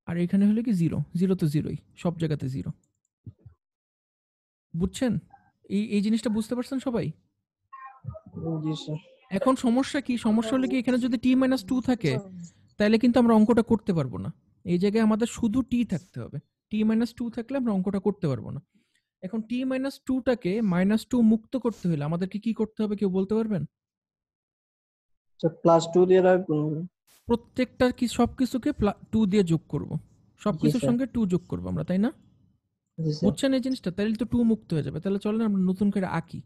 আর এখানে হলে কি 0, 0 তো 0ই, সব জায়গাতে 0। বুঝছেন? এই জিনিসটা বুঝতে পারছেন সবাই? জি স্যার। এখন সমস্যা কি? সমস্যা হলে কি এখানে যদি t মাইনাস 2 থাকে তাহলে কিন্তু আমরা অঙ্কটা করতে পারবো না। এই জায়গায় আমাদের শুধু t থাকতে হবে। t মাইনাস 2 থাকলে আমরা অঙ্কটা করতে পারবো না। এখন t মাইনাস 2টাকে মাইনাস 2 মুক্ত করতে হলে আমাদেরকে কি করতে হবে কেউ বলতে পারবেন? স্যার প্লাস 2 দিয়ে রাখুন। প্রত্যেকটা কি সবকিছুকে 2 দিয়ে যোগ করব, সবকিছুর স্যার। সঙ্গে 2 যোগ করব আমরা, তাই না? জি স্যার। বুঝছেন এই জিনিসটা? তাহলে তো 2 মুক্ত হয়ে যাবে। তাহলে চলেন আমরা নতুন করে আঁকি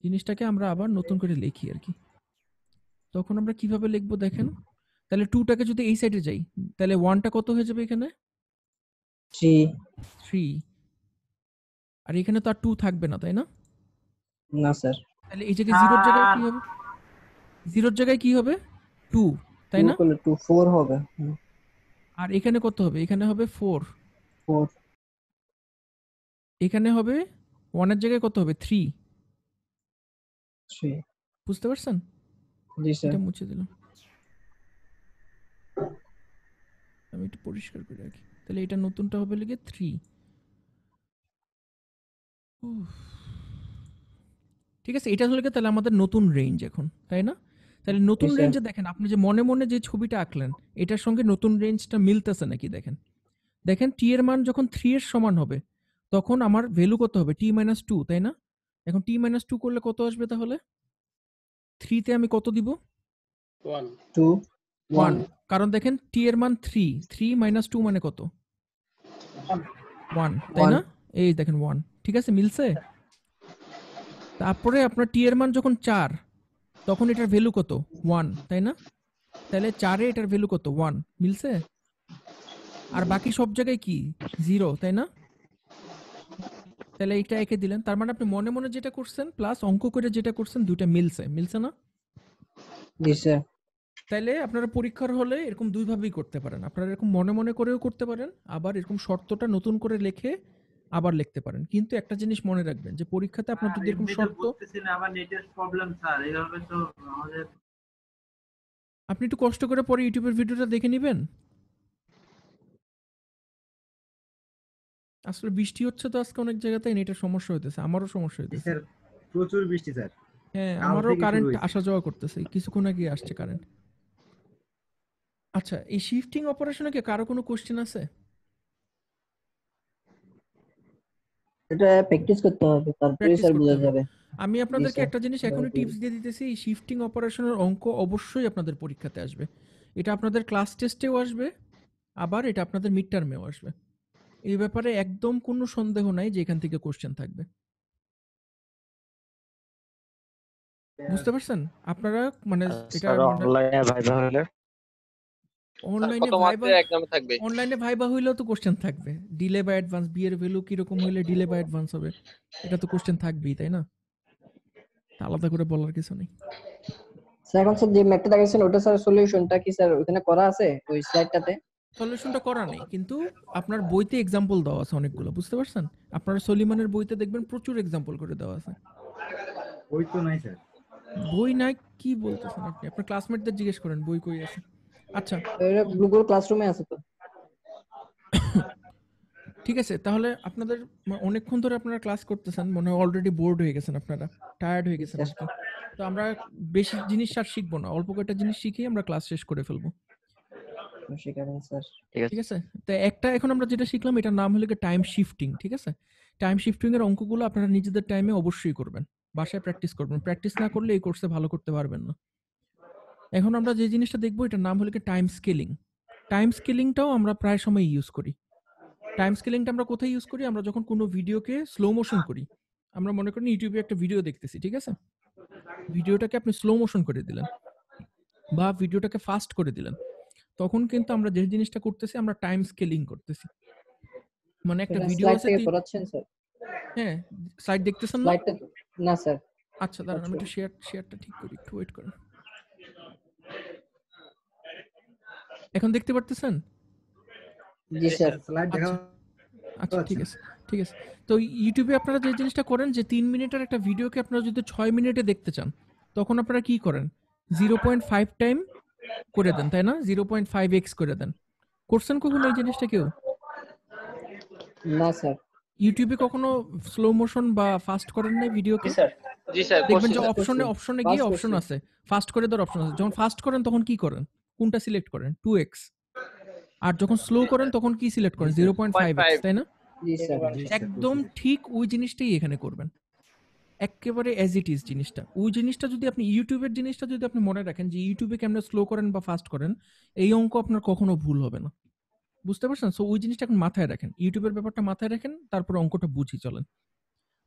জিনিসটাকে, আমরা আবার নতুন করে লিখি আর কি। তখন আমরা কিভাবে লিখবো দেখেন। তাহলে 2টাকে যদি এই সাইডে যাই তাহলে 1টা কত হয়ে যাবে এখানে? 3। আর এখানে তো আর 2 থাকবে না, তাই না? না স্যার। তাহলে এই জায়গায় 0 এর জায়গায় কি হবে? 0 এর জায়গায় কি হবে? 2, তাই না? 2 4 হবে। আর এখানে কত হবে? এখানে হবে 4। এখানে হবে 1 এর জায়গায় কত হবে? 3। বুঝতে পারছেন? জি স্যার। এটা মুছে দিলাম, আমি একটু পরিষ্কার করে রাখি। তাহলে এটা নতুনটা হবে লিখে 3। ঠিক আছে, এটা হলে তাহলে আমাদের নতুন রেঞ্জ এখন, তাই না? তাহলে নতুন স্যার। রেঞ্জে দেখেন আপনি যে মনে মনে যে ছবিটা আঁকলেন এটার সঙ্গে নতুন রেঞ্জটা মিলতেছে নাকি দেখেন। দেখেন t এর মান যখন 3 এর সমান হবে তখন আমার ভ্যালু কত হবে? t মাইনাস 2, তাই না? এখন t মাইনাস 2 করলে কত আসবে তাহলে? 3 তে আমি কত দিব? 1। কারণ দেখেন t এর মান 3 মাইনাস 2 মানে কত? 1, তাই না? এই দেখেন 1, ঠিক আছে, মিলছে। তারপরে আপনার t এর মান যখন 4 তখন এটার ভ্যালু কত? 1, তাই না? তাহলে 4 এ এটার ভ্যালু কত? 1, মিলছে। আর বাকি সব জায়গায় কি? 0, তাই না? তাহলে এটা একে দিলেন, তার মানে আপনি মনে মনে যেটা করছেন প্লাস অঙ্ক করে যেটা করছেন দুইটা মিলছে না? জি স্যার। তাইলে আপনারা পরীক্ষার হলে এরকম দুই ভাবেই করতে পারেন। আপনারা এরকম মনে মনে করেও করতে পারেন, আবার এরকম শর্তটা নতুন করে লিখে আবার লিখতে পারেন। কিন্তু একটা জিনিস মনে রাখবেন যে পরীক্ষাতে আপনার যদি এরকম শর্ত, বুঝতেছি না, আবার নেটের প্রবলেম স্যার, এইভাবে তো আমাদের। আপনি একটু কষ্ট করে পরে ইউটিউবের ভিডিওটা দেখে নেবেন। আসলে বৃষ্টি হচ্ছে তো আজকে অনেক জায়গাতে, নেটের সমস্যা হইতেছে, আমারও সমস্যা হইতেছে। স্যার প্রচুর বৃষ্টি স্যার। হ্যাঁ, কাল আমারও থেকে শুরু কারেন্ট হয়েছে। আসা যাওয়া করতেছে, কিছুক্ষণ আগে আসছে কারেন্ট। আচ্ছা, এই শিফটিং অপারেশনে কি কারো কোনো কোশ্চেন আছে? এটা প্র্যাকটিস করতে হবে, তারপরে প্র্যাকটিস স্যার করতে বোঝা হবে। যাবে। আমি আপনাদেরকে স্যার। একটা জিনিস এখনই টিপস দিয়ে দিতেছি, এই শিফটিং অপারেশনের অঙ্ক অবশ্যই আপনাদের পরীক্ষাতে আসবে। এটা আপনাদের ক্লাস টেস্টেও আসবে, আবার এটা আপনাদের মিড টার্মেও আসবে। এই ব্যাপারে একদম কোনো সন্দেহ নাই যে এখান থেকে কোশ্চেন থাকবে। বুঝতে পারছেন আপনারা? মানে এটা অনলাইনে ভাইবা হলে অনলাইনে ভাইবা হইলেও তো কোশ্চেন থাকবে। ডিলে বাই অ্যাডভান্স, বি এর ভ্যালু কি রকম হইলে ডিলে বাই অ্যাডভান্স হবে, এটা তো কোশ্চেন থাকবেই, তাই না? আলাদা করে বলার কিছু নেই। স্যার এখন স্যার যে ম্যাথটা দেখাচ্ছেন ওটা স্যার সলিউশনটা কি স্যার ওখানে করা আছে ওই স্লাইডটাতে? সলিউশনটা করা নেই, কিন্তু আপনার বইতে এক্সাম্পল দেওয়া আছে অনেকগুলো, বুঝতে পারছেন? আপনারা সলিমানের বইতে দেখবেন প্রচুর এক্সাম্পল করে দেওয়া আছে। বই তো নাই স্যার। বই নাই কি বলতেছেন আপনি? আপনার ক্লাসমেটদের জিজ্ঞেস করেন বই কই আছে। আচ্ছা, এটা গুগল ক্লাসরুমে আছে তো। ঠিক আছে, তাহলে আপনাদের অনেকক্ষণ ধরে আপনারা ক্লাস করতেছেন, মনে হয় অলরেডি বোর্ড হয়ে গেছেন, আপনারা টায়ার্ড হয়ে গেছেন আজকে। তো আমরা বেশি জিনিস আর শিখবো না, অল্প কয়েকটা জিনিস শিখে আমরা ক্লাস শেষ করে ফেলবো। শিখাবেন স্যার। ঠিক আছে, তো একটা এখন আমরা যেটা শিখলাম এটার নাম হলো টাইম শিফটিং। ঠিক আছে, টাইম শিফটিং এর অঙ্কগুলো আপনারা নিজেদের টাইমে অবশ্যই করবেন, বাসায় প্র্যাকটিস করবেন। প্র্যাকটিস না করলে এই কোর্সে ভালো করতে পারবেন না। এখন আমরা যে জিনিসটা দেখবো এটার নাম হলো টাইম স্কেলিং। টাইম স্কেলিংটাও আমরা প্রায় সময় ইউজ করি। টাইম স্কেলিংটা আমরা কোথায় ইউজ করি? আমরা যখন কোনো ভিডিওকে স্লো মোশন করি। আমরা মনে করেন ইউটিউবে একটা ভিডিও দেখতেছি, ঠিক আছে? ভিডিওটাকে আপনি স্লো মোশন করে দিলেন বা ভিডিওটাকে ফাস্ট করে দিলেন, তখন কিন্তু আমরা যে জিনিসটা করতেছি আমরা টাইম স্কেলিং করতেছি। মানে একটা এটা ভিডিও স্লাইড আছে থেকে করাচ্ছেন স্যার? হ্যাঁ, স্লাইড দেখতেছেন না? স্লাইডটা না স্যার। আচ্ছা দাঁড়ান, আমি একটু শেয়ারটা ঠিক করি, একটু ওয়েট করেন। এখন দেখতে পারতেছেন? জি স্যার। আচ্ছা ঠিক আছে, ঠিক আছে। তো ইউটিউবে আপনারা যে জিনিসটা করেন যে 3 মিনিটের একটা ভিডিওকে আপনারা যদি 6 মিনিটে দেখতে চান, তখন আপনারা কি করেন? 0.5 টাইম করে দেন, তাই না? 0.5x করে দেন। করছেন কখনো এই জিনিসটা কেউ? না স্যার। ইউটিউবে কখনো স্লো মোশন বা ফাস্ট করেন নাই ভিডিওকে? জি স্যার দেখবেন যে করছি স্যার। অপশনে গিয়ে অপশন আছে, ফাস্ট করে দেওয়ার অপশন আছে। যখন ফাস্ট করেন তখন কি করেন? কোনটা সিলেক্ট করেন? 2x। আর যখন স্লো করেন তখন কি সিলেক্ট করেন? 0.5x, তাই না? জি স্যার। একদম ঠিক ওই জিনিসটাই এখানে করবেন, একেবারে অ্যাজ ইট ইজ জিনিসটা। ওই জিনিসটা যদি আপনি ইউটিউবের জিনিসটা যদি আপনি মনে রাখেন যে ইউটিউবে কেমনে স্লো করেন বা ফাস্ট করেন, এই অঙ্ক আপনার কখনো ভুল হবে না। বুঝতে পারছেন? সো ওই জিনিসটা এখন মাথায় রাখেন, ইউটিউবের ব্যাপারটা মাথায় রাখেন, তারপর অঙ্কটা বুঝি চলেন।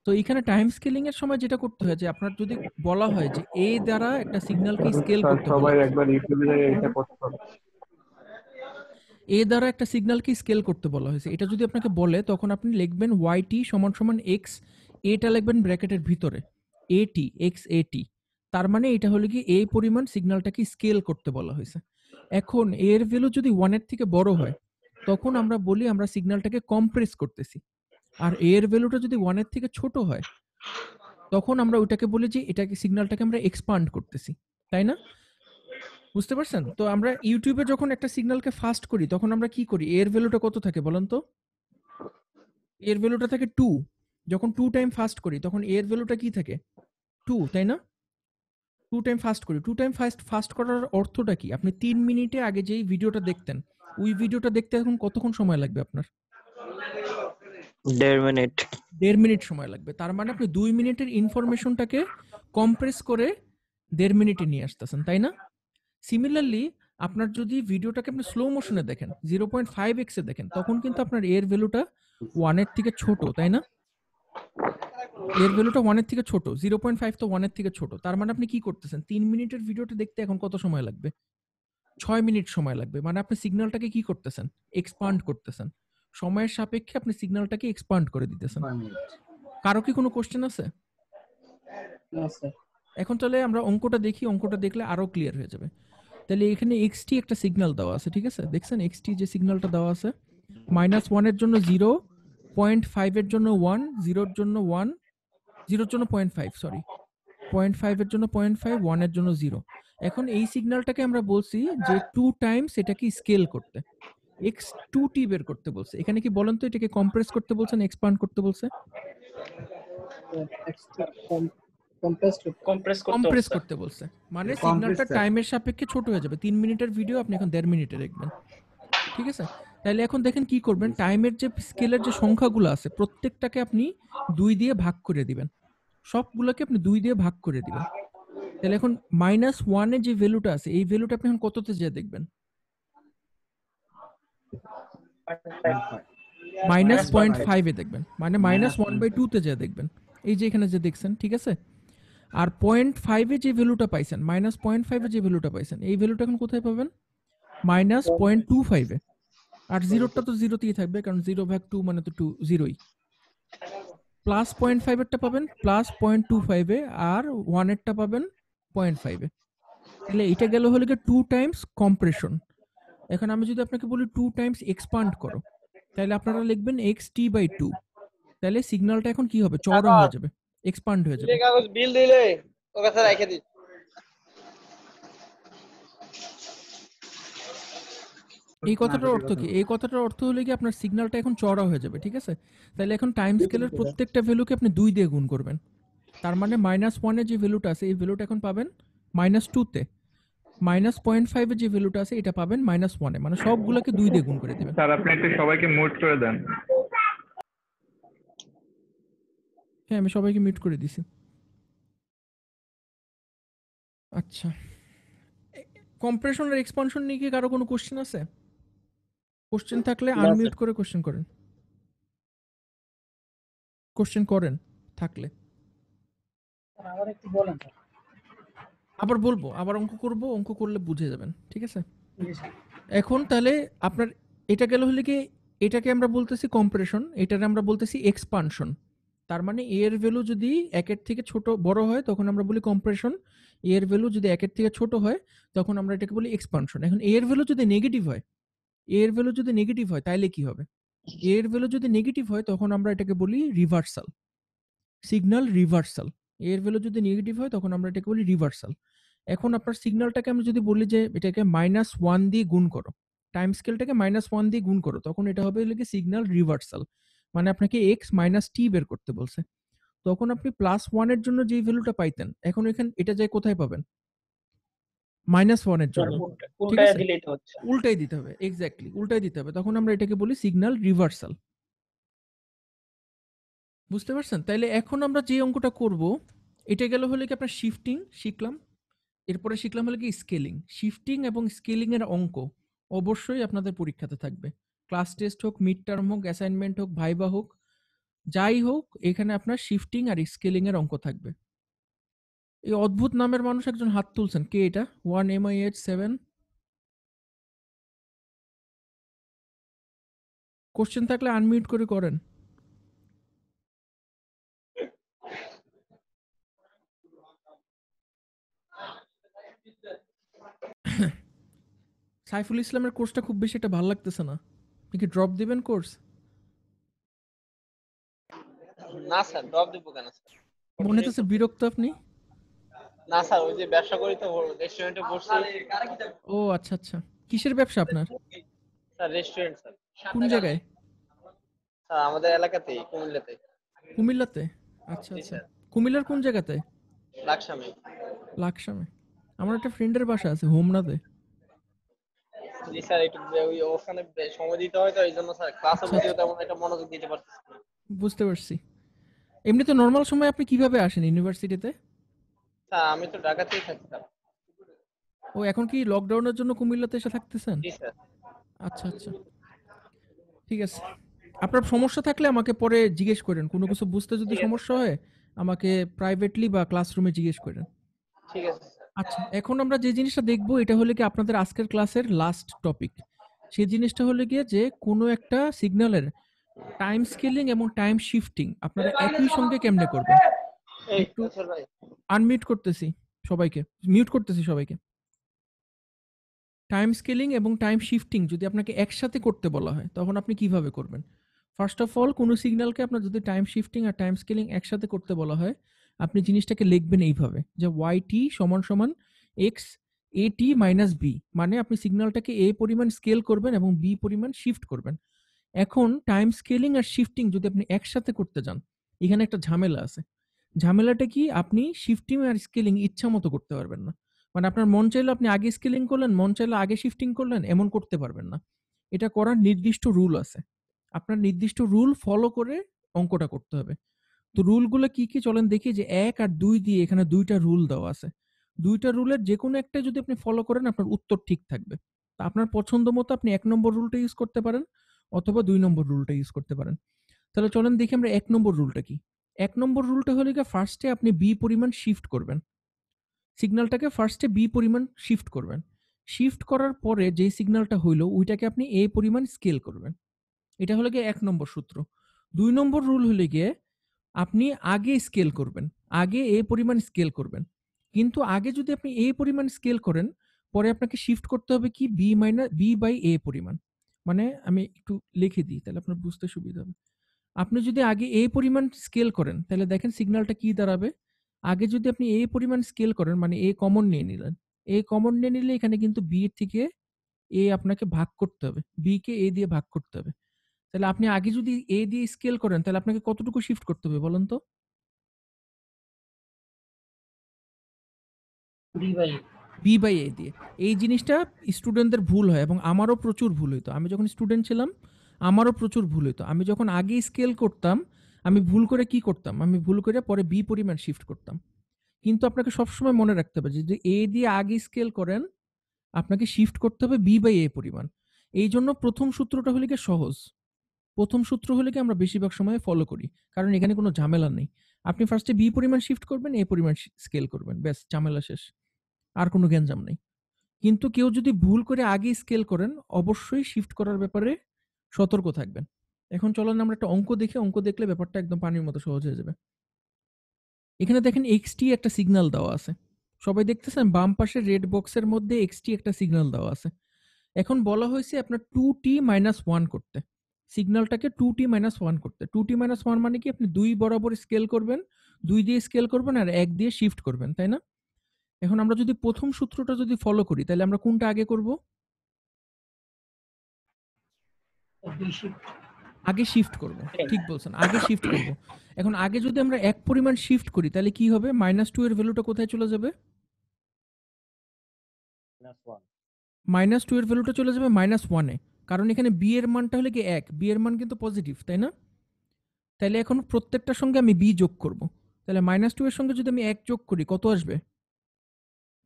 তো এখানে টাইম স্কেলিং এর সময় যেটা করতে হয় যে আপনার যদি বলা হয় যে এ দ্বারা একটা সিগন্যালকে স্কেল করতে সবাই বলা, একবার ইউটিউবে এটা করতে হবে। এ দ্বারা একটা সিগন্যালকে স্কেল করতে বলা হয়েছে, এটা যদি আপনাকে বলে তখন আপনি লিখবেন yt সমান সমান x, এটা লিখবেন ব্র্যাকেটের ভিতরে at x at, তার মানে এটা হলো কি এই পরিমাণ সিগন্যালটাকে স্কেল করতে বলা হয়েছে। এখন এর ভ্যালু যদি 1 এর থেকে বড় হয় তখন আমরা বলি আমরা সিগন্যালটাকে কম্প্রেস করতেছি, আর এর ভ্যালুটা যদি 1 এর থেকে ছোট হয় তখন আমরা ওইটাকে বলি যে এটাকে সিগন্যালটাকে আমরা এক্সপান্ড করতেছি, তাই না? বুঝতে পারছেন? তো আমরা ইউটিউবে যখন একটা সিগন্যালকে ফাস্ট করি তখন আমরা কি করি? এর ভ্যালুটা কত থাকে বলেন তো? এর ভ্যালুটা থাকে 2। যখন 2 টাইম ফাস্ট করি তখন এর ভ্যালুটা কি থাকে? 2, তাই না? 2 টাইম ফাস্ট করি। 2 টাইম ফাস্ট করার অর্থটা কি? আপনি 3 মিনিটে আগে যেই ভিডিওটা দেখতেন, ওই ভিডিওটা দেখতে এখন কতক্ষণ সময় লাগবে আপনার? 1.5 মিনিট। 1.5 মিনিট সময় লাগবে। তার মানে আপনি 2 মিনিটের ইনফরমেশনটাকে কম্প্রেস করে 1.5 মিনিটে নিয়ে আসতেছেন, তাই না? সিমিলারলি আপনার যদি ভিডিওটাকে আপনি স্লো মোশনে দেখেন, 0.5x এ দেখেন, তখন কিন্তু আপনার এর ভ্যালুটা 1 এর থেকে ছোট, তাই না? এর ভ্যালুটা 1 এর থেকে ছোট, 0.5 তো 1 এর থেকে ছোট। তার মানে আপনি কি করতেছেন? 3 মিনিটের ভিডিওটা দেখতে এখন কত সময় লাগবে? 6 মিনিট সময় লাগবে। মানে আপনি সিগন্যালটাকে কি করতেছেন? এক্সপান্ড করতেছেন। সময়ের সাপেক্ষে আপনি সিগন্যালটাকে এক্সপান্ড করে দিতেছেন। কারো কি কোনো কোশ্চেন আছে? না স্যার। এখন তাহলে আমরা অঙ্কটা দেখি, অঙ্কটা দেখলে আরো ক্লিয়ার হয়ে যাবে। তাহলে এখানে xt একটা সিগন্যাল দেওয়া আছে, ঠিক আছে? দেখছেন xt যে সিগন্যালটা দেওয়া আছে, -1 এর জন্য 0, 0.5 এর জন্য 1, 0 এর জন্য 1, 0 এর জন্য 0.5, সরি, 0.5 এর জন্য 0.5, 1 এর জন্য 0। এখন এই সিগন্যালটাকে আমরা বলছি যে 2 টাইমস এটাকে স্কেল করতে, x2t বের করতে বলছে। এখানে কি বলেন তো এটাকে কম্প্রেস করতে বলছে না এক্সপান্ড করতে বলছে? কম্প্রেস করতে বলছে। মানে সিগন্যালটা টাইমের সাপেক্ষে ছোট হয়ে যাবে। 3 মিনিটের ভিডিও আপনি এখন 1.5 মিনিটে দেখবেন, ঠিক আছে? তাহলে এখন দেখেন কি করবেন, টাইমের যে স্কেলের যে সংখ্যাগুলো আছে প্রত্যেকটাকে আপনি 2 দিয়ে ভাগ করে দিবেন, সবগুলোকে আপনি 2 দিয়ে ভাগ করে দিবেন। তাহলে এখন -1 এর যে ভ্যালুটা আছে এই ভ্যালুটা আপনি এখন কততে যেয়ে দেখবেন? -0.5 এ দেখবেন, মানে -1/2 তে যেয়ে দেখবেন। এই যে এখানে যে দেখছেন, ঠিক আছে? আর 0.5 এ যে ভ্যালুটা পাইছেন, -0.5 এ যে ভ্যালুটা পাইছেন, এই ভ্যালুটা এখন কোথায় পাবেন? -0.25 এ। আর 0টা তো 0 তেই থাকবে, কারণ 0/2 মানে তো 2 0ই। +0.5 এরটা পাবেন +0.25 এ, আর 1 এরটা পাবেন 0.5 এ। তাহলে এটা গেল হলো গিয়ে 2 টাইমস কম্প্রেশন। এখন আমি যদি আপনাকে বলি 2 টাইমস এক্সপান্ড করো, তাহলে আপনারা লিখবেন xt/2। তাহলে সিগন্যালটা এখন কি হবে? চওড়া হয়ে যাবে, এক্সপান্ড হয়ে যাবে। কাগজ বিল দিলে ও কথা রেখে দি। এই কথাটার অর্থ কি? এই কথাটার অর্থ হলো কি আপনার সিগন্যালটা এখন চওড়া হয়ে যাবে, ঠিক আছে? তাহলে এখন টাইম স্কেলের প্রত্যেকটা ভ্যালুকে আপনি 2 দিয়ে গুণ করবেন। তার মানে -1 এর যে ভ্যালুটা আছে এই ভ্যালুটা এখন পাবেন -2 তে, -0.5 এর যে ভ্যালুটা আছে এটা পাবেন -1 এ, মানে সবগুলোকে 2 দিয়ে গুণ করে দিবেন। স্যার আপনি একটু সবাইকে মিউট করে দেন। হ্যাঁ, আমি সবাইকে মিউট করে দিছি। আচ্ছা, কম্প্রেশন আর এক্সপানশন নিয়ে কি কারো কোনো কোশ্চেন আছে? কোশ্চেন থাকলে না, আনমিউট স্যার। করে কোশ্চেন করেন। কোশ্চেন করেন থাকলে। আবার একটু বলেন স্যার। আবার বলবো, আবার অঙ্ক করব, অঙ্ক করলে বুঝে যাবেন, ঠিক আছে? এখন তাহলে আপনার এটা গেল হলে কি, এটাকে আমরা বলতেছি কম্প্রেশন, এটাকে আমরা বলতেছি এক্সপানশন। তার মানে a এর ভ্যালু যদি 1 এর থেকে ছোট বড় হয় তখন আমরা বলি কম্প্রেশন, a এর ভ্যালু যদি 1 এর থেকে ছোট হয় তখন আমরা এটাকে বলি এক্সপানশন। এখন a এর ভ্যালু যদি নেগেটিভ হয়, a এর ভ্যালু যদি নেগেটিভ হয় তাহলে কি হবে? a এর ভ্যালু যদি নেগেটিভ হয় তখন আমরা এটাকে বলি রিভার্সাল, সিগন্যাল রিভার্সাল। a এর ভ্যালু যদি নেগেটিভ হয় তখন আমরা এটাকে বলি রিভার্সাল। এখন আপনার সিগন্যালটাকে আমি যদি বলি যে এটাকে -1 দিয়ে গুণ করো, টাইম স্কেলটাকে -1 দিয়ে গুণ করো, তখন এটা হবে হলো কি সিগন্যাল রিভার্সাল। মানে আপনাকে x - t বের করতে বলছে। তখন আপনি +1 এর জন্য যেই ভ্যালুটা পাইতেন, এখন এখানে এটা যায় কোথায় পাবেন? -1 এর জন্য, ঠিক উল্টায় আছে? দিলেই তো হচ্ছে। উল্টাই দিতে হবে, এক্স্যাক্টলি উল্টাই দিতে হবে। তখন আমরা এটাকে বলি সিগন্যাল রিভার্সাল। বুঝতে পারছেন? তাইলে এখন আমরা যে অঙ্কটা করব, এটা গেল হলো কি আপনার শিফটিং শিখলাম, এরপরে শিখলাম হলো কি স্কেলিং। শিফটিং এবং স্কেলিং এর অঙ্ক অবশ্যই আপনাদের পরীক্ষাতে থাকবে। ক্লাস টেস্ট হোক, মিড টার্ম হোক, অ্যাসাইনমেন্ট হোক, ভাইবা হোক, যাই হোক, এখানে আপনার শিফটিং আর স্কেলিং এর অঙ্ক থাকবে। এই অদ্ভুত নামের মানুষ একজন হাত তুলছেন, কে এটা? 1MIH7। কোশ্চেন থাকলে আনমিউট করে করেন। সাইফুল ইসলামের কোর্সটা খুব বেশি একটা ভালো লাগতেছে না, আপনি কি ড্রপ দিবেন কোর্স? না স্যার, ড্রপ দিব কেন স্যার? মনে হচ্ছে বিরক্ত আপনি। না স্যার, ওই যে ব্যবসা করি তো, রেস্টুরেন্টে বসছি। ও আচ্ছা আচ্ছা, কিসের ব্যবসা আপনার? Sir restaurant sir. কোন জায়গায়? স্যার আমাদের এলাকাতেই, কুমিল্লাতে। কুমিল্লাতে? আচ্ছা আচ্ছা, কুমিল্লার কোন জায়গাতে? লাকসামে। লাকসামে? আমার একটা ফ্রেন্ডের বাসা আছে হোমনাতে। জি স্যার, একটু ওই ওখানে সময় দিতে হয় তো, এই জন্য স্যার ক্লাসে বুঝিয়ে তেমন একটা মনোযোগ দিতে পারতেছি না। বুঝতে পারছি। এমনিতে নর্মাল সময় আপনি কিভাবে আসেন ইউনিভার্সিটিতে? স্যার আমি তো ঢাকাতেই থাকি স্যার। ও এখন কি লকডাউনের জন্য কুমিল্লাতে এসে থাকতেছেন? জি স্যার। আচ্ছা আচ্ছা, ঠিক আছে। আপনার সমস্যা থাকলে আমাকে পরে জিজ্ঞেস করেন, কোনো কিছু বুঝতে যদি সমস্যা হয় আমাকে প্রাইভেটলি বা ক্লাসরুমে জিজ্ঞেস করেন। ঠিক আছে স্যার। আচ্ছা, এখন আমরা যে জিনিসটা দেখবো এটা হলো কি আপনাদের আজকের ক্লাসের লাস্ট টপিক। সেই জিনিসটা হলো গিয়ে যে কোনো একটা সিগন্যালের টাইম স্কেলিং এবং টাইম শিফটিং আপনারা একই সঙ্গে কেমনে করবেন। একটু আনমিউট করতেছি সবাইকে, মিউট করতেছি সবাইকে। টাইম স্কেলিং এবং টাইম শিফটিং যদি আপনাকে একসাথে করতে বলা হয় তখন আপনি কিভাবে করবেন? ফার্স্ট অফ অল, কোনো সিগন্যালকে আপনার যদি টাইম শিফটিং আর টাইম স্কেলিং একসাথে করতে বলা হয়, আপনি জিনিসটাকে লিখবেন এইভাবে যে yt = x at - b, মানে আপনি সিগন্যালটাকে a পরিমাণ স্কেল করবেন এবং b পরিমাণ শিফট করবেন। এখন টাইম স্কেলিং আর শিফটিং যদি আপনি একসাথে করতে যান, এখানে একটা ঝামেলা আছে। ঝামেলাটা কি? আপনি শিফটিং আর স্কেলিং ইচ্ছা মতো করতে পারবেন না। মানে আপনার মন চাইলে আপনি আগে স্কেলিং করলেন, মন চাইলে আগে শিফটিং করলেন, এমন করতে পারবেন না। এটা করার নির্দিষ্ট রুল আছে। আপনার নির্দিষ্ট রুল ফলো করে অঙ্কটা করতে হবে। তো রুলগুলো কি কি চলেন দেখি। যে 1 আর 2 দিয়ে এখানে 2টা রুল দেওয়া আছে। 2টা রুলের যে কোনো একটা যদি আপনি ফলো করেন আপনার উত্তর ঠিক থাকবে। তা আপনার পছন্দ মতো আপনি 1 নম্বর রুলটা ইউজ করতে পারেন অথবা 2 নম্বর রুলটা ইউজ করতে পারেন। তাহলে চলেন দেখি আমরা 1 নম্বর রুলটা কি। 1 নম্বর রুলটা হলো গিয়ে ফার্স্টে আপনি b পরিমাণ শিফট করবেন। সিগন্যালটাকে ফার্স্টে b পরিমাণ শিফট করবেন। শিফট করার পরে যেই সিগন্যালটা হইলো ওইটাকে আপনি a পরিমাণ স্কেল করবেন। এটা হলো গিয়ে 1 নম্বর সূত্র। 2 নম্বর রুল হলো গিয়ে আপনি আগে স্কেল করবেন, আগে a পরিমাণ স্কেল করবেন। কিন্তু আগে যদি আপনি a পরিমাণ স্কেল করেন, পরে আপনাকে শিফট করতে হবে কি b/a পরিমাণ। মানে আমি একটু লিখে দিই তাহলে আপনার বুঝতে সুবিধা হবে। আপনি যদি আগে a পরিমাণ স্কেল করেন তাহলে দেখেন সিগন্যালটা কি দাঁড়াবে। আগে যদি আপনি a পরিমাণ স্কেল করেন মানে a কমন নিয়ে নিলেন, a কমন নিয়ে নিলে এখানে কিন্তু b এর থেকে a আপনাকে ভাগ করতে হবে, b কে a দিয়ে ভাগ করতে হবে। তাহলে আপনি আগে যদি a দিয়ে স্কেল করেন তাহলে আপনাকে কতটুকু শিফট করতে হবে বলেন তো? b/a দিয়ে। এই জিনিসটা স্টুডেন্টদের ভুল হয় এবং আমারও প্রচুর ভুল হইতো। আমি যখন স্টুডেন্ট ছিলাম আমারও প্রচুর ভুল হইতো। আমি যখন আগে স্কেল করতাম আমি ভুল করে কি করতাম? আমি ভুল করে পরে b পরিমাণ শিফট করতাম। কিন্তু আপনাকে সবসময় মনে রাখতে হবে যে যদি a দিয়ে আগে স্কেল করেন আপনাকে শিফট করতে হবে b/a পরিমাণ। এই জন্য প্রথম সূত্রটা হলো গিয়ে সহজ। প্রথম সূত্র হলে কি আমরা বেশিরভাগ সময় ফলো করি, কারণ এখানে কোনো ঝামেলা নেই। আপনি ফার্স্টে বি পরিমাণ শিফট করবেন, এ পরিমাণ স্কেল করবেন, ব্যাস ঝামেলা শেষ, আর কোনো গ্যাঞ্জাম নেই। কিন্তু কেউ যদি ভুল করে আগে স্কেল করেন, অবশ্যই শিফট করার ব্যাপারে সতর্ক থাকবেন। এখন চলেন আমরা একটা অঙ্ক দেখি, অঙ্ক দেখলে ব্যাপারটা একদম পানির মতো সহজ হয়ে যাবে। এখানে দেখেন এক্সটি একটা সিগন্যাল দেওয়া আছে, সবাই দেখতেছেন বাম পাশের রেড বক্সের মধ্যে এক্সটি একটা সিগন্যাল দেওয়া আছে। এখন বলা হয়েছে আপনার 2t-1 করতে, সিগন্যালটাকে 2t-1 করতে। 2t-1 মানে কি, আপনি 2 বরাবর স্কেল করবেন, 2 দিয়ে স্কেল করবেন আর 1 দিয়ে শিফট করবেন, তাই না? এখন আমরা যদি প্রথম সূত্রটা যদি ফলো করি, তাহলে আমরা কোনটা আগে করব? আগে শিফট করব, ঠিক বলছেন, আগে শিফট করব। এখন আগে যদি আমরা 1 পরিমাণ শিফট করি, তাহলে কি হবে? -2 এর ভ্যালুটা কোথায় চলে যাবে? -2 এর ভ্যালুটা চলে যাবে -1 এ, কারণ এখানে বি এর মানটা হলে কি 1, বি এর মান কিন্তু পজিটিভ, তাই না? তাহলে এখন প্রত্যেকটার সঙ্গে আমি বি যোগ করব। তাহলে -2 এর সঙ্গে যদি আমি 1 যোগ করি, কত আসবে?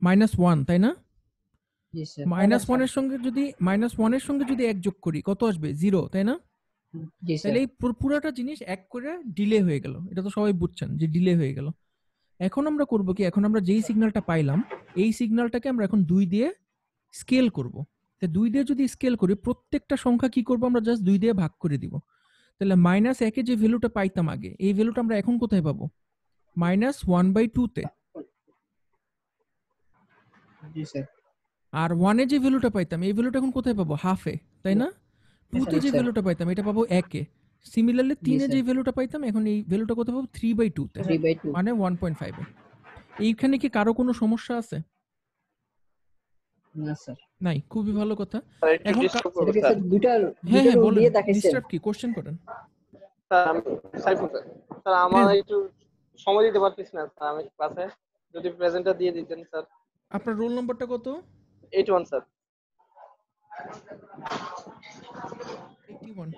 -1, তাই না? জি স্যার। -1 এর সঙ্গে যদি -1 এর সঙ্গে যদি 1 যোগ করি, কত আসবে? 0, তাই না? জি স্যার। তাহলে এই পুরোটা জিনিস এক করে ডিলে হয়ে গেল, এটা তো সবাই বুঝছেন যে ডিলে হয়ে গেল। এখন আমরা করব কি, এখন আমরা যেই সিগন্যালটা পাইলাম, এই সিগন্যালটাকে আমরা এখন 2 দিয়ে স্কেল করব। তো 2 দিয়ে যদি স্কেল করি, প্রত্যেকটা সংখ্যা কি করব, আমরা জাস্ট 2 দিয়ে ভাগ করে দিব। তাহলে -1 এ যে ভ্যালুটা পাইতাম আগে, এই ভ্যালুটা আমরা এখন কোথায় পাবো? -1/2 তে। জি স্যার। আর 1 এ যে ভ্যালুটা পাইতাম, এই ভ্যালুটা এখন কোথায় পাবো? হাফ এ, তাই না? 2 তে যে ভ্যালুটা পাইতাম, এটা পাবো 1 এ। সিমিলারলি 3 এ যে ভ্যালুটা পাইতাম, এখন এই ভ্যালুটা কোথায় পাবো? 3/2 তে, মানে 1.5 এ। এইখানে কি কারো কোনো সমস্যা আছে? না স্যার। নাই, খুবই ভালো কথা। এখন এটাকে স্যার দুইটা হ্যাঁ রুল বলেন, দিয়ে দেখাইছেন। ডিস্টার্ব কি, কোশ্চেন করেন। সাইফুল স্যার, স্যার আমার একটু সময় দিতে পারতেছি না স্যার, আমি ক্লাসে যদি প্রেজেন্টটা দিয়ে দিতেন স্যার। আপনার রোল নাম্বারটা কত? 81 স্যার। 81।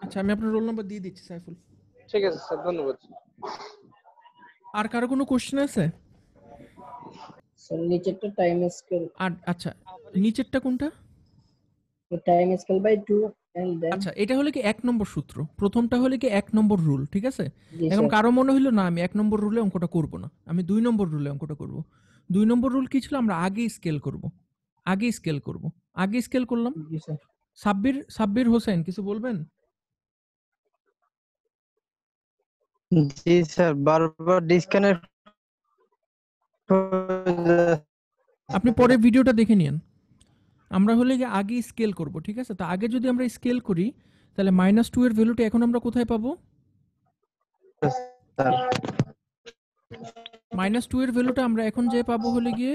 আচ্ছা, আমি আপনার রোল নাম্বার দিয়ে দিচ্ছি সাইফুল। ঠিক আছে স্যার, ধন্যবাদ। আর কারো কোনো কোশ্চেন আছে? স্যার নিচেরটা টাইম স্কেল। আর আচ্ছা, নিচেরটা কোনটা? Time scale by 2 and then. আচ্ছা, এটা হলো কি 1 নম্বর সূত্র, প্রথমটা হলো কি 1 নম্বর রুল, ঠিক আছে? জি এখন স্যার। কারো মনে হইলো না আমি 1 নম্বর রুলে অঙ্কটা করব না, আমি 2 নম্বর রুলে অঙ্কটা করব। 2 নম্বর রুল কি ছিল? আমরা আগে স্কেল করব, আগে স্কেল করব, আগে স্কেল করলাম। জি স্যার। সাব্বির হোসেন কিছু বলবেন? জি স্যার, বারবার ডিসকানেক্ট। আপনি পরে ভিডিওটা দেখে নিন। আমরা হলে গিয়ে আগে স্কেল করব, ঠিক আছে? তো আগে যদি আমরা স্কেল করি, তাহলে -2 এর ভ্যালুটা এখন আমরা কোথায় পাবো? -2 এর ভ্যালুটা আমরা এখন যে পাবো হলে গিয়ে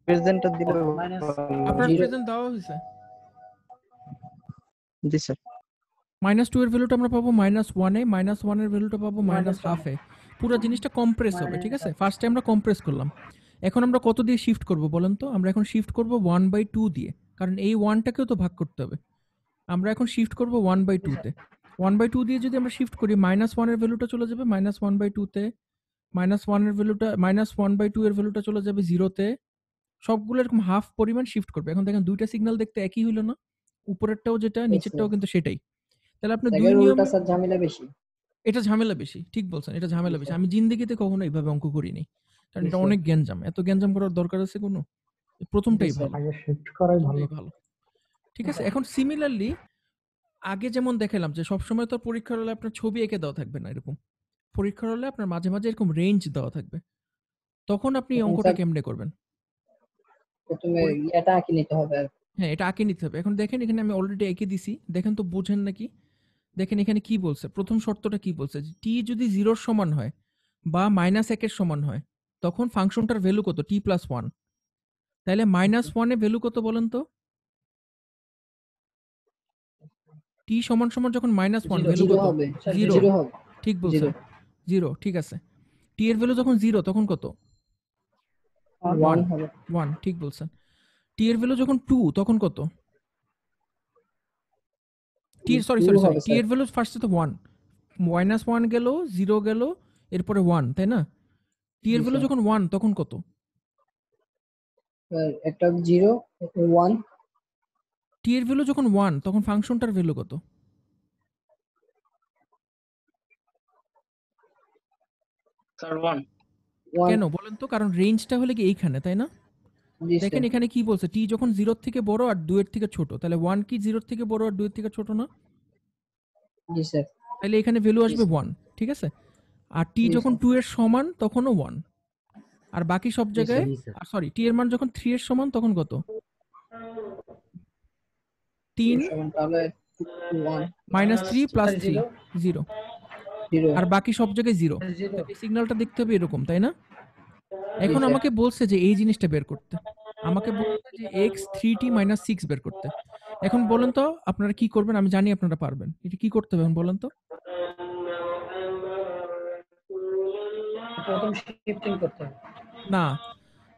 প্রেজেন্টটা দিলে আপনার প্রেজেন্ট দেওয়া হয়েছে। জি স্যার। -2 এর ভ্যালুটা আমরা পাবো -1 এ, -1 এর ভ্যালুটা পাবো -1/2 এ। পুরো জিনিসটা কম্প্রেস হবে, ঠিক আছে? ফার্স্টে আমরা কম্প্রেস করলাম, এখন আমরা কত দিয়ে শিফট করব বলেন তো? আমরা এখন শিফট করব 1/2 দিয়ে, কারণ এই 1টাকেও তো ভাগ করতে হবে। আমরা এখন শিফট করব 1/2 তে। 1/2 দিয়ে যদি আমরা শিফট করি, -1 এর ভ্যালুটা চলে যাবে -1/2 তে, -1 এর ভ্যালুটা -1/2 এর ভ্যালুটা চলে যাবে 0 তে। সবগুলো এরকম হাফ পরিমাণ শিফট করবে। এখন দেখেন দুইটা সিগন্যাল দেখতে একই হইলো না? উপরেরটাও যেটা, নিচেরটাও কিন্তু সেটাই। তাহলে আপনি দুই নিয়ম। উল্টা স্যার ঝামেলা বেশি। এটা ঝামেলা বেশি, ঠিক বলছেন, এটা ঝামেলা বেশি। আমি জিন্দেগিতে কখনো এইভাবে অঙ্ক করিনি, কারণ এটা অনেক গ্যাঞ্জাম। এত গ্যাঞ্জাম করার দরকার আছে কোনো? প্রথমটাই ভালো, আগে শিফট করাই ভালো। ঠিক আছে? এখন সিমিলারলি আগে যেমন দেখালাম যে সবসময় তো পরীক্ষার হলে আপনার ছবি এঁকে দেওয়া থাকবে না, এরকম পরীক্ষার হলে আপনার মাঝে মাঝে এরকম রেঞ্জ দেওয়া থাকবে, তখন আপনি অঙ্কটা কেমনে করবেন? প্রথমে এটা আঁকে নিতে হবে। হ্যাঁ, এটা আঁকে নিতে হবে। এখন দেখেন এখানে আমি অলরেডি এঁকে দিছি, দেখেন তো বুঝেন নাকি? দেখেন এখানে কি বলছে, প্রথম শর্তটা কি বলছে? টি যদি 0 সমান হয় বা -1 এর সমান হয়, তখন ফাংশনটার ভ্যালু কত? t+1। তাহলে -1 এ ভ্যালু কত বলেন তো? t সমান সমান যখন -1 ভ্যালু কত? 0 হবে। ঠিক বলছেন, 0, ঠিক আছে। t এর ভ্যালু যখন 0 তখন কত? 1 হবে। 1, ঠিক বলছেন। t এর ভ্যালু যখন 2 তখন কত? সরি t এর ভ্যালু ফার্স্টে তো 1, -1 গেল, 0 গেল, এরপরে 1, তাই না? t এর ভ্যালু যখন 1 তখন কত? একটা 0 1। t এর ভ্যালু যখন 1 তখন ফাংশনটার ভ্যালু কত? স্যার 1 কেন বলেন তো? কারণ রেঞ্জটা হলে কি এইখানে, তাই না? জি দেখেন স্যার এখানে কি বলছে, টি যখন 0 এর থেকে বড় আর 2 এর থেকে ছোট, তাহলে 1 কি 0 এর থেকে বড় আর 2 এর থেকে ছোট না? জি স্যার তাহলে এখানে ভ্যালু আসবে 1, ঠিক আছে? আর টি জি যখন স্যার 2 এর সমান তখনও 1, আর বাকি সব জায়গায় স্যার। সরি টি এর মান যখন 3 এর সমান তখন কত? 3 তাহলে 1 -3 + 3 0, 0 আর বাকি সব জায়গায় 0। এই সিগন্যালটা দেখতে হবে এরকম, তাই না? এখন স্যার। আমাকে বলছে যে এই জিনিসটা বের করতে, আমাকে বলছে যে x 3t - 6 বের করতে। এখন বলেন তো আপনারা কি করবেন? আমি জানি আপনারা পারবেন। এটা কি করতে হবে এখন বলেন তো? প্রথম শিফটিং করতে হবে। না,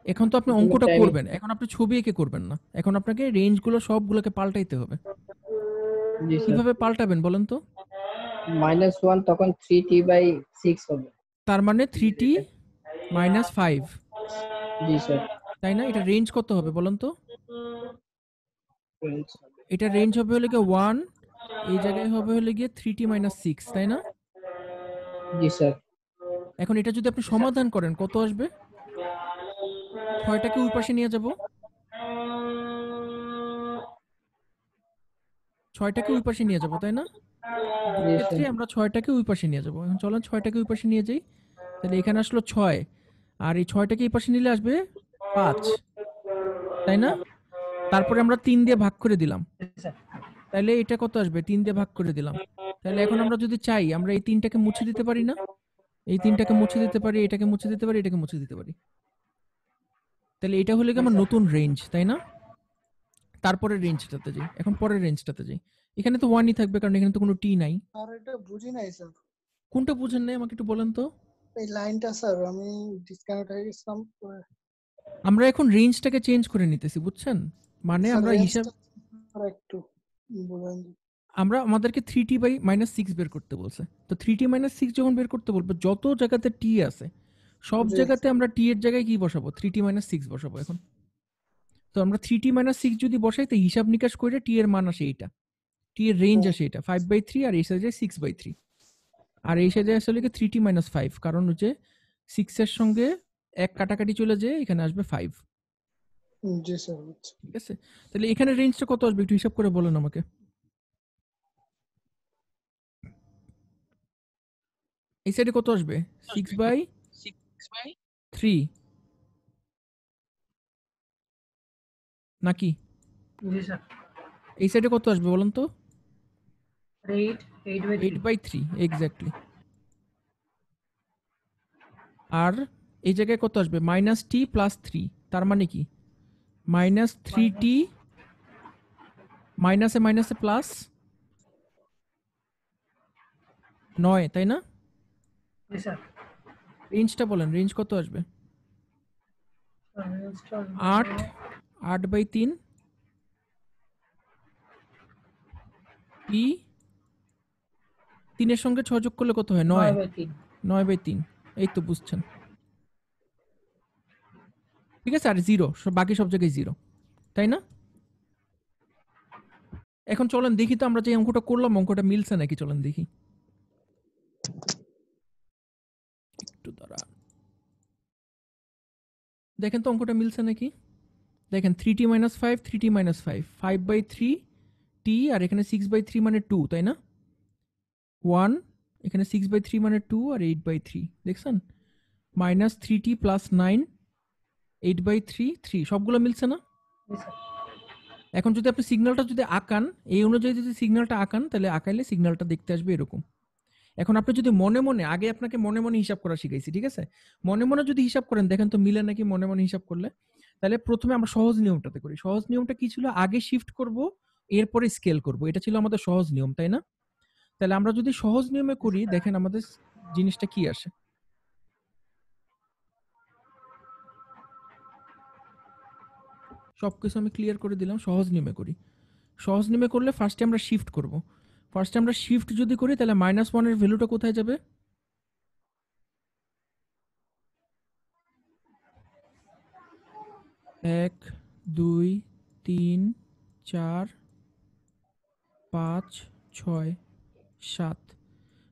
এখন তো আপনি অঙ্কটা করবেন, এখন আপনি ছবি এঁকে করবেন না, এখন আপনাকে রেঞ্জগুলো সবগুলোকে পাল্টাইতে হবে। জি স্যার কিভাবে পাল্টাবেন বলেন তো? -1 তখন 3t/6 হবে। তার মানে 3t - 5, জি স্যার তাই না? এটা রেঞ্জ কত হবে বলেন তো? এটা রেঞ্জ হবে হলে গিয়ে 1, এই জায়গায় হবে হলে গিয়ে 3t - 6, তাই না? জি স্যার এখন এটা যদি আপনি সমাধান করেন কত আসবে? 6টাকে ওই পাশে নিয়ে যাব, 6টাকে ওই পাশে নিয়ে যাব, তাই না? জি ক্ষেত্রে স্যার আমরা 6টাকে ওই পাশে নিয়ে যাব। এখন চলেন 6টাকে ওই পাশে নিয়ে যাই। তাহলে এখানে আসলো 6, আর এই 6টাকে এই পাশে নিলে আসবে 5, তাই না? তারপরে আমরা 3 দিয়ে ভাগ করে দিলাম, তাহলে এটা কত আসবে? 3 দিয়ে ভাগ করে দিলাম। তাহলে এখন আমরা যদি চাই আমরা এই 3টাকে মুছে দিতে পারি না? এই 3টাকে মুছে দিতে পারি, এটাকে মুছে দিতে পারি, এটাকে মুছে দিতে পারি। তাহলে এটা হলো কি আমার নতুন রেঞ্জ, তাই না? তারপরের রেঞ্জটাতে যাই, এখন পরের রেঞ্জটাতে যাই। এখানে তো 1ই থাকবে কারণ এখানে তো কোনো টি নাই। আর এটা বুঝি নাই স্যার, কোনটা বুঝেন নাই আমাকে একটু বলেন তো? এই লাইনটা স্যার আমি ডিসকানেক্ট হয়ে গেছিলাম। আমরা এখন রেঞ্জটাকে চেঞ্জ করে নিতেছি, বুঝছেন? মানে স্যার আমরা হিসাব রেঞ্জটা একটু বলেন। আমরা আমাদেরকে 3t/-6 বের করতে বলছে। তো 3t - 6 যখন বের করতে বলবে, যত জায়গাতে টি আছে সব জি। জায়গাতে আমরা টি এর জায়গায় কি বসাবো? 3t - 6 বসাবো এখন। তো আমরা 3t - 6 যদি বসাই তো হিসাব নিকাশ করে টি এর মান আসে এইটা, টি এর রেঞ্জ আসে এটা 5/3, আর এই সাইডে 6/3, আর এই সাইডে আসলে কি 3t - 5, কারণ হচ্ছে 6 এর সঙ্গে 1 কাটাকাটি চলে যায়, এখানে আসবে 5, জি স্যার ঠিক আছে? তাহলে এখানে রেঞ্জটা কত আসবে একটু হিসাব করে বলেন আমাকে। এই সাইডে কত আসবে? 6/3 নাকি? জি স্যার এই সাইডে কত আসবে বলেন তো? 8/3 8/3 এক্স্যাক্টলি। আর এই জায়গায় কত আসবে? -t + 3, তার মানে কি? -3t মাইনাসে মাইনাসে প্লাস 9, তাই না? জি স্যার রেঞ্জটা বলেন, রেঞ্জ কত আসবে? 8, 8/3 টি 3 এর সঙ্গে 6 যোগ করলে কত হয়? 9, 9/3। এই তো বুঝছেন, ঠিক আছে? আর 0, বাকি সব জায়গায় 0, তাই না? এখন চলেন দেখি তো আমরা যে অঙ্কটা করলাম অঙ্কটা মিলছে নাকি, চলেন দেখি। একটু দাঁড়ান, দেখেন তো অঙ্কটা মিলছে নাকি। দেখেন 3t - 5, 3t - 5, 5/3 টি, আর এখানে 6/3 মানে 2, তাই না? 1, এখানে 6/3 মানে 2, আর 8/3 দেখছেন? -3t + 9, 8/3, 3 সবগুলো মিলছে না? এখন যদি আপনি সিগন্যালটা যদি আঁকান, এই অনুযায়ী যদি সিগন্যালটা আঁকান, তাহলে আঁকাইলে সিগন্যালটা দেখতে আসবে এরকম। এখন আপনি যদি মনে মনে, আগে আপনাকে মনে মনে হিসাব করা শিখাইছি, ঠিক আছে? মনে মনে যদি হিসাব করেন দেখেন তো মিলে নাকি মনে মনে হিসাব করলে। তাহলে প্রথমে আমরা সহজ নিয়মটাতে করি। সহজ নিয়মটা কি ছিল? আগে শিফট করব, এরপরে স্কেল করব, এটা ছিল আমাদের সহজ নিয়ম, তাই না? তাহলে আমরা যদি সহজ নিয়মে করি, দেখেন আমাদের জিনিসটা কি আসে। সবকিছু আমি ক্লিয়ার করে দিলাম, সহজ নিয়মে করি। সহজ নিয়মে করলে ফার্স্টে আমরা শিফট করব। ফার্স্টে আমরা শিফট যদি করি তাহলে -1 এর ভ্যালুটা কোথায় যাবে? 1 2 3 4 5 6 7,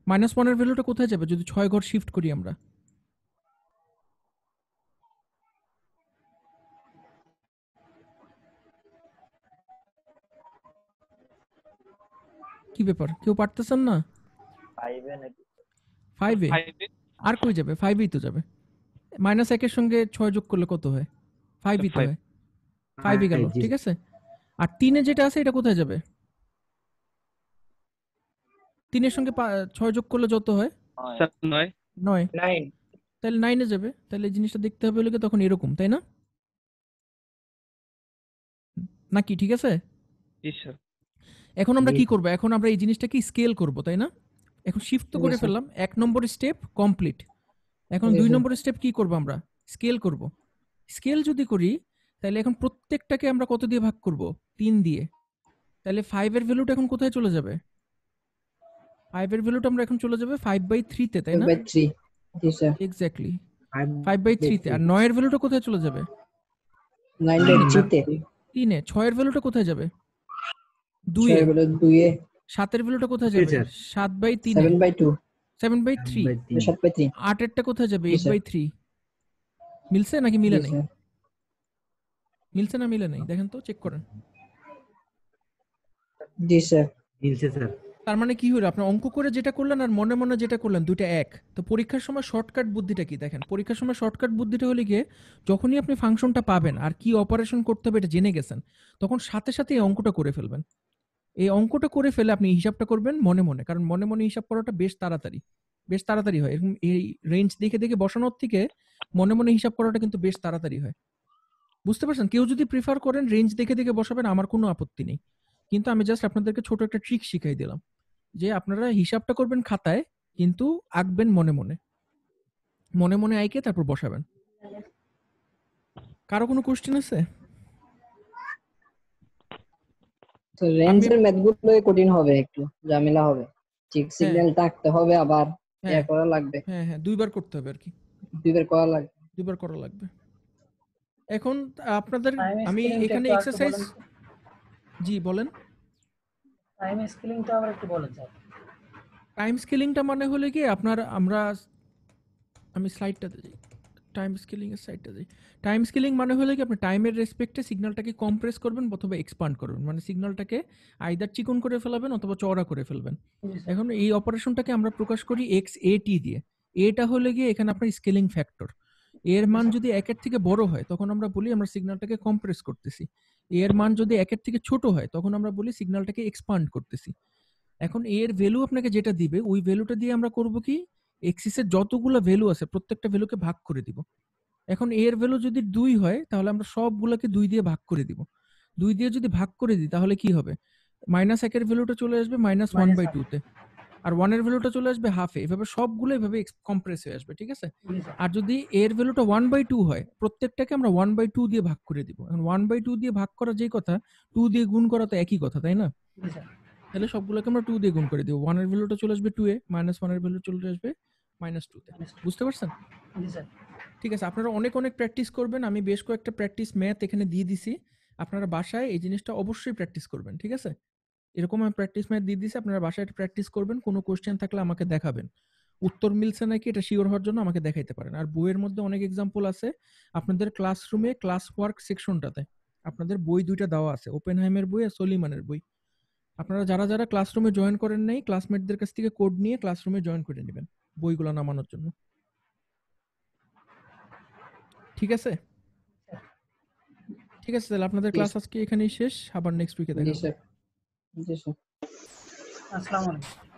-1 এর ভ্যালুটা কোথায় যাবে যদি 6 ঘর শিফট করি আমরা? কি ব্যাপার, কেউ পারতেছেন না? 5 এ আর কই যাবে? 5 এই তো যাবে। -1 এর সঙ্গে 6 যোগ করলে কত হয়? 5 ই তো হয়। 5 ই গেল, ঠিক আছে? আর 3 এ যেটা আছে এটা কোথায় যাবে? 3 এর সঙ্গে 6 যোগ করলে যত হয়? 9 তাহলে 9 এ যাবে। তাহলে এই জিনিসটা দেখতে হবে হলো তখন এরকম, তাই না? নাকি ঠিক আছে? জি স্যার। এখন আমরা কি করব? এখন আমরা এই জিনিসটাকে স্কেল করব, তাই না? এখন শিফট তো করে ফেললাম। 1 নম্বর স্টেপ কমপ্লিট। এখন 2 নম্বর স্টেপ কি করব আমরা? স্কেল করব। স্কেল যদি করি তাহলে এখন প্রত্যেকটাকে আমরা কত দিয়ে ভাগ করব? 3 দিয়ে। তাহলে 5 এর ভ্যালুটা এখন কোথায় চলে যাবে? 5 এর ভ্যালুটা আমরা এখন চলে যাবে 5/3 তে, তাই না? 5/3 জি স্যার। এক্স্যাক্টলি 5/3 তে। আর 9 এর ভ্যালুটা কোথায় চলে যাবে? 9/3 তে। 3 এ। 6 এর ভ্যালুটা কোথায় যাবে? 2 এ। 2 এ। 7 এর ভ্যালুটা কোথায় যাবে? 7/3 এ। 7/2 7/3 7/3 8 এরটা কোথায় যাবে? 8/3 মিলছে নাকি মিলে নাই? মিলছে না মিলে নাই? দেখেন তো, চেক করেন। জি স্যার। মিলছে স্যার। তার মানে কি হলো, আপনি অঙ্ক করে যেটা করলেন আর মনে মনে যেটা করলেন দুইটা এক। তো পরীক্ষার সময় শর্টকাট বুদ্ধিটা কি দেখেন? পরীক্ষার সময় শর্টকাট বুদ্ধিটা হলো গিয়ে যখনই আপনি ফাংশনটা পাবেন আর কি অপারেশন করতে হবে এটা জেনে গেছেন, তখন সাথে সাথে এই অঙ্কটা করে ফেলবেন। এই অঙ্কটা করে ফেলে আপনি হিসাবটা করবেন মনে মনে, কারণ মনে মনে হিসাব করাটা বেশ তাড়াতাড়ি হয়। এরকম এই রেঞ্জ দেখে দেখে বসানোর থেকে মনে মনে হিসাব করাটা কিন্তু বেশ তাড়াতাড়ি হয়। বুঝতে পারছেন? কেউ যদি প্রিফার করেন রেঞ্জ দেখে দেখে বসাবেন, আমার কোনো আপত্তি নেই, কিন্তু আমি জাস্ট আপনাদেরকে ছোট একটা ট্রিক শিখাই দিলাম যে আপনারা হিসাবটা করবেন খাতায়, কিন্তু আঁকবেন মনে মনে। মনে মনে আঁকে তারপর বসাবেন। কারো কোনো কোশ্চেন আছে? তো রেঞ্জের ম্যাথগুলো কঠিন হবে, একটু ঝামেলা হবে। ঠিক সিগন্যালটা আঁকতে হবে, আবার ইয়া করা লাগবে। হ্যাঁ হ্যাঁ, দুইবার করতে হবে আর কি। দুইবার করা লাগবে। এখন আপনাদের আমি এখানে এক্সারসাইজ, জি বলেন। টাইম স্কেলিংটা আবার একটু বলেন স্যার। টাইম স্কেলিংটা মানে হলো কি আমি স্লাইডটাতে যাই, টাইম স্কেলিং এর সাইডটা যাই। টাইম স্কেলিং মানে হলো কি আপনি টাইমের রেসপেক্টে সিগন্যালটাকে কম্প্রেস করবেন অথবা এক্সপান্ড করবেন, মানে সিগন্যালটাকে আইদার চিকন করে ফেলাবেন অথবা চওড়া করে ফেলবেন। এখন এই অপারেশনটাকে আমরা প্রকাশ করি XAT দিয়ে। এটা হলো গিয়ে এখানে আপনার স্কেলিং ফ্যাক্টর। এর মান যদি 1 এর থেকে বড় হয় তখন আমরা বলি আমরা সিগন্যালটাকে কম্প্রেস করতেছি। এর মান যদি 1 এর থেকে ছোট হয় তখন আমরা বলি সিগন্যালটাকে এক্সপান্ড করতেছি। এখন এর ভ্যালু আপনাকে যেটা দিবে ওই ভ্যালুটা দিয়ে আমরা করব কি, এক্সিস এর যতগুলো ভ্যালু আছে প্রত্যেকটা ভ্যালুকে ভাগ করে দিব। এখন এর ভ্যালু যদি 2 হয় তাহলে আমরা সবগুলোকে 2 দিয়ে ভাগ করে দিব। 2 দিয়ে যদি ভাগ করে দিই তাহলে কি হবে? -1 এর ভ্যালুটা চলে আসবে -1/2 তে, আর 1 এর ভ্যালুটা চলে আসবে হাফ এ। এভাবে সবগুলো এভাবে কম্প্রেস হয়ে আসবে, ঠিক আছে? আর যদি এর ভ্যালুটা 1/2 হয় প্রত্যেকটাকে আমরা 1/2 দিয়ে ভাগ করে দিব। এখন 1/2 দিয়ে ভাগ করা যেই কথা, 2 দিয়ে গুণ করা তো একই কথা, তাই না? তাহলে সবগুলোকে আমরা 2 দিয়ে গুণ করে দিব। 1 এর ভ্যালুটা চলে আসবে 2 এ, -1 এর ভ্যালু চলে আসবে -2 তে। বুঝতে পারছেন? ঠিক আছে, আপনারা অনেক অনেক প্র্যাকটিস করবেন। আমি বেশ কয়েকটা প্র্যাকটিস ম্যাথ এখানে দিয়ে দিছি, আপনারা বাসায় এই জিনিসটা অবশ্যই প্র্যাকটিস করবেন, ঠিক আছে? এরকম আমি প্র্যাকটিস ম্যাথ দিয়ে দিছি, আপনারা বাসায় এটা প্র্যাকটিস করবেন। কোনো কোশ্চেন থাকলে আমাকে দেখাবেন। উত্তর মিলছে নাকি এটা শিওর হওয়ার জন্য আমাকে দেখাইতে পারেন। আর বইয়ের মধ্যে অনেক এক্সাম্পল আছে, আপনাদের ক্লাসরুমে ক্লাস ওয়ার্ক সেকশনটাতে আপনাদের বই দুইটা দেওয়া আছে, ওপেনহাইমের বই আর সলিমানের বই। আপনারা যারা যারা ক্লাসরুমে জয়েন করেন নাই, ক্লাসমেটদের কাছ থেকে কোড নিয়ে ক্লাসরুমে জয়েন করে নেবেন বইগুলো নামানোর জন্য, ঠিক আছে? ঠিক আছে, তাহলে আপনাদের ক্লাস আজকে এখানেই শেষ, আবার নেক্সট উইকে দেখা হবে। জি স্যার। আসসালামু আলাইকুম।